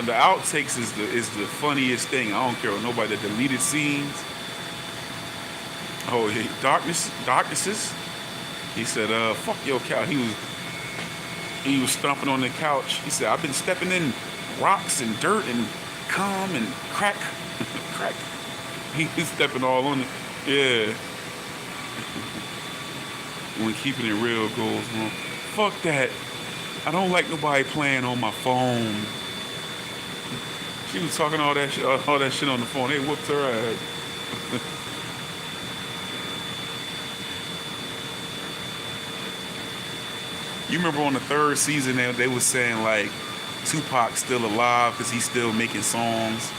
The outtakes is the funniest thing. I don't care what nobody. The deleted scenes. Oh, yeah, darknesses. He said, "Fuck your couch." He was stomping on the couch. He said, "I've been stepping in rocks and dirt and cum and crack, crack." He was stepping all on it. Yeah. When keeping it real goes wrong. Fuck that. I don't like nobody playing on my phone. She was talking all that shit on the phone. They whooped her ass. You remember on the third season they was saying like Tupac's still alive because he's still making songs,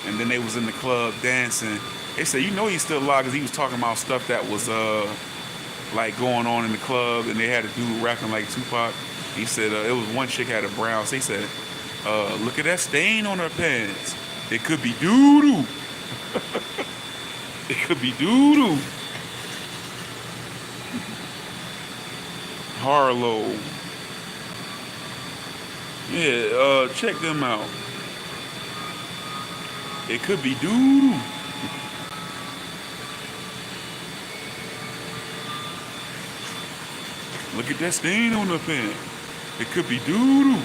and then they was in the club dancing. They said, he's still alive because he was talking about stuff that was like going on in the club, and they had a dude rapping like Tupac. He said it was one chick had a brown. So he said, "Look at that stain on her pants. It could be doo-doo." It could be doo-doo. Harlow. Yeah, check them out. It could be doo-doo. Look at that stain on her pants. It could be doo-doo.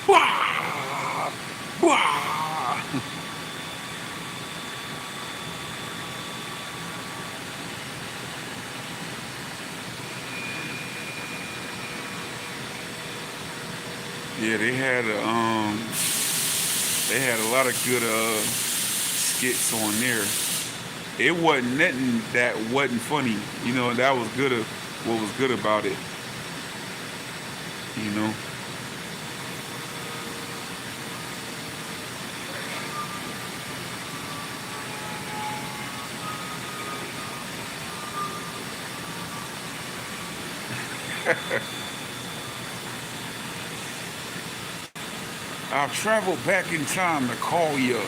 Wah! Wah! Yeah, they had a lot of good skits on there. It wasn't nothing that wasn't funny. That was good. What was good about it. You know. I'll travel back in time to call you.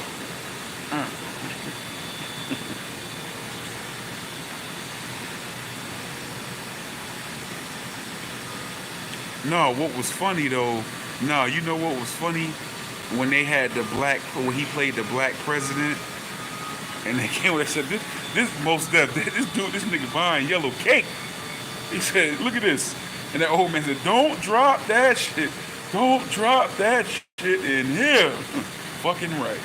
No, what was funny though? No, you know what was funny? When they had when he played the black president, and they came and said, this most deaf, this nigga buying yellow cake. He said, "Look at this," and that old man said, "Don't drop that shit. Don't drop that shit in here." Fucking right.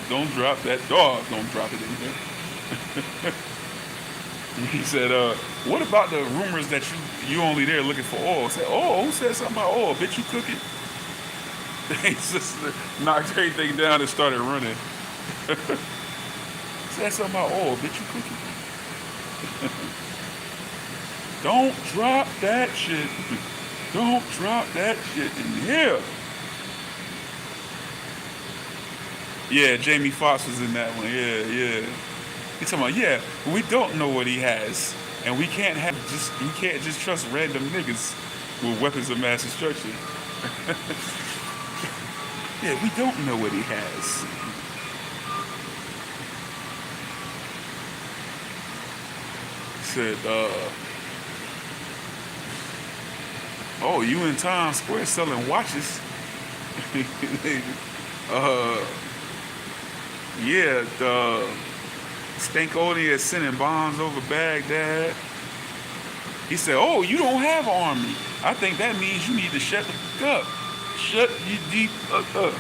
Don't drop that dog. Don't drop it in here. He said, "What about the rumors that you only there looking for oil?" I said, "Oh, who said something about oil? Bitch, you cooking?" They just knocked everything down and started running. Said something about, oh, bitch, you cooking? Don't drop that shit. Don't drop that shit in here. Yeah, Jamie Foxx was in that one. Yeah. He's talking about, yeah, we don't know what he has. And we can't just trust random niggas with weapons of mass destruction. Yeah, we don't know what he has. Said, oh, you in Times Square selling watches? Yeah, the Stankonia is sending bombs over Baghdad. He said, oh, you don't have an army. I think that means you need to shut the fuck up. Shut your deep fuck up.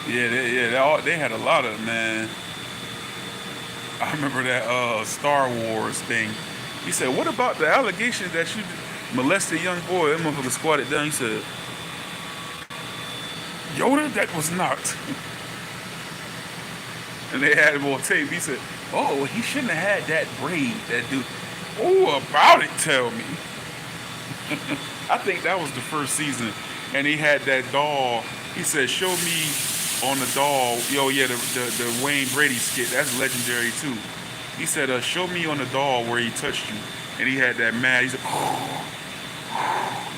They had a lot of, man. I remember that Star Wars thing. He said, what about the allegation that you molested a young boy? That motherfucker squatted down. He said, Yoda, that was not. And they had him on tape. He said, oh, he shouldn't have had that braid, that dude. Oh, about it, tell me. I think that was the first season. And he had that doll. He said, show me on the doll. Yo, yeah, the Wayne Brady skit. That's legendary, too. He said, show me on the doll where he touched you. And he had that mad. He said,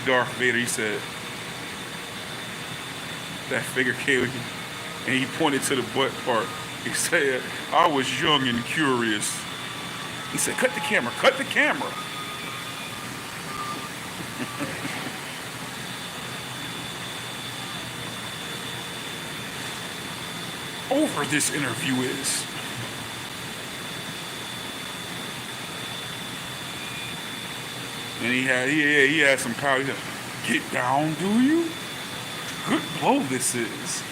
Darth Vader. He said, that figure came. And he pointed to the butt part. He said, I was young and curious. He said, cut the camera, cut the camera. Over this interview is. And he had some power. He said, get down, do you? Good blow this is.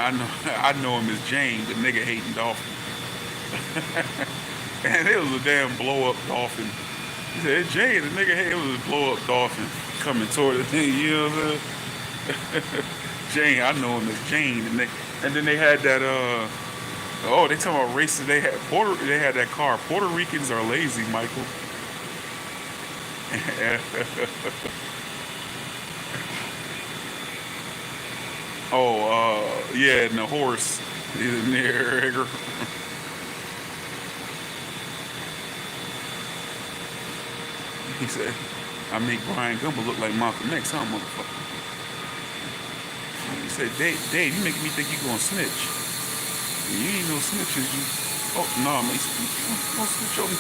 I know him as Jane, the nigga hating dolphin. And it was a damn blow up dolphin. He said, it's Jane, the nigga hating, it was a blow up dolphin coming toward the thing, you know what I'm saying? Jane, I know him as Jane. And then they had that, they talking about races. They had that car. Puerto Ricans are lazy, Michael. Yeah, and the horse is near. He said, I make Brian Gumble look like Malcolm X, huh, motherfucker? He said, Dave, you making me think you gonna snitch. You ain't no snitch, is you? Oh, no, man, you gonna snitch on me.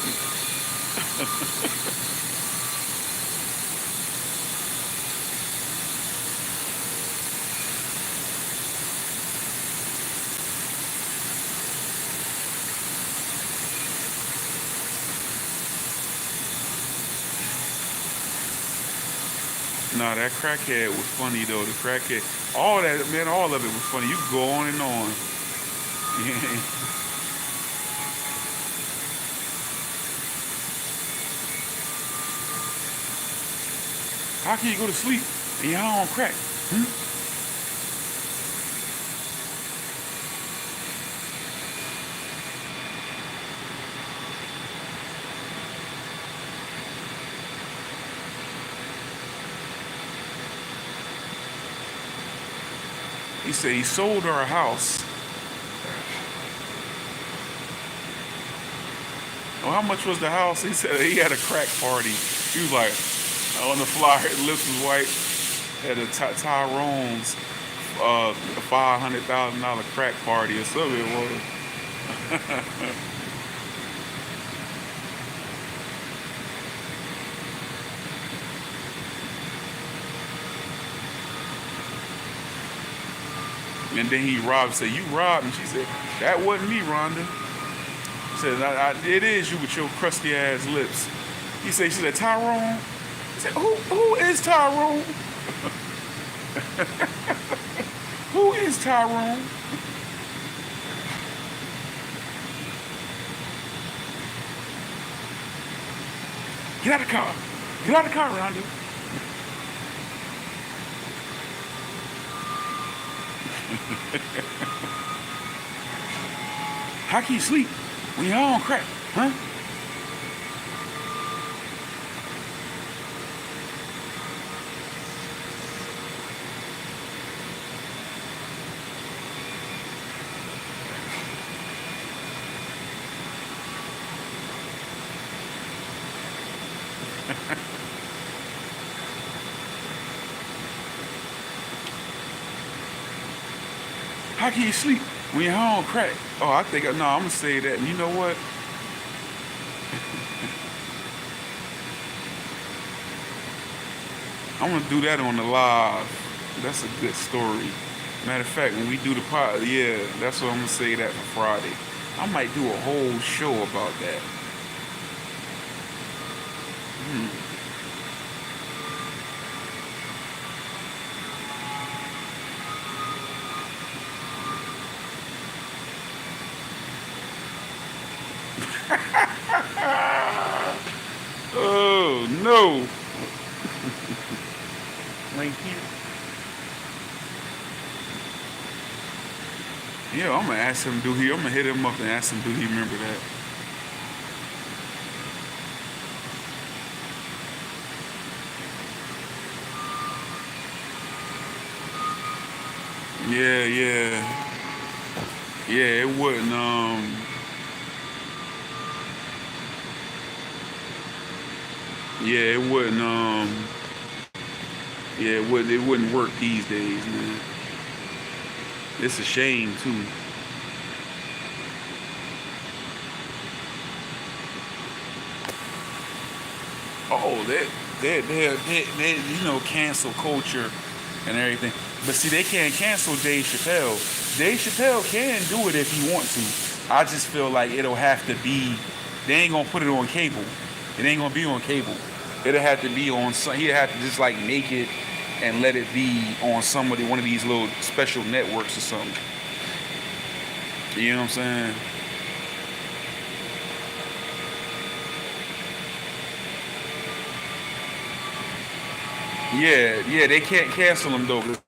Nah, that crackhead was funny though. The crackhead, all that, man, all of it was funny. You could go on and on. Yeah. How can you go to sleep and you're high on crack? He said he sold her a house. Well, how much was the house? He said he had a crack party. He was like, on the flyer, lips was white, at a Tyrone's $500,000 crack party or something it was. And then he said, you robbed? And she said, that wasn't me, Rhonda. He said, it is you with your crusty ass lips. She said, Tyrone, said, who is Tyrone? Who is Tyrone? Get out of the car. Get out of the car, Rondo. How can you sleep when you're on crack, huh? How can you sleep when you're on crack? Oh, I think, no, I'm gonna say that. And you know what? I'm gonna do that on the live. That's a good story. Matter of fact, when we do the pod, yeah, that's what I'm gonna say that for Friday. I might do a whole show about that. Oh no! Right here. Yeah, I'm gonna ask him, do he? I'm gonna hit him up and ask him, do he remember that? Yeah, yeah, yeah. It wouldn't. Yeah, it wouldn't. Yeah, it wouldn't. It wouldn't work these days, man. It's a shame too. Oh, they you know, cancel culture and everything. But see, they can't cancel Dave Chappelle. Dave Chappelle can do it if he wants to. I just feel like it'll have to be. They ain't gonna put it on cable. It ain't gonna be on cable. It'll have to be on some. He'll have to just like make it and let it be on somebody, one of these little special networks or something. You know what I'm saying? Yeah, yeah, they can't cancel him though, 'cause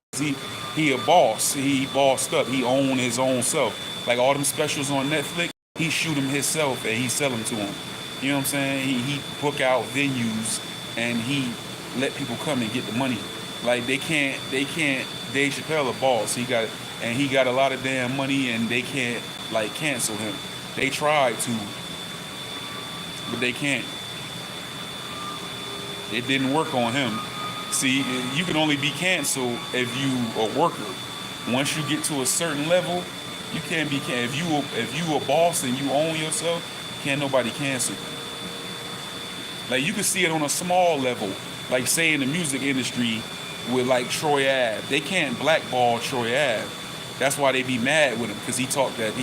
he a boss. He bossed up. He own his own self. Like all them specials on Netflix, he shoot them himself and he sell them to him. You know what I'm saying? He book out venues and he let people come and get the money. Like they can't. Dave Chappelle a boss. He got a lot of damn money and they can't like cancel him. They tried to, but they can't. It didn't work on him. See, you can only be canceled if you a worker. Once you get to a certain level, you can't be if you a boss and you own yourself, can't nobody cancel you. Like you can see it on a small level, like say in the music industry with like Troy Ave. They can't blackball Troy Ave. That's why they be mad with him because he talk that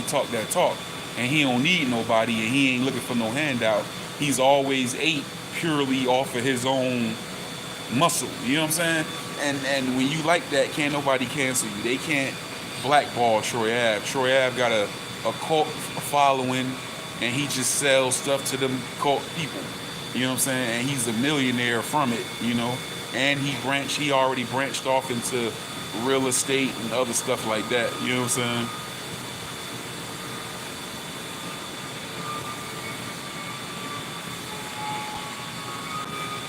talk, and he don't need nobody and he ain't looking for no handout. He's always ate purely off of his own muscle. You know what I'm saying? And when you like that, can't nobody cancel you. They can't blackball Troy Ave. Troy Ave got a cult following, and he just sells stuff to them cult people. You know what I'm saying? And he's a millionaire from it. You know, and he already branched off into real estate and other stuff like that. You know what I'm saying?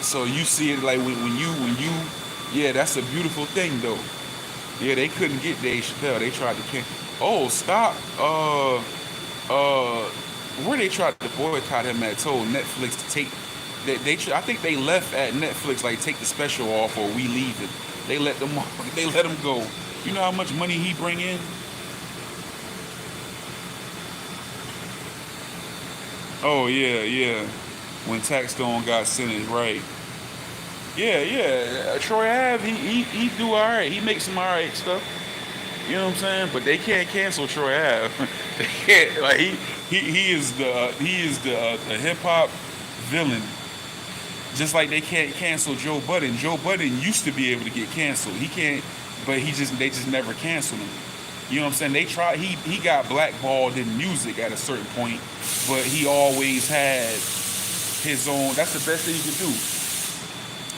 So you see it like when you yeah, that's a beautiful thing though. Yeah, they couldn't get Dave Chappelle. They tried to can. Oh, stop. Uh, where they tried to boycott him at? Told Netflix to take. I think they left at Netflix like take the special off or we leave it. They let them. They let him go. You know how much money he bring in? Oh yeah, yeah. When Tax Stone got sentenced, right? Yeah, yeah. Troy Ave, he do all right. He makes some all right stuff. You know what I'm saying? But they can't cancel Troy Ave. They can't. Like he is the hip hop villain. Just like they can't cancel Joe Budden. Joe Budden used to be able to get canceled. He can't, but they just never canceled him. You know what I'm saying? They tried. He got blackballed in music at a certain point, but he always had his own. That's the best thing you could do.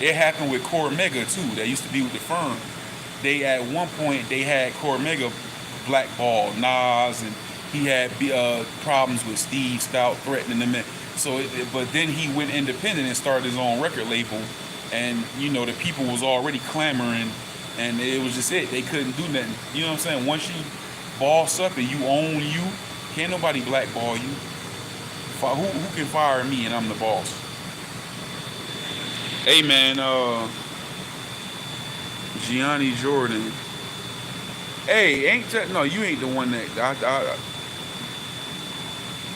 It happened with Cormega too. That used to be with the firm. They at one point they had Cormega blackballed Nas, and he had problems with Steve Stout threatening him. So, but then he went independent and started his own record label, and you know the people was already clamoring, and it was just it. They couldn't do nothing. You know what I'm saying? Once you boss up and you own you, can't nobody blackball you. Who can fire me and I'm the boss? Hey man, Gianni Jordan. Hey, ain't that no? You ain't the one that.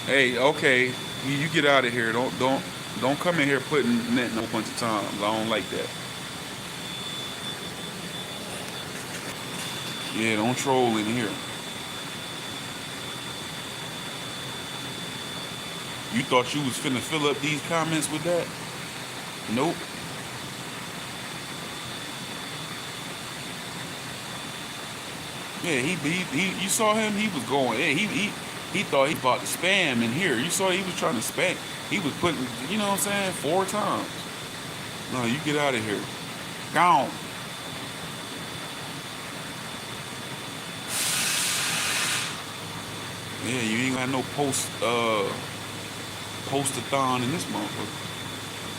Hey, okay, you get out of here. Don't come in here putting netting a bunch of times. I don't like that. Yeah, don't troll in here. You thought you was finna fill up these comments with that? Nope. Yeah, he you saw him, he was going, yeah, he thought he bought the spam in here. You saw he was trying to spam. He was putting, you know what I'm saying, 4 times. No, you get out of here. Gone. Yeah, you ain't got no post-a-thon in this motherfucker.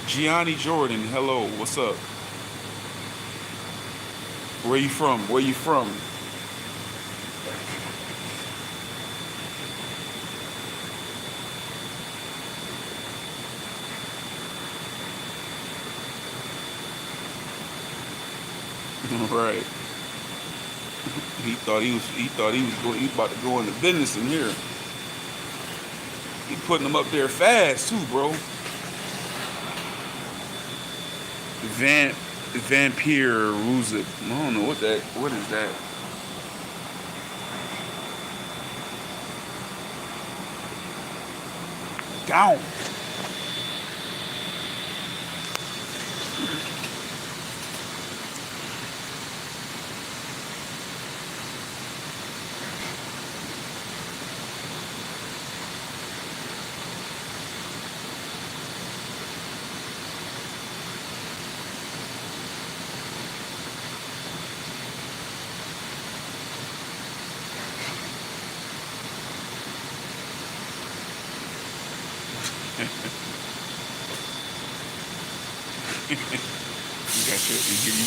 Gianni Jordan, hello, what's up? Where you from? Where you from? Right. He thought he about to go into business in here. He putting them up there fast too, bro. Vampire Ruzik. I don't know what is that? Down.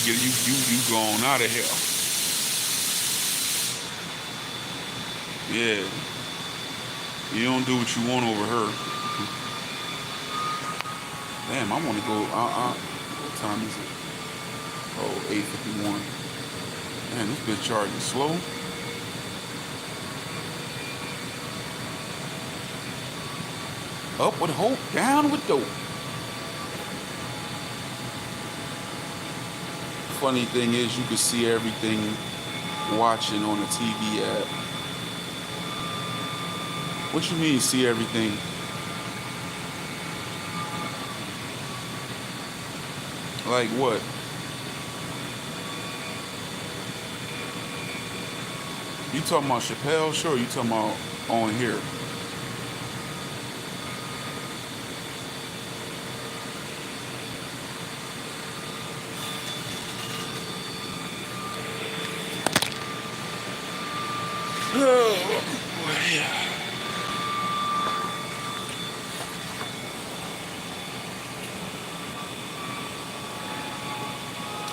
You gone out of here. Yeah. You don't do what you want over her. Damn, I want to go. What time is it? Oh, 8:51. Man, this bitch charging slow. Up with hope, down with dope. Funny thing is, you can see everything watching on the TV app. What you mean, see everything? Like what? You talking about Chappelle Show? Or you talking about on here? Oh, yeah.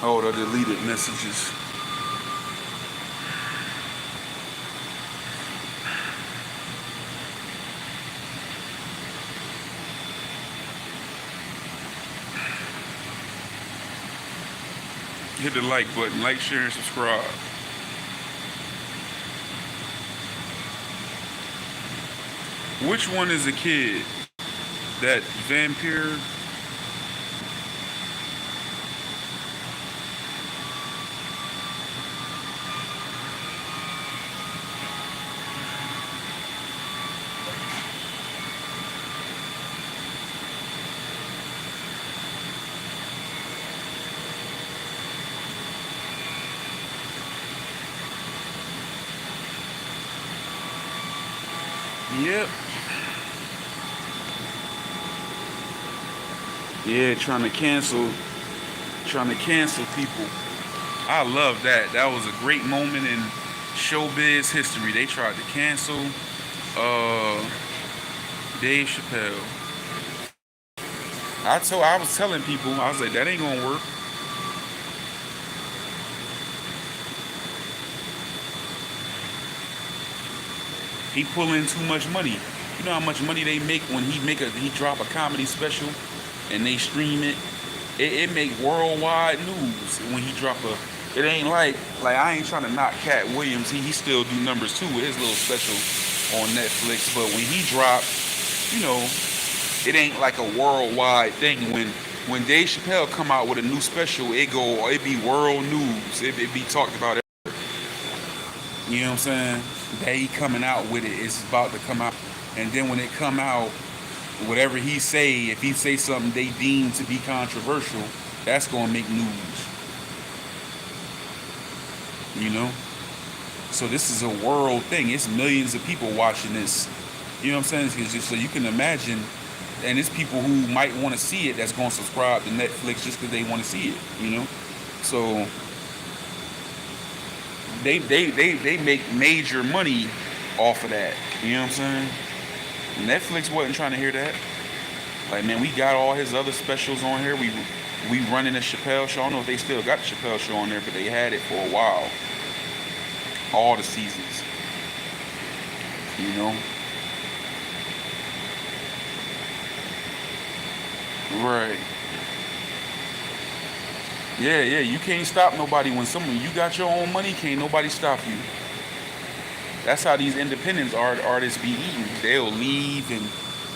Oh, the deleted messages. Hit the like button, like, share, and subscribe. Which one is a kid? That vampire? Yep. Yeah, trying to cancel people. I love that. That was a great moment in showbiz history. They tried to cancel uh, Dave Chappelle. I was telling people, I was like, that ain't gonna work. He pull in too much money. You know how much money they make when he drop a comedy special and they stream it. It make worldwide news when he drop a. It ain't like I ain't trying to knock Cat Williams. He still do numbers too with his little special on Netflix. But when he drop, you know, it ain't like a worldwide thing. When Dave Chappelle come out with a new special, it be world news. It be talked about. You know what I'm saying? That he coming out with it, it's about to come out. And then when it come out, whatever he say, if he say something they deem to be controversial, that's gonna make news. You know? So this is a world thing. It's millions of people watching this. You know what I'm saying? So you can imagine, and it's people who might want to see it that's gonna subscribe to Netflix just because they want to see it. You know? So they make major money off of that. You know what I'm saying? Netflix wasn't trying to hear that. Like, man, we got all his other specials on here. We running a Chappelle show. I don't know if they still got the Chappelle show on there, but they had it for a while. All the seasons. You know? Right. Yeah, you can't stop nobody when you got your own money, can't nobody stop you. That's how these independent artists be eating. They'll leave and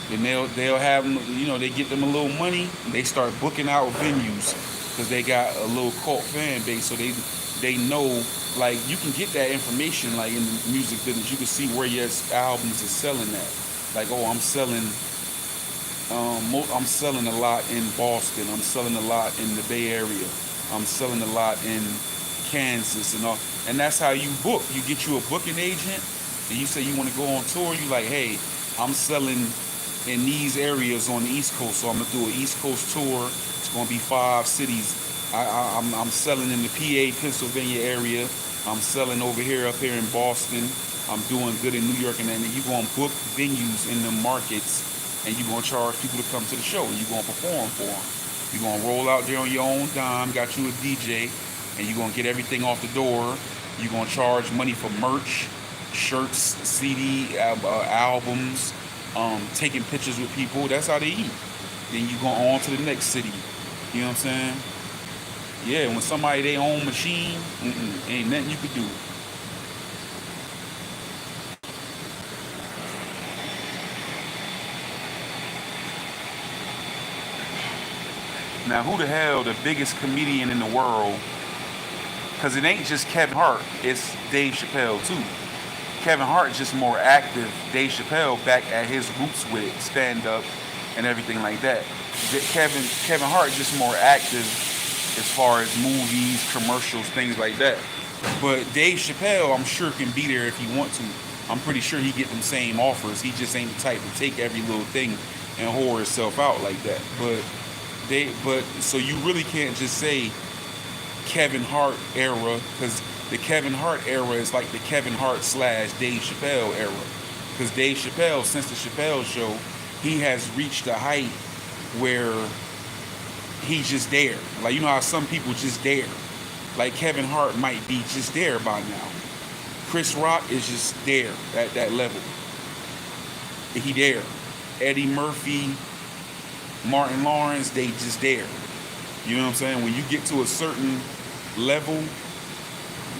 then they'll have them, you know, they get them a little money and they start booking out venues because they got a little cult fan base. So they know, like, you can get that information like in the music business. You can see where your albums is selling at. Like, oh, I'm selling a lot in Boston. I'm selling a lot in the Bay Area. I'm selling a lot in Kansas and all. And that's how you book. You get you a booking agent and you say you want to go on tour. You like, hey, I'm selling in these areas on the East Coast. So I'm going to do an East Coast tour. It's going to be 5 cities. I'm selling in the PA, Pennsylvania area. I'm selling over here, up here in Boston. I'm doing good in New York. And then you're going to book venues in the markets and you're going to charge people to come to the show and you're going to perform for them. You're going to roll out there on your own dime, got you a DJ, and you're going to get everything off the door. You're going to charge money for merch, shirts, CD, albums, taking pictures with people. That's how they eat. Then you go on to the next city. You know what I'm saying? Yeah, when somebody they own machine, ain't nothing you could do. Now, who the hell the biggest comedian in the world? Because it ain't just Kevin Hart, it's Dave Chappelle too. Kevin Hart is just more active. Dave Chappelle back at his roots with it, stand up and everything like that. Kevin Hart is just more active as far as movies, commercials, things like that. But Dave Chappelle, I'm sure, can be there if he want to. I'm pretty sure he get them same offers. He just ain't the type to take every little thing and whore himself out like that. But so you really can't just say Kevin Hart era, because the Kevin Hart era is like the Kevin Hart / Dave Chappelle era. Because Dave Chappelle, since the Chappelle show, he has reached a height where he's just there. Like, you know how some people just there. Like Kevin Hart might be just there by now. Chris Rock is just there at that level. He there. Eddie Murphy, Martin Lawrence, they just there. You know what I'm saying? When you get to a certain level,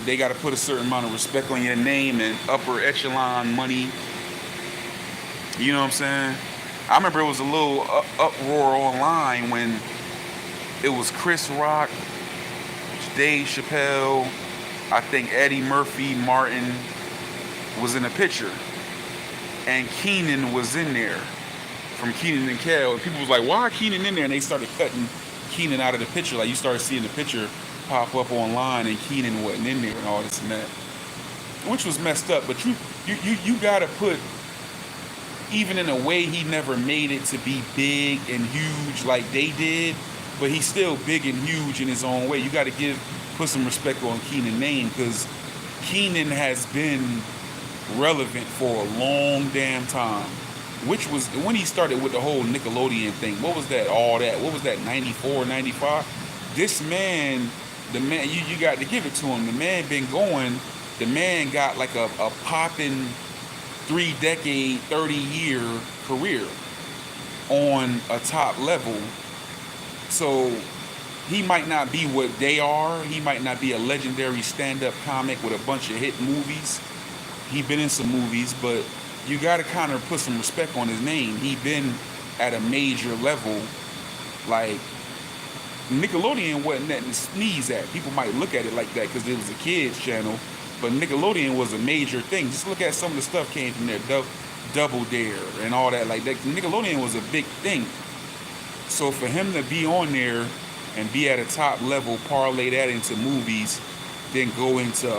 they got to put a certain amount of respect on your name and upper echelon money. You know what I'm saying? I remember it was a little uproar online when it was Chris Rock, Dave Chappelle, I think Eddie Murphy, Martin was in a picture. And Keenan was in there from Keenan and Kel. And people was like, why Keenan in there? And they started cutting Keenan out of the picture. Like, you started seeing the picture pop up online and Keenan wasn't in there and all this and that. Which was messed up. But you gotta put even in a way, he never made it to be big and huge like they did, but he's still big and huge in his own way. You got to put some respect on Keenan's name, because Keenan has been relevant for a long damn time. Which was when he started with the whole Nickelodeon thing. What was that? All that? What was that? 94, 95? This man, the man, you got to give it to him. The man been going. The man got like a popping 3-decade, 30-year career on a top level. So he might not be what they are. He might not be a legendary stand-up comic with a bunch of hit movies. He been in some movies, but you got to kind of put some respect on his name. He been at a major level. Like, Nickelodeon wasn't nothing to sneeze at. People might look at it like that because it was a kids channel, but Nickelodeon was a major thing. Just look at some of the stuff came from there. Double Dare and all that. Like that, Nickelodeon was a big thing. So for him to be on there and be at a top level, parlay that into movies, then go into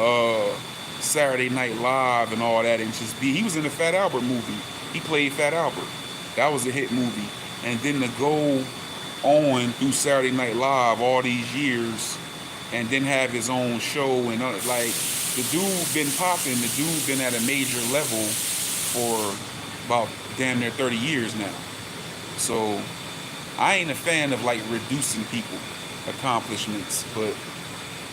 Saturday Night Live and all that, and just he was in the Fat Albert movie. He played Fat Albert. That was a hit movie. And then to go on through Saturday Night Live all these years and then have his own show and like, the dude been popping. The dude been at a major level for about damn near 30 years now. So I ain't a fan of like reducing people accomplishments, but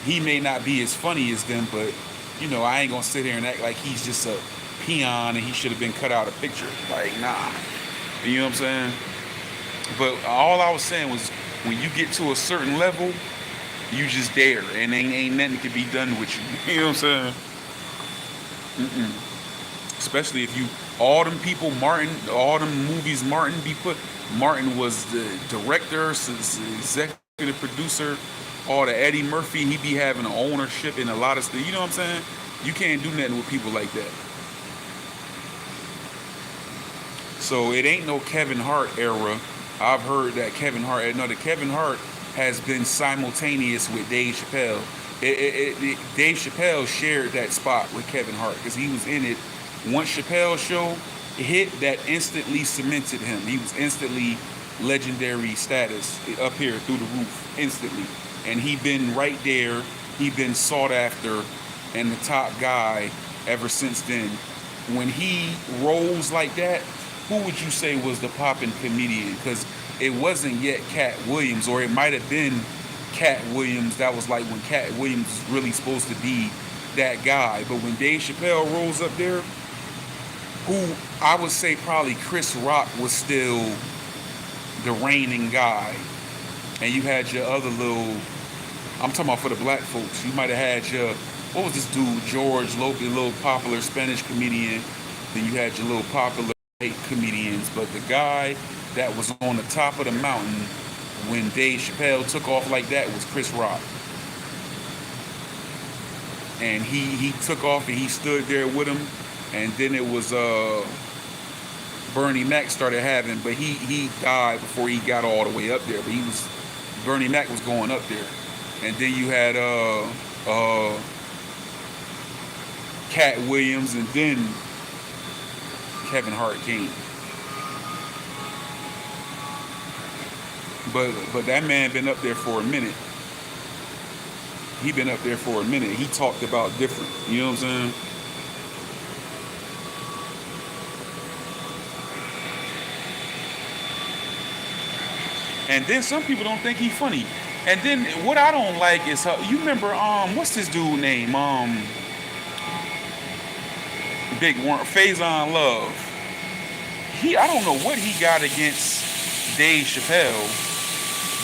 he may not be as funny as them, but you know, I ain't gonna sit here and act like he's just a peon and he should have been cut out of picture. Like, nah. You know what I'm saying? But all I was saying was, when you get to a certain level, you just there, and ain't nothing can be done with you. You know what I'm saying? Especially if you, all them people, Martin, all them movies Martin was the director, executive producer, all the Eddie Murphy, he be having ownership in a lot of stuff. You know what I'm saying? You can't do nothing with people like that. So it ain't no Kevin Hart era. I've heard that Kevin Hart has been simultaneous with Dave Chappelle. Dave Chappelle shared that spot with Kevin Hart because he was in it. Once Chappelle's show hit, that instantly cemented him. He was instantly legendary status up here through the roof, instantly. And he been right there. He been sought after and the top guy ever since then. When he rolls like that, who would you say was the poppin' comedian? Because it wasn't yet Cat Williams, or it might have been Cat Williams. That was like when Cat Williams was really supposed to be that guy. But when Dave Chappelle rolls up there, who I would say probably Chris Rock was still the reigning guy. And you had your other little, I'm talking about for the black folks, you might have had your, what was this dude, George Lopez, little popular Spanish comedian. Then you had your little popular white comedians. But the guy that was on the top of the mountain when Dave Chappelle took off like that was Chris Rock. And he took off and he stood there with him. And then it was Bernie Mac started having, but he died before he got all the way up there. But Bernie Mac was going up there. And then you had Cat Williams, and then Kevin Hart came. But that man been up there for a minute. He been up there for a minute. He talked about different. You know what I'm saying? And then some people don't think he's funny. And then what I don't like is you remember what's this dude name? Big one, Faison Love. I don't know what he got against Dave Chappelle,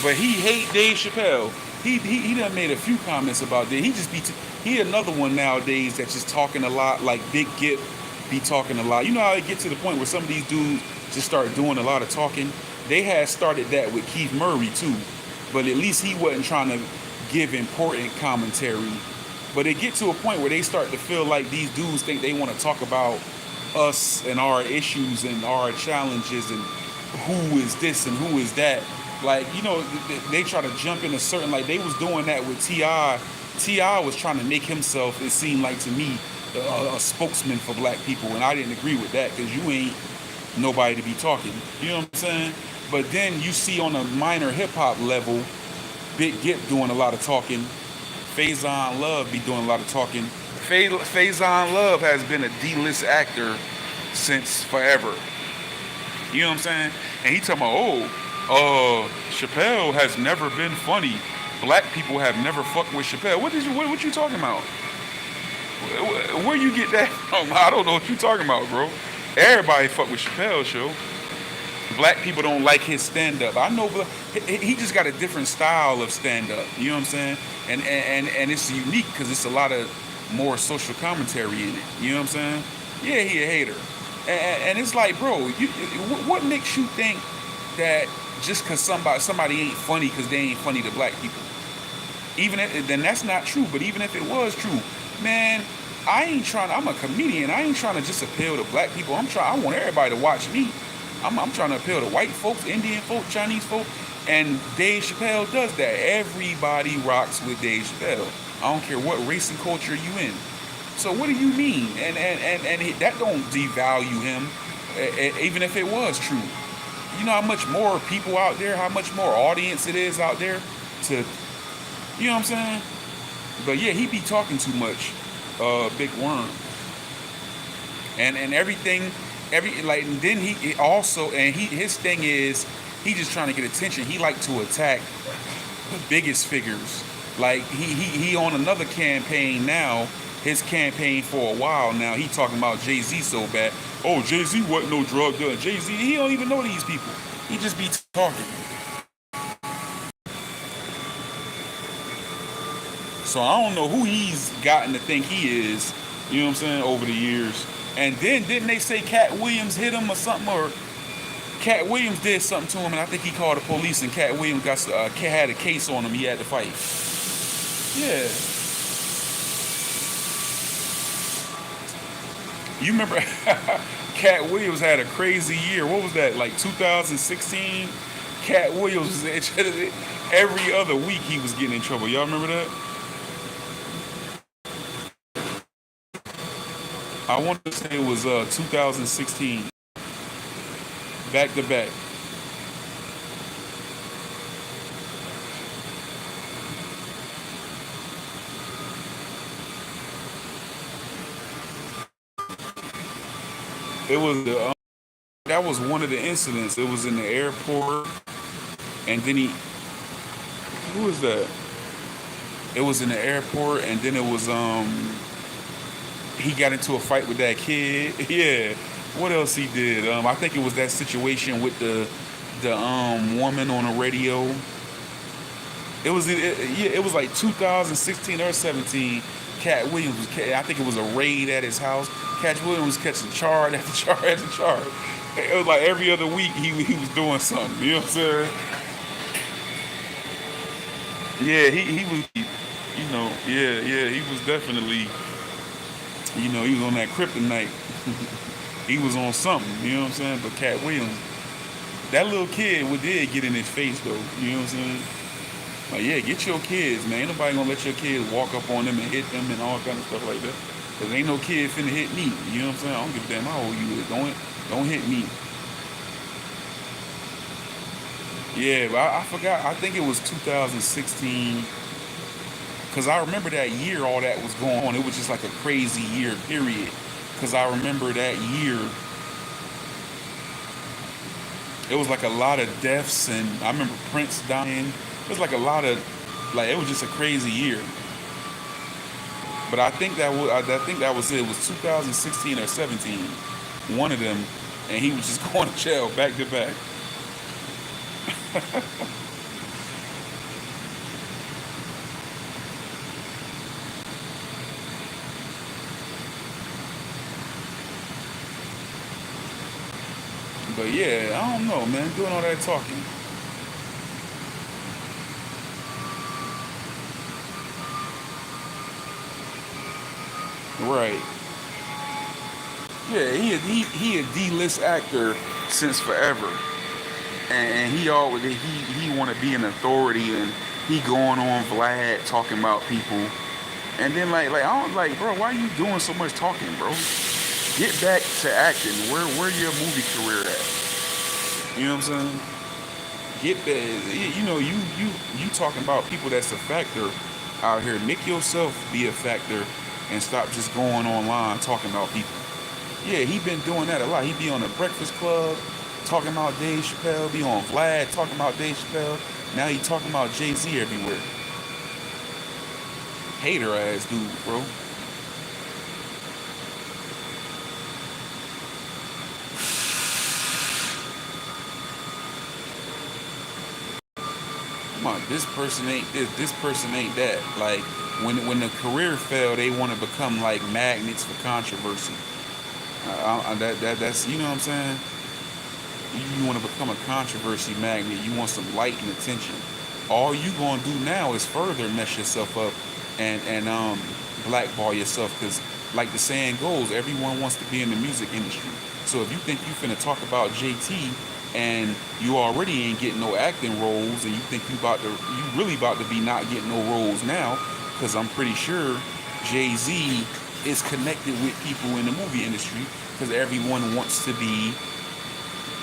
but he hate Dave Chappelle. He done made a few comments about that. He another one nowadays that's just talking a lot, like Big Gip be talking a lot. You know how it get to the point where some of these dudes just start doing a lot of talking? They had started that with Keith Murray too, but at least he wasn't trying to give important commentary. But it get to a point where they start to feel like these dudes think they want to talk about us and our issues and our challenges and who is this and who is that. Like, you know, they try to jump in a certain, like they was doing that with T.I. T.I. was trying to make himself, it seemed like to me, a spokesman for black people, and I didn't agree with that, because nobody to be talking. You know what I'm saying? But then you see on a minor hip hop level, Big Gip doing a lot of talking. Faison Love be doing a lot of talking. Faison Love has been a D-list actor since forever. You know what I'm saying? And he talking about, Chappelle has never been funny. Black people have never fucked with Chappelle. What you talking about? Where you get that from? I don't know what you talking about, bro. Everybody fuck with Chappelle show. Black people don't like his stand-up. I know, but he just got a different style of stand-up. You know what I'm saying? And it's unique because it's a lot of more social commentary in it. You know what I'm saying? Yeah, he a hater. And it's like, bro, what makes you think that just because somebody ain't funny because they ain't funny to black people? Then that's not true. But even if it was true, man, I'm a comedian. I ain't trying to just appeal to black people. I want everybody to watch me. I'm trying to appeal to white folks, Indian folk, Chinese folk, and Dave Chappelle does that. Everybody rocks with Dave Chappelle. I don't care what race and culture you in. So what do you mean? And that don't devalue him, even if it was true. You know how much more people out there, how much more audience it is out there to, you know what I'm saying? But yeah, he be talking too much, Big Worm, and everything. And then he also, and his thing is he just trying to get attention. He like to attack the biggest figures. Like he on another campaign now. His campaign for a while now. He talking about Jay-Z so bad. Oh, Jay-Z wasn't no drug dealer. Jay-Z, he don't even know these people. He just be talking. So I don't know who he's gotten to think he is. You know what I'm saying? Over the years. And then didn't they say Cat Williams hit him or something? Or Cat Williams did something to him, and I think he called the police, and Cat Williams had a case on him. He had to fight. Yeah. You remember Cat Williams had a crazy year. What was that, like 2016? Cat Williams, every other week he was getting in trouble. Y'all remember that? I want to say it was 2016. Back to back. It was that was one of the incidents. It was in the airport, and then who was that? It was in the airport, and then it was he got into a fight with that kid. Yeah. What else he did? I think it was that situation with the woman on the radio. It was like 2016 or 17. Cat Williams I think it was a raid at his house. Cat Williams was catching charge after charge after charge. It was like every other week he was doing something. You know what I'm saying? Yeah, he was. You know, yeah, he was definitely. You know, he was on that kryptonite. He was on something. You know what I'm saying? But Cat Williams, that little kid did get in his face though. You know what I'm saying? Like, yeah, get your kids, man. Ain't nobody gonna let your kids walk up on them and hit them and all kind of stuff like that. Cause ain't no kid finna hit me. You know what I'm saying? I don't give a damn how old you is. Don't hit me. Yeah, but I forgot. I think it was 2016. Cause I remember that year all that was going on. It was just like a crazy year, period. Cause I remember that year. It was like a lot of deaths, and I remember Prince dying. It was like a lot of, it was just a crazy year. But I think that was it. It was 2016 or 17, one of them, and he was just going to jail back to back. But yeah, I don't know, man. Doing all that talking. Right. Yeah, he a D-list actor since forever, and he always he want to be an authority, and he going on Vlad talking about people, and then like I don't bro, why are you doing so much talking, bro? Get back to acting. Where your movie career at? You know what I'm saying? Get back. You talking about people that's a factor out here. Make yourself be a factor and stop just going online talking about people. Yeah, he been doing that a lot. He be on the Breakfast Club talking about Dave Chappelle. Be on Vlad talking about Dave Chappelle. Now he talking about Jay Z everywhere. Hater ass dude, bro. Come on, this person ain't this. This person ain't that. Like when the career fell, they want to become like magnets for controversy. That's you know what I'm saying. You want to become a controversy magnet. You want some light and attention. All you gonna do now is further mess yourself up and blackball yourself because, like the saying goes, everyone wants to be in the music industry. So if you think you finna talk about JT and you already ain't getting no acting roles, and you think you really about to be not getting no roles now, because I'm pretty sure Jay Z is connected with people in the movie industry because everyone wants to be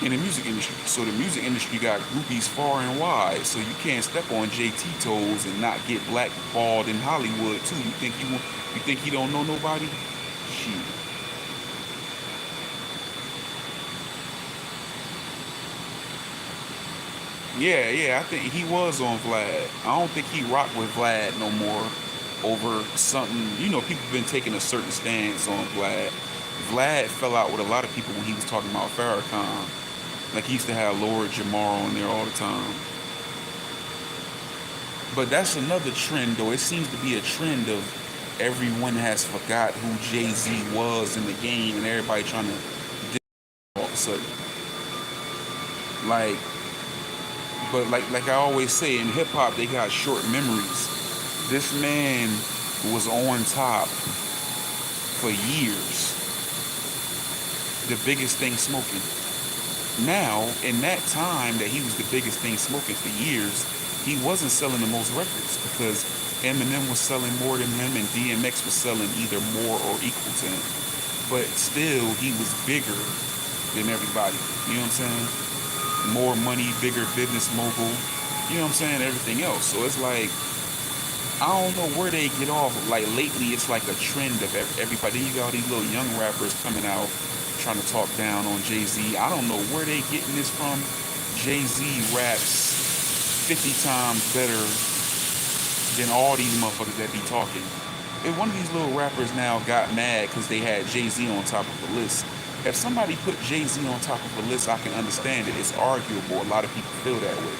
in the music industry. So the music industry got groupies far and wide. So you can't step on JT toes and not get blackballed in Hollywood too. You think he don't know nobody? Shit. Yeah, I think he was on Vlad. I don't think he rocked with Vlad no more over something. People been taking a certain stance on Vlad. Vlad fell out with a lot of people when he was talking about Farrakhan. Like he used to have Lord Jamar on there all the time. But that's another trend though. It seems to be a trend of everyone has forgot who Jay-Z was in the game and everybody trying to all of a sudden. Like like I always say in hip hop they got short memories. This man was on top for years. The biggest thing smoking. Now, in that time that he was the biggest thing smoking for years, he wasn't selling the most records because Eminem was selling more than him and DMX was selling either more or equal to him. But still, he was bigger than everybody. You know what I'm saying? More money, bigger business mogul. You know what I'm saying? Everything else. So it's like, I don't know where they get off. Like lately, it's like a trend of everybody. You got all these little young rappers coming out trying to talk down on Jay-Z. I don't know where they getting this from. Jay-Z raps 50 times better than all these motherfuckers that be talking. If one of these little rappers now got mad because they had Jay-Z on top of the list, if somebody put Jay-Z on top of the list, I can understand it. It's arguable. A lot of people feel that way.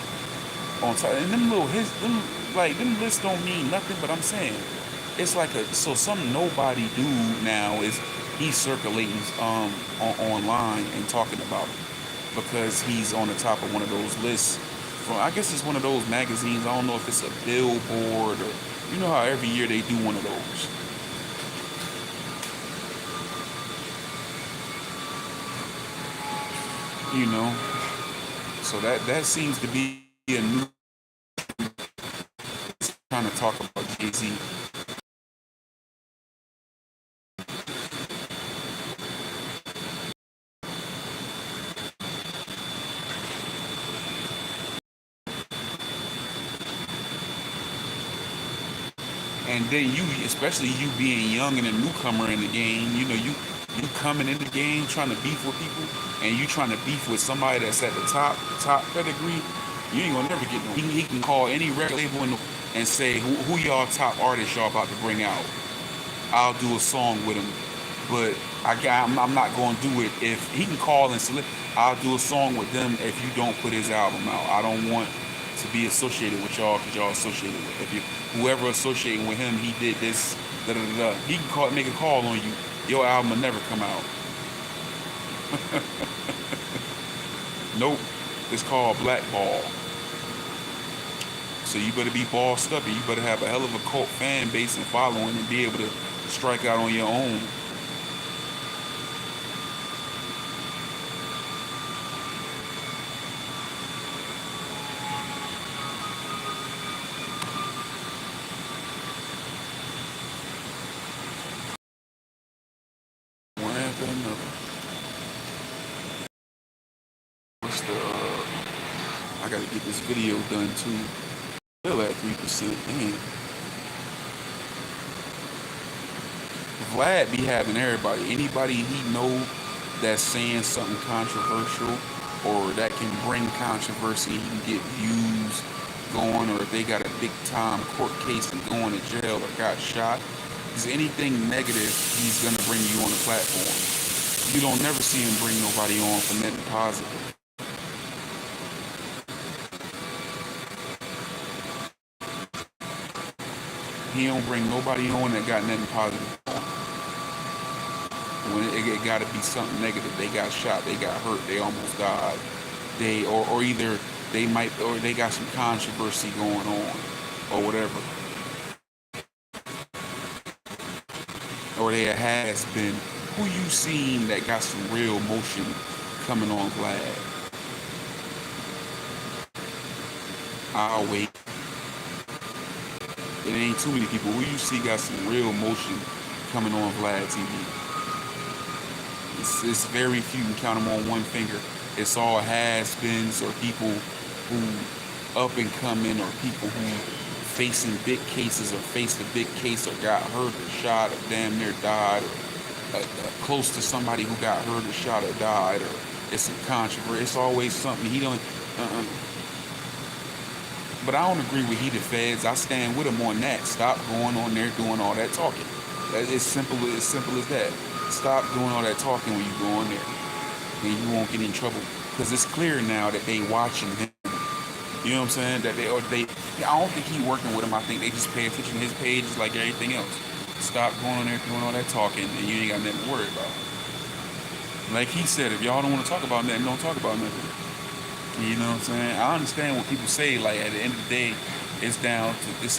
On top, and them lists don't mean nothing. But I'm saying, it's like some nobody dude now is he's circulating online and talking about him because he's on the top of one of those lists. From I guess it's one of those magazines. I don't know if it's a Billboard or how every year they do one of those. So that seems to be a new trying to talk about Jay-Z. And then especially you being young and a newcomer in the game, you coming in the game trying to beef with people, and you trying to beef with somebody that's at the top pedigree. You ain't gonna never get no. He can call any record label and say who y'all top artists y'all about to bring out. I'll do a song with him, but I'm not gonna do it if he can call and select. I'll do a song with them if you don't put his album out. I don't want to be associated with y'all because y'all associated with. If you whoever associated with him, he did this. Da da da. He can make a call on you. Your album will never come out. Nope. It's called blackball. So you better be bossed up and you better have a hell of a cult fan base and following and be able to strike out on your own. What happened? I gotta get this video done too. Still at 3%. Damn. Vlad be having everybody. Anybody he know that's saying something controversial or that can bring controversy, he can get views going, or if they got a big time court case and going to jail or got shot. Is anything negative, he's gonna bring you on the platform. You don't never see him bring nobody on for nothing positive. He don't bring nobody on that got nothing positive. When it got to be something negative, they got shot, they got hurt, they almost died, they or either they might, or they got some controversy going on, or whatever, or they has been. Who you seen that got some real motion coming on Vlad? I'll wait. It ain't too many people. Who you see got some real motion coming on Vlad TV? It's very few. You can count them on one finger. It's all has-beens or people who up and coming, or people who facing big cases or faced a big case or got hurt or shot or damn near died, or close to somebody who got hurt or shot or died, or it's a controversy. It's always something. He don't. But I don't agree with he the feds. I stand with him on that. Stop going on there doing all that talking. It's simple as that. Stop doing all that talking when you go on there, and you won't get in trouble. Because it's clear now that they watching him. You know what I'm saying? That I don't think he working with him. I think they just pay attention to his pages like everything else. Stop going on there doing all that talking, and you ain't got nothing to worry about. Like he said, if y'all don't want to talk about nothing, don't talk about nothing. You know what I'm saying? I understand what people say. Like at the end of the day, it's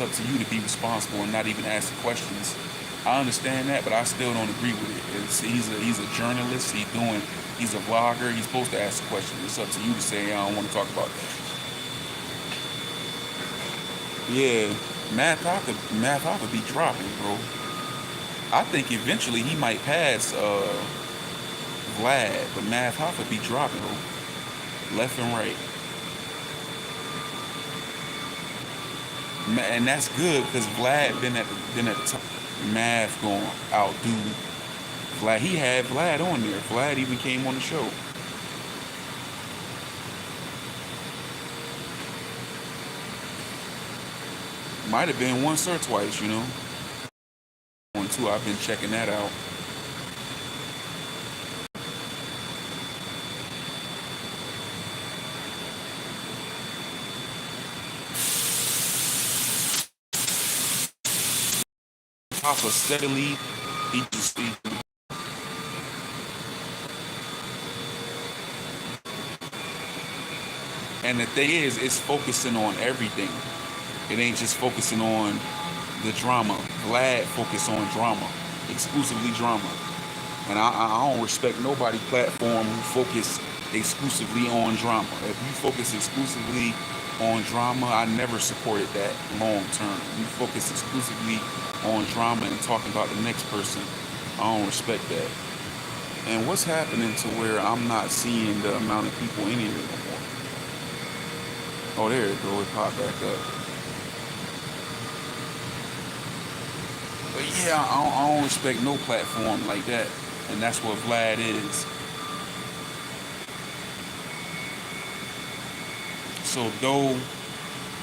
up to you to be responsible and not even ask the questions. I understand that, but I still don't agree with it. He's a journalist. He's a vlogger. He's supposed to ask the question. It's up to you to say, I don't want to talk about that. Yeah, Math Hoffa be dropping, bro. I think eventually he might pass Vlad, but Math Hoffa be dropping, bro. Left and right. And that's good because Vlad been at the top. Math going outdo Vlad. He had Vlad on there. Vlad even came on the show. Might have been once or twice, you know. One, two, I've been checking that out. Hoffa steadily, he just and the thing is, it's focusing on everything. It ain't just focusing on the drama. Vlad focus on drama, exclusively drama. And I don't respect nobody platform who focus exclusively on drama. If you focus exclusively on drama, I never supported that long term. You focus exclusively on drama and talking about the next person, I don't respect that. And what's happening to where I'm not seeing the amount of people in here no more? Oh, there it goes. It popped back up. But yeah, I don't respect no platform like that. And that's what Vlad is. So though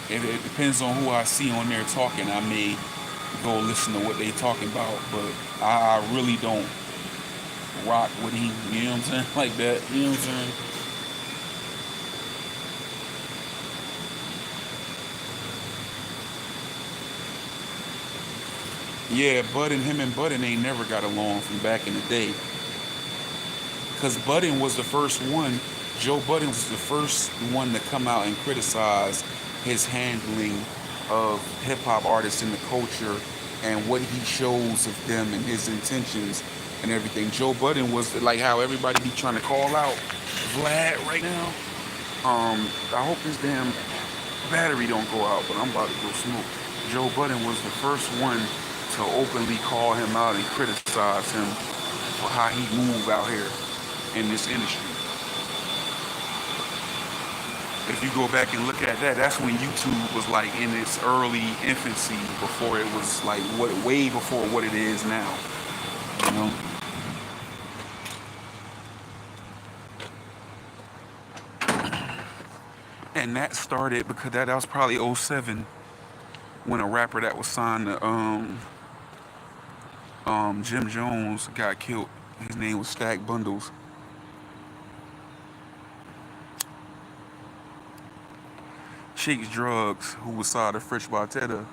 it depends on who I see on there talking, I may go listen to what they talking about, but I really don't rock with him, you know what I'm saying? Like that, you know what I'm saying? Yeah, him and Budden ain't never got along from back in the day. Because Budden was the first one, Joe Budden was the first one to come out and criticize his handling of hip-hop artists in the culture and what he shows of them and his intentions and everything. Joe Budden was like how everybody be trying to call out Vlad right now. I hope this damn battery don't go out, but I'm about to go smoke. Joe Budden was the first one to openly call him out and criticize him for how he move out here in this industry. If you go back and look at that, that's when YouTube was like in its early infancy, before it was like way before what it is now. You know. And that started because that was probably '07 when a rapper that was signed to Jim Jones got killed. His name was Stack Bundles. Cheeks Drugs, who was signed to French Montana,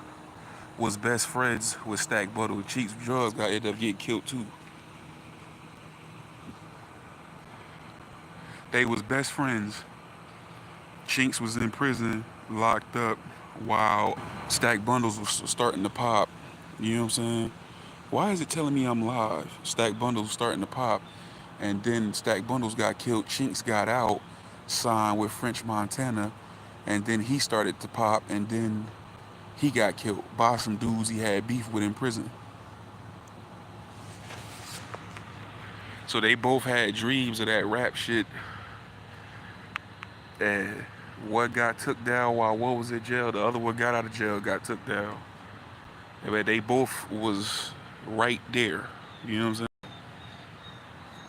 was best friends with Stack Bundles. Cheeks Drugs got ended up getting killed too. They was best friends. Chinks was in prison, locked up, while Stack Bundles was starting to pop. You know what I'm saying? Why is it telling me I'm live? Stack Bundles was starting to pop, and then Stack Bundles got killed. Chinks got out, signed with French Montana, and then he started to pop, and then he got killed by some dudes he had beef with in prison. So they both had dreams of that rap shit. And one got took down while one was in jail. The other one got out of jail, got took down. But they both was right there. You know what I'm saying?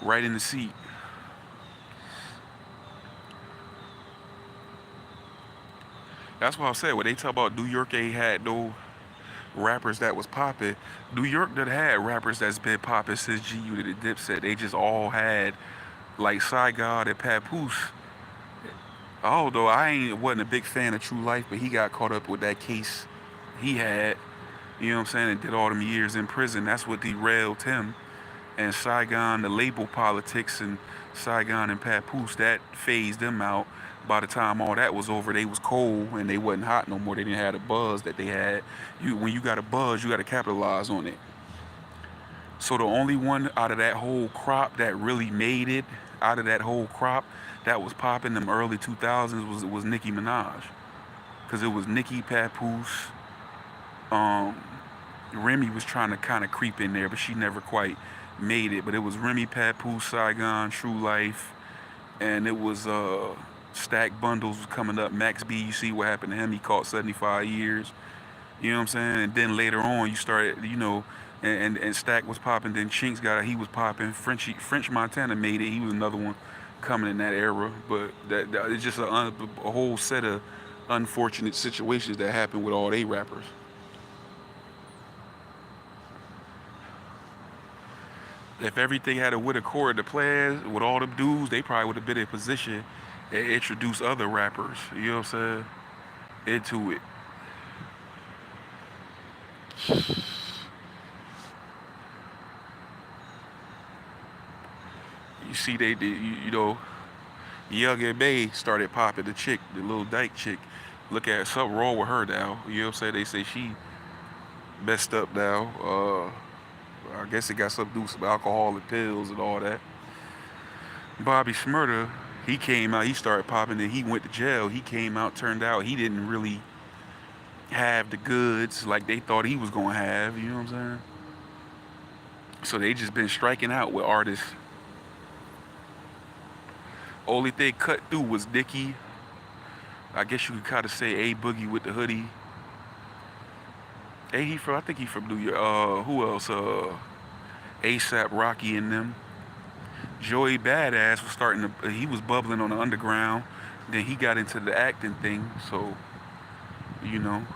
Right in the seat. That's why I said when they talk about New York ain't had no rappers that was popping. New York done had rappers that's been popping since G Unit and Dipset. They just all had like Saigon and Papoose. Although wasn't a big fan of True Life, but he got caught up with that case he had, you know what I'm saying, and did all them years in prison. That's what derailed him. And Saigon, the label politics, and Saigon and Papoose, that phased them out. By the time all that was over, they was cold and they wasn't hot no more. They didn't have the buzz that they had. When you got a buzz, you got to capitalize on it. So the only one out of that whole crop that really made it, out of that whole crop that was popping them early 2000s was Nicki Minaj. Because it was Nicki, Papoose, Remy was trying to kind of creep in there, but she never quite made it. But it was Remy, Papoose, Saigon, True Life, and it was Stack Bundles was coming up. Max B, you see what happened to him. He caught 75 years. You know what I'm saying? And then later on, you started, you know, and Stack was popping. Then Chinks he was popping. French Montana made it. He was another one coming in that era. But that it's just a whole set of unfortunate situations that happened with all they rappers. If everything had a with a core of the players, with all them dudes, they probably would have been in position and introduce other rappers, you know what I'm saying, into it. You see, they did, you know, Young and May started popping, the chick, the little dyke chick. Look at something wrong with her now. You know what I'm saying? They say she messed up now. I guess it got something to do with some alcohol and pills and all that. Bobby Shmurda, he came out, he started popping, and he went to jail. He came out, turned out he didn't really have the goods like they thought he was gonna have, you know what I'm saying? So they just been striking out with artists. Only thing cut through was Nicki. I guess you could kind of say A Boogie with the hoodie. I think he from New York. Who else? ASAP Rocky and them. Joey Badass was he was bubbling on the underground. Then he got into the acting thing. So, you know.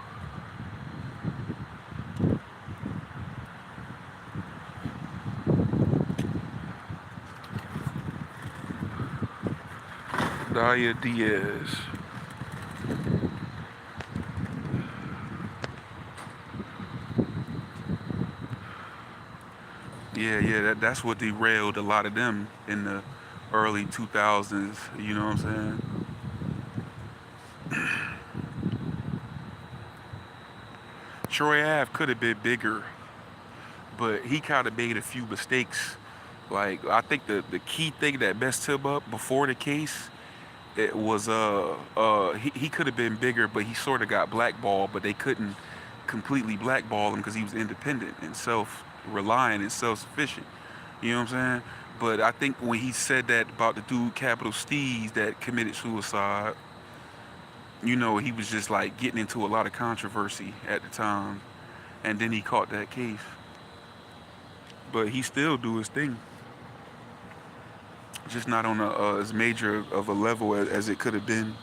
Daya Diaz. Yeah, that's what derailed a lot of them in the early 2000s, you know what I'm saying? Troy Ave could have been bigger, but he kind of made a few mistakes. Like, I think the key thing that messed him up before the case, it was he could have been bigger, but he sort of got blackballed, but they couldn't completely blackball him because he was independent and self-reliant and self-sufficient. You know what I'm saying? But I think when he said that about the dude Capital Steez that committed suicide, You know, he was just like getting into a lot of controversy at the time, and then he caught that case. But he still do his thing, just not on as major of a level as it could have been.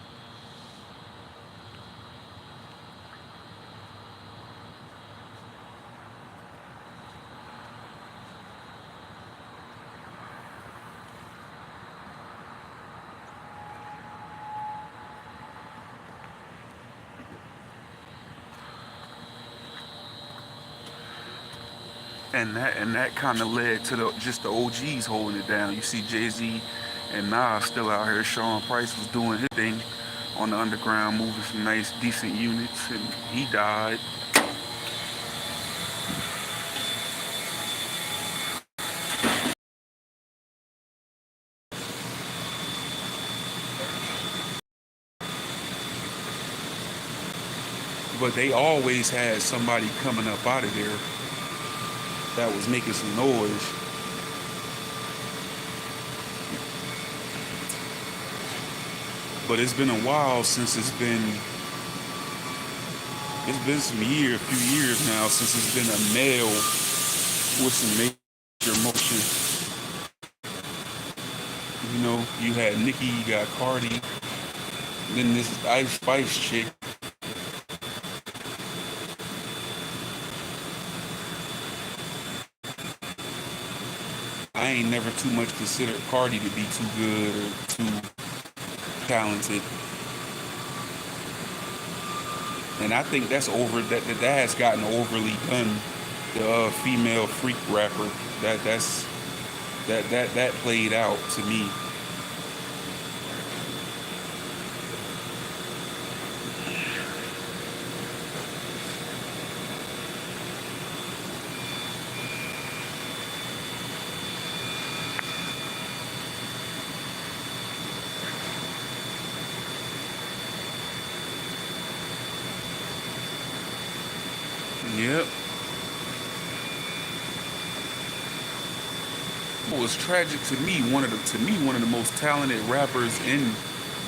And that kind of led to just the OGs holding it down. You see Jay-Z and Nas still out here. Sean Price was doing his thing on the underground, moving some nice, decent units, and he died. But they always had somebody coming up out of there that was making some noise. But it's been a while since it's been a few years now since it's been a male with some major motion. You know, you had Nicki, you got Cardi, then this Ice Spice chick. I ain't never too much considered Cardi to be too good or too talented. And I think that's that has gotten overly done. The female freak rapper that played out to me. Yep. What was tragic to me, one of the most talented rappers in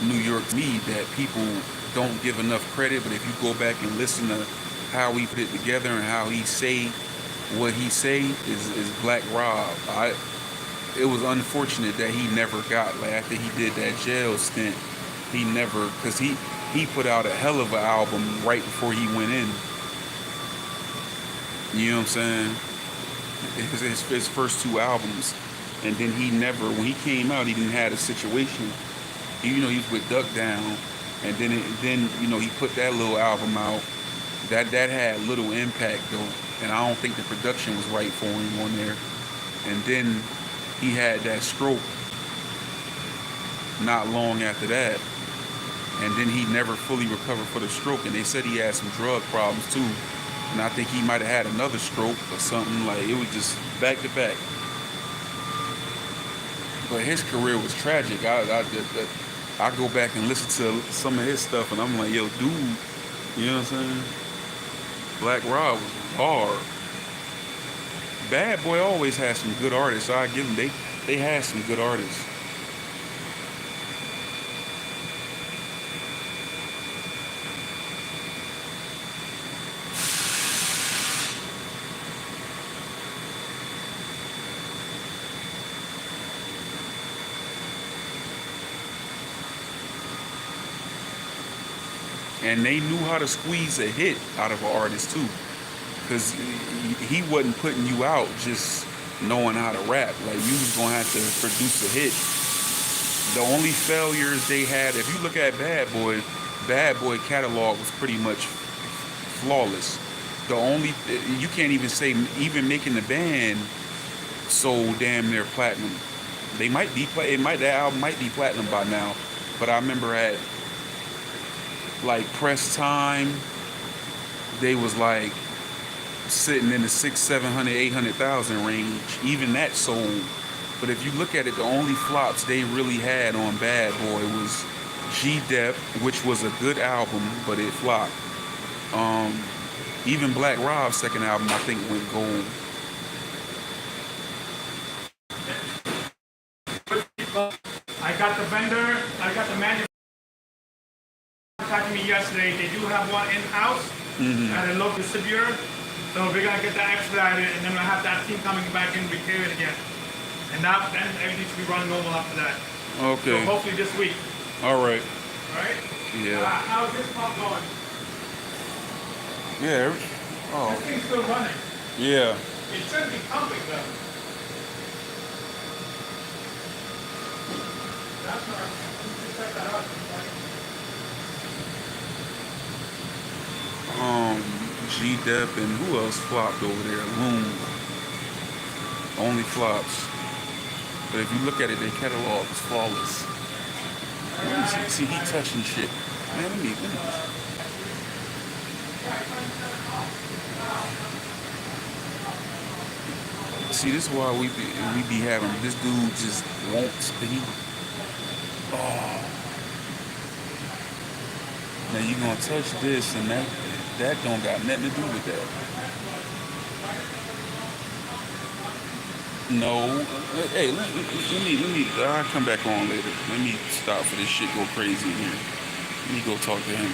New York to me that people don't give enough credit, but if you go back and listen to how he put it together and how he say what he say is Black Rob. It was unfortunate that he never got, like, after he did that jail stint, he never, because he put out a hell of an album right before he went in. You know what I'm saying? His first two albums, and then he never, when he came out, he didn't have a situation. You know, he was with Duck Down, and then you know, he put that little album out. That had little impact though, and I don't think the production was right for him on there. And then he had that stroke not long after that, and then he never fully recovered for the stroke. And they said he had some drug problems too. And I think he might have had another stroke or something. Like, it was just back to back. But his career was tragic. I go back and listen to some of his stuff, and I'm like, yo, dude, you know what I'm saying? Black Rob was hard. Bad Boy always had some good artists. So I give them, they had some good artists. And they knew how to squeeze a hit out of an artist too, because he wasn't putting you out just knowing how to rap. Like, you was gonna have to produce a hit. The only failures they had, if you look at Bad Boy catalog was pretty much flawless. The only, you can't even say, even Making the Band sold damn near platinum. They might be, that album might be platinum by now, but I remember at like press time, they was like sitting in the 600, 700, 800,000 range. Even that sold. But if you look at it, the only flops they really had on Bad Boy was G-Dep, which was a good album, but it flopped. Even Black Rob's second album, I think, went gold. I got the vendor, I got the manufacturer contacting me yesterday. They do have one in-house at a local distributor. So we're gonna get that expedited, and then we'll have that team coming back in and repair it again. And that, then everything should be running normal after that. Okay. So hopefully this week. All right. All right? Yeah. How's this pump going? Yeah. Oh. This thing's still running. Yeah. It should be pumping though. That's not. Let's check that out. G-Dep and who else flopped over there? Loom. Only flops. But if you look at it, their catalog is flawless. See, he touching shit. Man, let me. See, this is why we be having this dude just won't speak. Oh. Now you gonna touch this and that don't got nothing to do with that. No. Hey, let me I'll come back on later. Let me stop for this shit go crazy in here. Let me go talk to him.